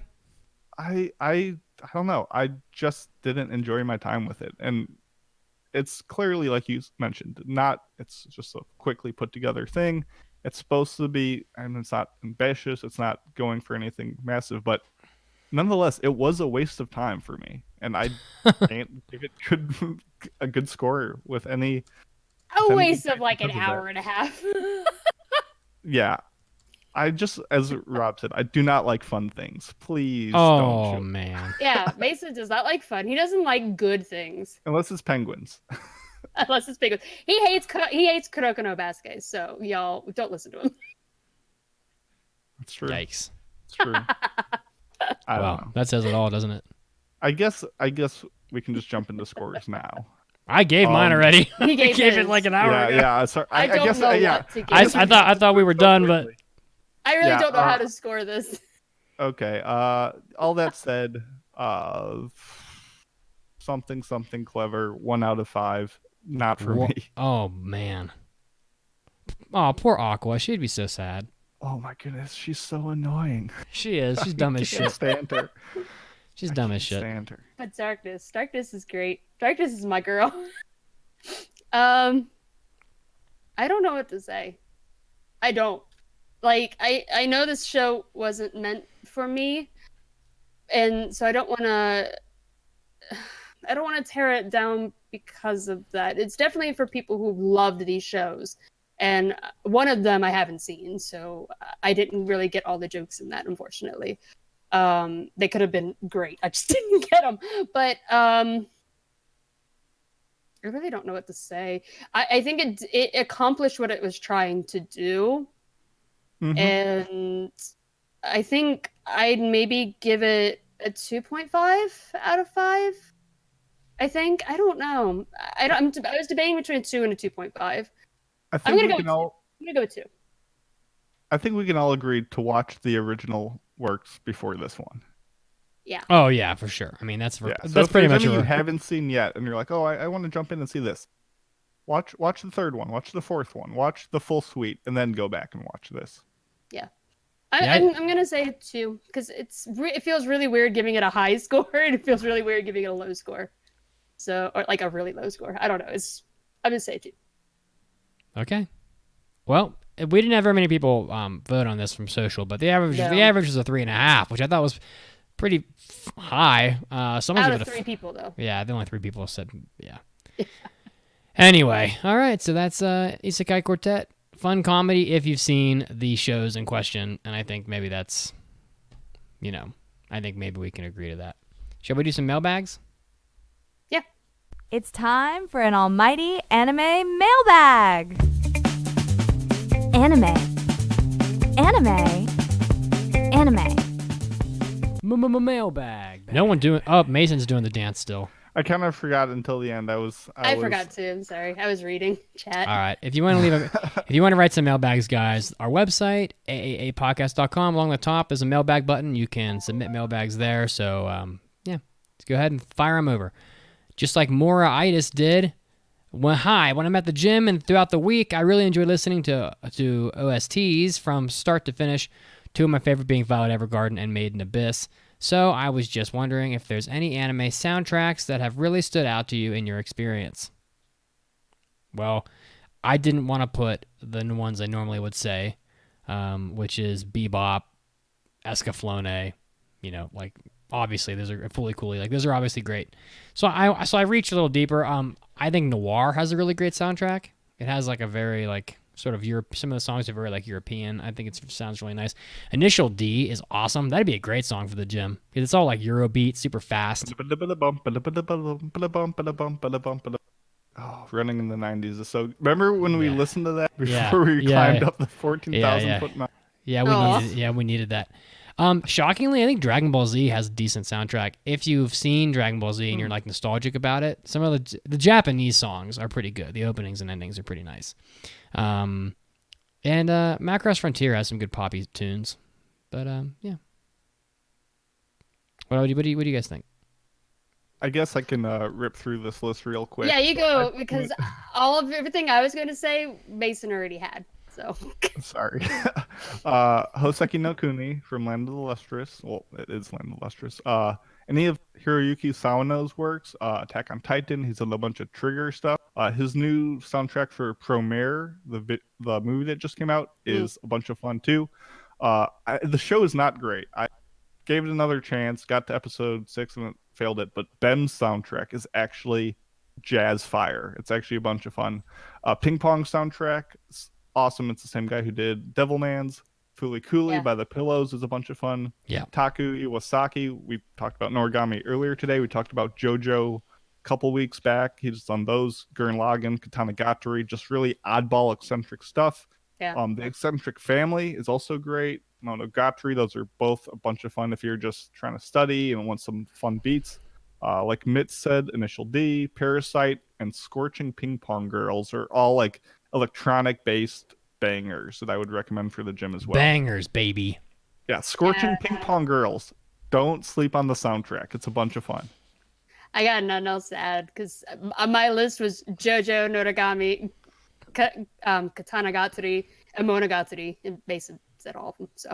Speaker 3: Like, I don't know. I just didn't enjoy my time with it, and it's clearly, like you mentioned, it's just a quickly put together thing. It's supposed to be, and it's not ambitious. It's not going for anything massive, but nonetheless, it was a waste of time for me, and I can't give it a good score with any.
Speaker 4: A waste of like an hour and a half.
Speaker 3: Yeah. I just, as Rob said, I do not like fun things. Please don't.
Speaker 1: Oh, man.
Speaker 4: Yeah, Mason does not like fun. He doesn't like good things.
Speaker 3: Unless it's penguins.
Speaker 4: Unless it's penguins. He hates Kuroko no Basuke, so y'all don't listen to him.
Speaker 3: That's true.
Speaker 1: Yikes.
Speaker 3: It's true. I don't know.
Speaker 1: That says it all, doesn't it?
Speaker 3: I guess we can just jump into scores now.
Speaker 1: I gave mine already.
Speaker 4: He gave
Speaker 1: it like an hour ago.
Speaker 3: Yeah. Sorry.
Speaker 4: I don't know what to give.
Speaker 1: I thought we were done, but
Speaker 4: I really don't know how to score this.
Speaker 3: Okay. All that said, something clever. 1 out of 5. Not for me.
Speaker 1: Oh man. Oh, poor Aqua. She'd be so sad.
Speaker 3: Oh my goodness, she's so annoying.
Speaker 1: She is. She's dumb as shit.
Speaker 3: Stand her.
Speaker 1: She's dumb as shit.
Speaker 3: Stand her.
Speaker 4: But Darkness is great. Darkness is my girl. I don't know what to say. I don't. Like, I know this show wasn't meant for me, and so I don't want to tear it down because of that. It's definitely for people who loved these shows, and one of them I haven't seen, so I didn't really get all the jokes in that, unfortunately. They could have been great. I just didn't get them. But I really don't know what to say. I think it accomplished what it was trying to do. Mm-hmm. And I think I'd maybe give it a 2.5 out of 5. I think. I don't know. I was debating between a 2 and a 2.5. I'm gonna go with 2.
Speaker 3: I think we can all agree to watch the original works before this one.
Speaker 4: Yeah.
Speaker 1: Oh yeah, for sure. I mean, that's
Speaker 3: so
Speaker 1: that's pretty much.
Speaker 3: You haven't seen yet, and you're like, oh, I want to jump in and see this. Watch the third one. Watch the fourth one. Watch the full suite, and then go back and watch this.
Speaker 4: Yeah. I'm gonna say 2 because it feels really weird giving it a high score, and it feels really weird giving it a low score. So, or like a really low score. I don't know. I'm gonna say 2.
Speaker 1: Okay. Well, we didn't have very many people vote on this from social, but the average was a 3.5, which I thought was pretty high. Someone's
Speaker 4: out of 3 people, though.
Speaker 1: Yeah, the only 3 people said yeah. Anyway, all right. So that's Isekai Quartet, fun comedy if you've seen the shows in question, and I think maybe that's, I think maybe we can agree to that. Shall we do some mailbags?
Speaker 4: Yeah.
Speaker 9: It's time for an almighty anime mailbag. Anime.
Speaker 1: Mailbag. No one doing. Oh, Mason's doing the dance still.
Speaker 3: I kind of forgot until the end. I
Speaker 4: forgot too. I'm sorry. I was reading chat.
Speaker 1: All right. If you want to if you want to write some mailbags, guys, our website aaapodcast.com. Along the top, there's a mailbag button. You can submit mailbags there. So yeah, go ahead and fire them over. Just like Mora Itis did. When I'm at the gym and throughout the week, I really enjoy listening to OSTs from start to finish. Two of my favorite being Violet Evergarden and Made in Abyss. So I was just wondering if there's any anime soundtracks that have really stood out to you in your experience. Well, I didn't want to put the ones I normally would say, which is Bebop, Escaflowne, like obviously those are fully coolly, like those are obviously great. So I reached a little deeper. I think Noir has a really great soundtrack. It has like a very like sort of some of the songs are very like European. I think it sounds really nice. Initial D is awesome. That'd be a great song for the gym because it's all like Eurobeat, super fast.
Speaker 3: Oh, Running in the 90s is so. Remember when we listened to that before we climbed up the 14,000 foot mountain?
Speaker 1: Yeah, we needed that. Shockingly, I think Dragon Ball Z has a decent soundtrack. If you've seen Dragon Ball Z and you're like nostalgic about it, some of the Japanese songs are pretty good. The openings and endings are pretty nice. And Macross Frontier has some good poppy tunes. But yeah. What do you guys think?
Speaker 3: I guess I can rip through this list real quick.
Speaker 4: Yeah, you go, because everything I was going to say, Mason already had. So
Speaker 3: sorry. Hoseki no Kuni from Land of the Lustrous. Well, it is Land of the Lustrous. Any of Hiroyuki Sawano's works, Attack on Titan, he's done a bunch of Trigger stuff. His new soundtrack for Promare, the movie that just came out, is a bunch of fun too. The show is not great. I gave it another chance, got to episode 6 and it failed it, but Ben's soundtrack is actually jazz fire. It's actually a bunch of fun. Ping Pong soundtrack, awesome. It's the same guy who did Devilman's. Fooly Cooly by The Pillows is a bunch of fun.
Speaker 1: Yeah.
Speaker 3: Taku Iwasaki, we talked about Noragami earlier today. We talked about JoJo a couple weeks back. He's done those. Gurren Lagann, Katana Gatari, just really oddball, eccentric stuff.
Speaker 4: Yeah.
Speaker 3: The Eccentric Family is also great. Monogatari, those are both a bunch of fun if you're just trying to study and want some fun beats. Like Mitz said, Initial D, Parasite, and Scorching Ping Pong Girls are all like electronic based bangers that I would recommend for the gym as well.
Speaker 1: Bangers, baby.
Speaker 3: Yeah, Scorching Ping Pong Girls. Don't sleep on the soundtrack. It's a bunch of fun.
Speaker 4: I got nothing else to add because my list was JoJo, Noragami, Katana Gatari, and Monogatari, and basically said all of them. So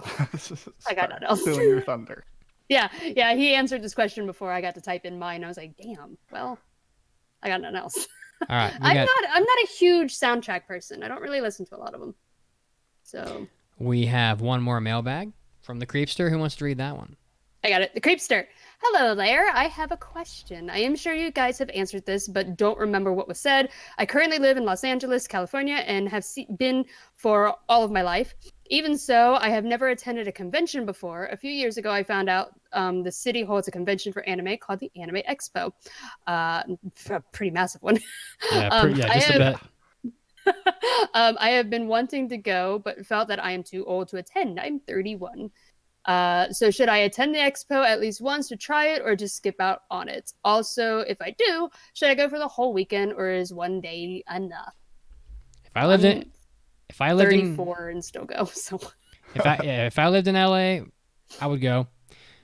Speaker 4: I got nothing else.
Speaker 3: Stealing your thunder.
Speaker 4: Yeah. He answered this question before I got to type in mine. I was like, damn. Well, I got nothing else.
Speaker 1: All right.
Speaker 4: I'm not a huge soundtrack person. I don't really listen to a lot of them. So
Speaker 1: we have one more mailbag from the Creepster. Who wants to read that one?
Speaker 4: I got it. The Creepster. Hello there. I have a question. I am sure you guys have answered this, but don't remember what was said. I currently live in Los Angeles, California, and have been for all of my life. Even so, I have never attended a convention before. A few years ago, I found out the city holds a convention for anime called the Anime Expo. A pretty massive one.
Speaker 1: Yeah, just a bit.
Speaker 4: I have been wanting to go, but felt that I am too old to attend. I'm 31. So should I attend the expo at least once to try it or just skip out on it? Also, if I do, should I go for the whole weekend or is one day enough?
Speaker 1: If I lived in
Speaker 4: 34 and still go. So
Speaker 1: if I lived in LA, I would go.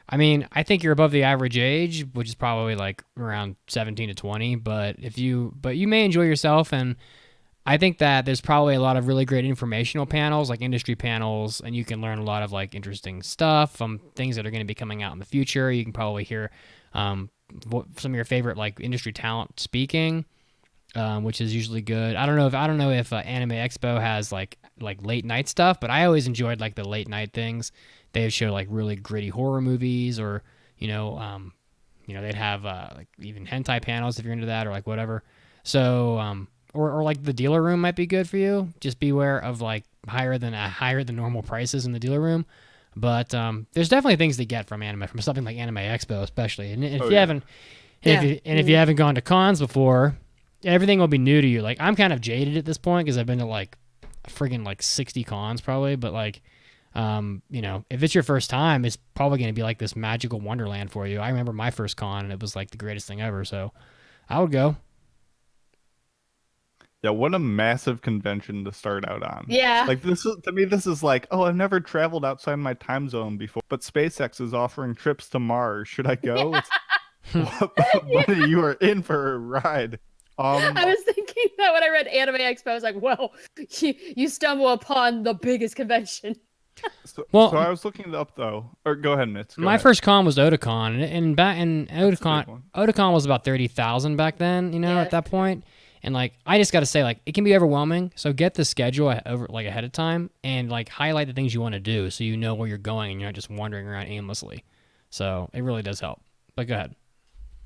Speaker 1: I mean, I think you're above the average age, which is probably like around 17 to 20, but you may enjoy yourself, and I think that there's probably a lot of really great informational panels, like industry panels, and you can learn a lot of like interesting stuff, things that are going to be coming out in the future. You can probably hear some of your favorite like industry talent speaking, which is usually good. I don't know if Anime Expo has like late night stuff, but I always enjoyed like the late night things. They show like really gritty horror movies, or they'd have like even hentai panels if you're into that, or like whatever. So or like the dealer room might be good for you. Just beware of like higher than normal prices in the dealer room. But there's definitely things to get from something like Anime Expo, especially. And if you haven't gone to cons before, everything will be new to you. Like I'm kind of jaded at this point because I've been to like friggin' like 60 cons probably. But like, if it's your first time, it's probably going to be like this magical wonderland for you. I remember my first con and it was like the greatest thing ever. So I would go.
Speaker 3: Yeah, what a massive convention to start out on.
Speaker 4: Yeah.
Speaker 3: Like this is like, oh, I've never traveled outside my time zone before, but SpaceX is offering trips to Mars. Should I go? Buddy, you are in for a ride.
Speaker 4: I was thinking that when I read Anime Expo, I was like, well, you stumble upon the biggest convention.
Speaker 3: So I was looking it up though. Or go ahead, Mitz.
Speaker 1: My first con was Otakon, and Otakon was about 30,000 back then. At that point, and like I just got to say, like it can be overwhelming. So get the schedule ahead of time, and like highlight the things you want to do, so you know where you're going, and you're not just wandering around aimlessly. So it really does help. But go ahead.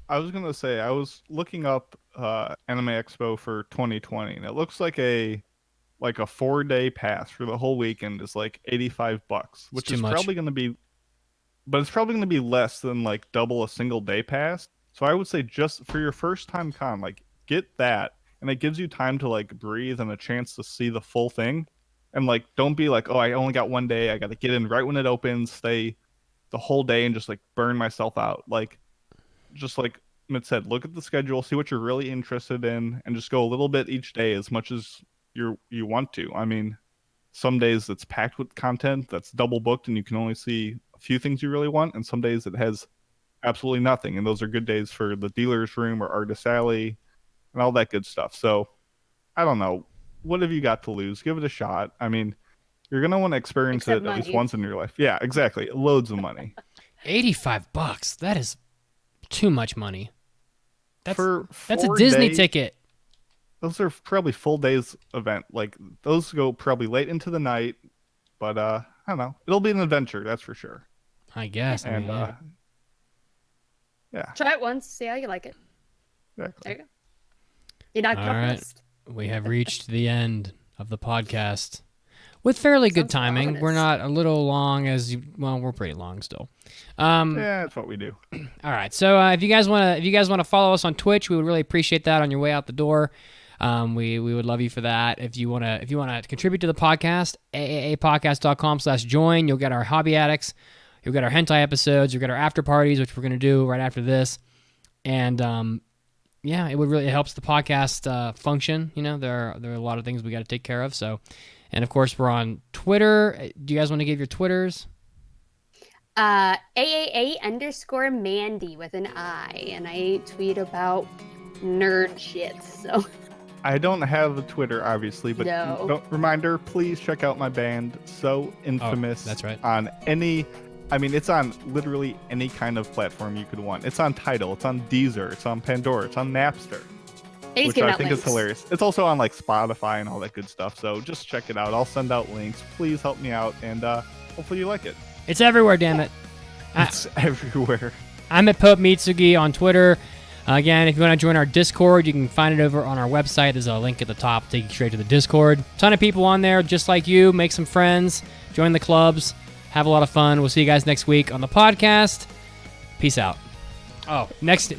Speaker 3: I was gonna say I was looking up Anime Expo for 2020, and it looks like a 4-day pass for the whole weekend is like $85, which is probably going to be, but it's probably going to be less than like double a single day pass. So I would say just for your first time con, like get that, and it gives you time to like breathe and a chance to see the full thing, and like don't be like, oh, I only got 1 day, I got to get in right when it opens, stay the whole day and just like burn myself out. Like just like Mitt said, look at the schedule, see what you're really interested in, and just go a little bit each day as much as you want to. I mean, some days it's packed with content that's double booked and you can only see a few things you really want, and some days it has absolutely nothing, and those are good days for the dealer's room or Artist Alley and all that good stuff. So I don't know, what have you got to lose? Give it a shot. I mean, you're gonna want to experience it at least once in your life. Yeah, exactly. Loads of money.
Speaker 1: $85. That is too much money. That's a
Speaker 3: 4
Speaker 1: Disney ticket.
Speaker 3: Those are probably full days event. Like those go probably late into the night, but I don't know. It'll be an adventure, that's for sure.
Speaker 1: I guess.
Speaker 3: And yeah.
Speaker 4: Try it once, see how you like it.
Speaker 3: Exactly.
Speaker 4: There you go. You're not
Speaker 1: all right. We have reached the end of the podcast with fairly good timing.
Speaker 4: Ominous.
Speaker 1: We're not a little long we're pretty long still.
Speaker 3: Yeah, that's what we do.
Speaker 1: All right. So if you guys want to follow us on Twitch, we would really appreciate that on your way out the door. We would love you for that. If you want to contribute to the podcast, aapodcast.com/join. You'll get our hobby addicts. You'll get our hentai episodes. You'll get our after parties, which we're going to do right after this. And it helps the podcast function. There are a lot of things we got to take care of. So, and of course we're on Twitter. Do you guys want to give your Twitters?
Speaker 4: AAA_Mandy with an I, and I tweet about nerd shit. So.
Speaker 3: I don't have a Twitter, obviously, but reminder, please check out my band, So Infamous.
Speaker 1: That's right.
Speaker 3: On it's on literally any kind of platform you could want. It's on Tidal, it's on Deezer, it's on Pandora, it's on Napster, which I think is hilarious. It's also on like Spotify and all that good stuff, so just check it out. I'll send out links. Please help me out, and hopefully you like it.
Speaker 1: It's everywhere, damn it.
Speaker 3: It's everywhere.
Speaker 1: I'm at Pope Mitsugi on Twitter. Again, if you want to join our Discord, you can find it over on our website. There's a link at the top, take you straight to the Discord. Ton of people on there just like you. Make some friends. Join the clubs. Have a lot of fun. We'll see you guys next week on the podcast. Peace out. Oh, next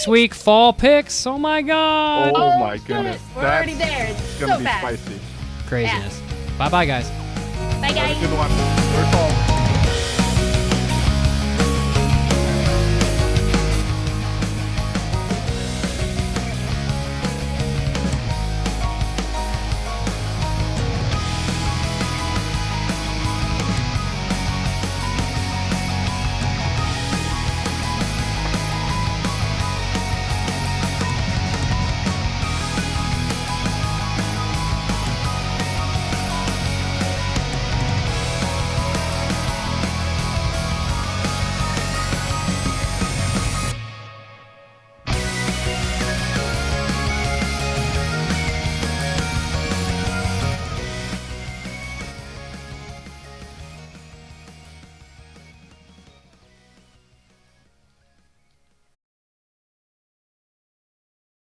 Speaker 1: week, fall picks. Oh, my God.
Speaker 3: Oh, my goodness.
Speaker 4: We're already there. It's
Speaker 3: going to
Speaker 4: so
Speaker 3: be
Speaker 4: fast.
Speaker 3: spicy.
Speaker 1: Craziness. Yeah. Bye-bye, guys.
Speaker 4: Bye, guys.
Speaker 3: Good one.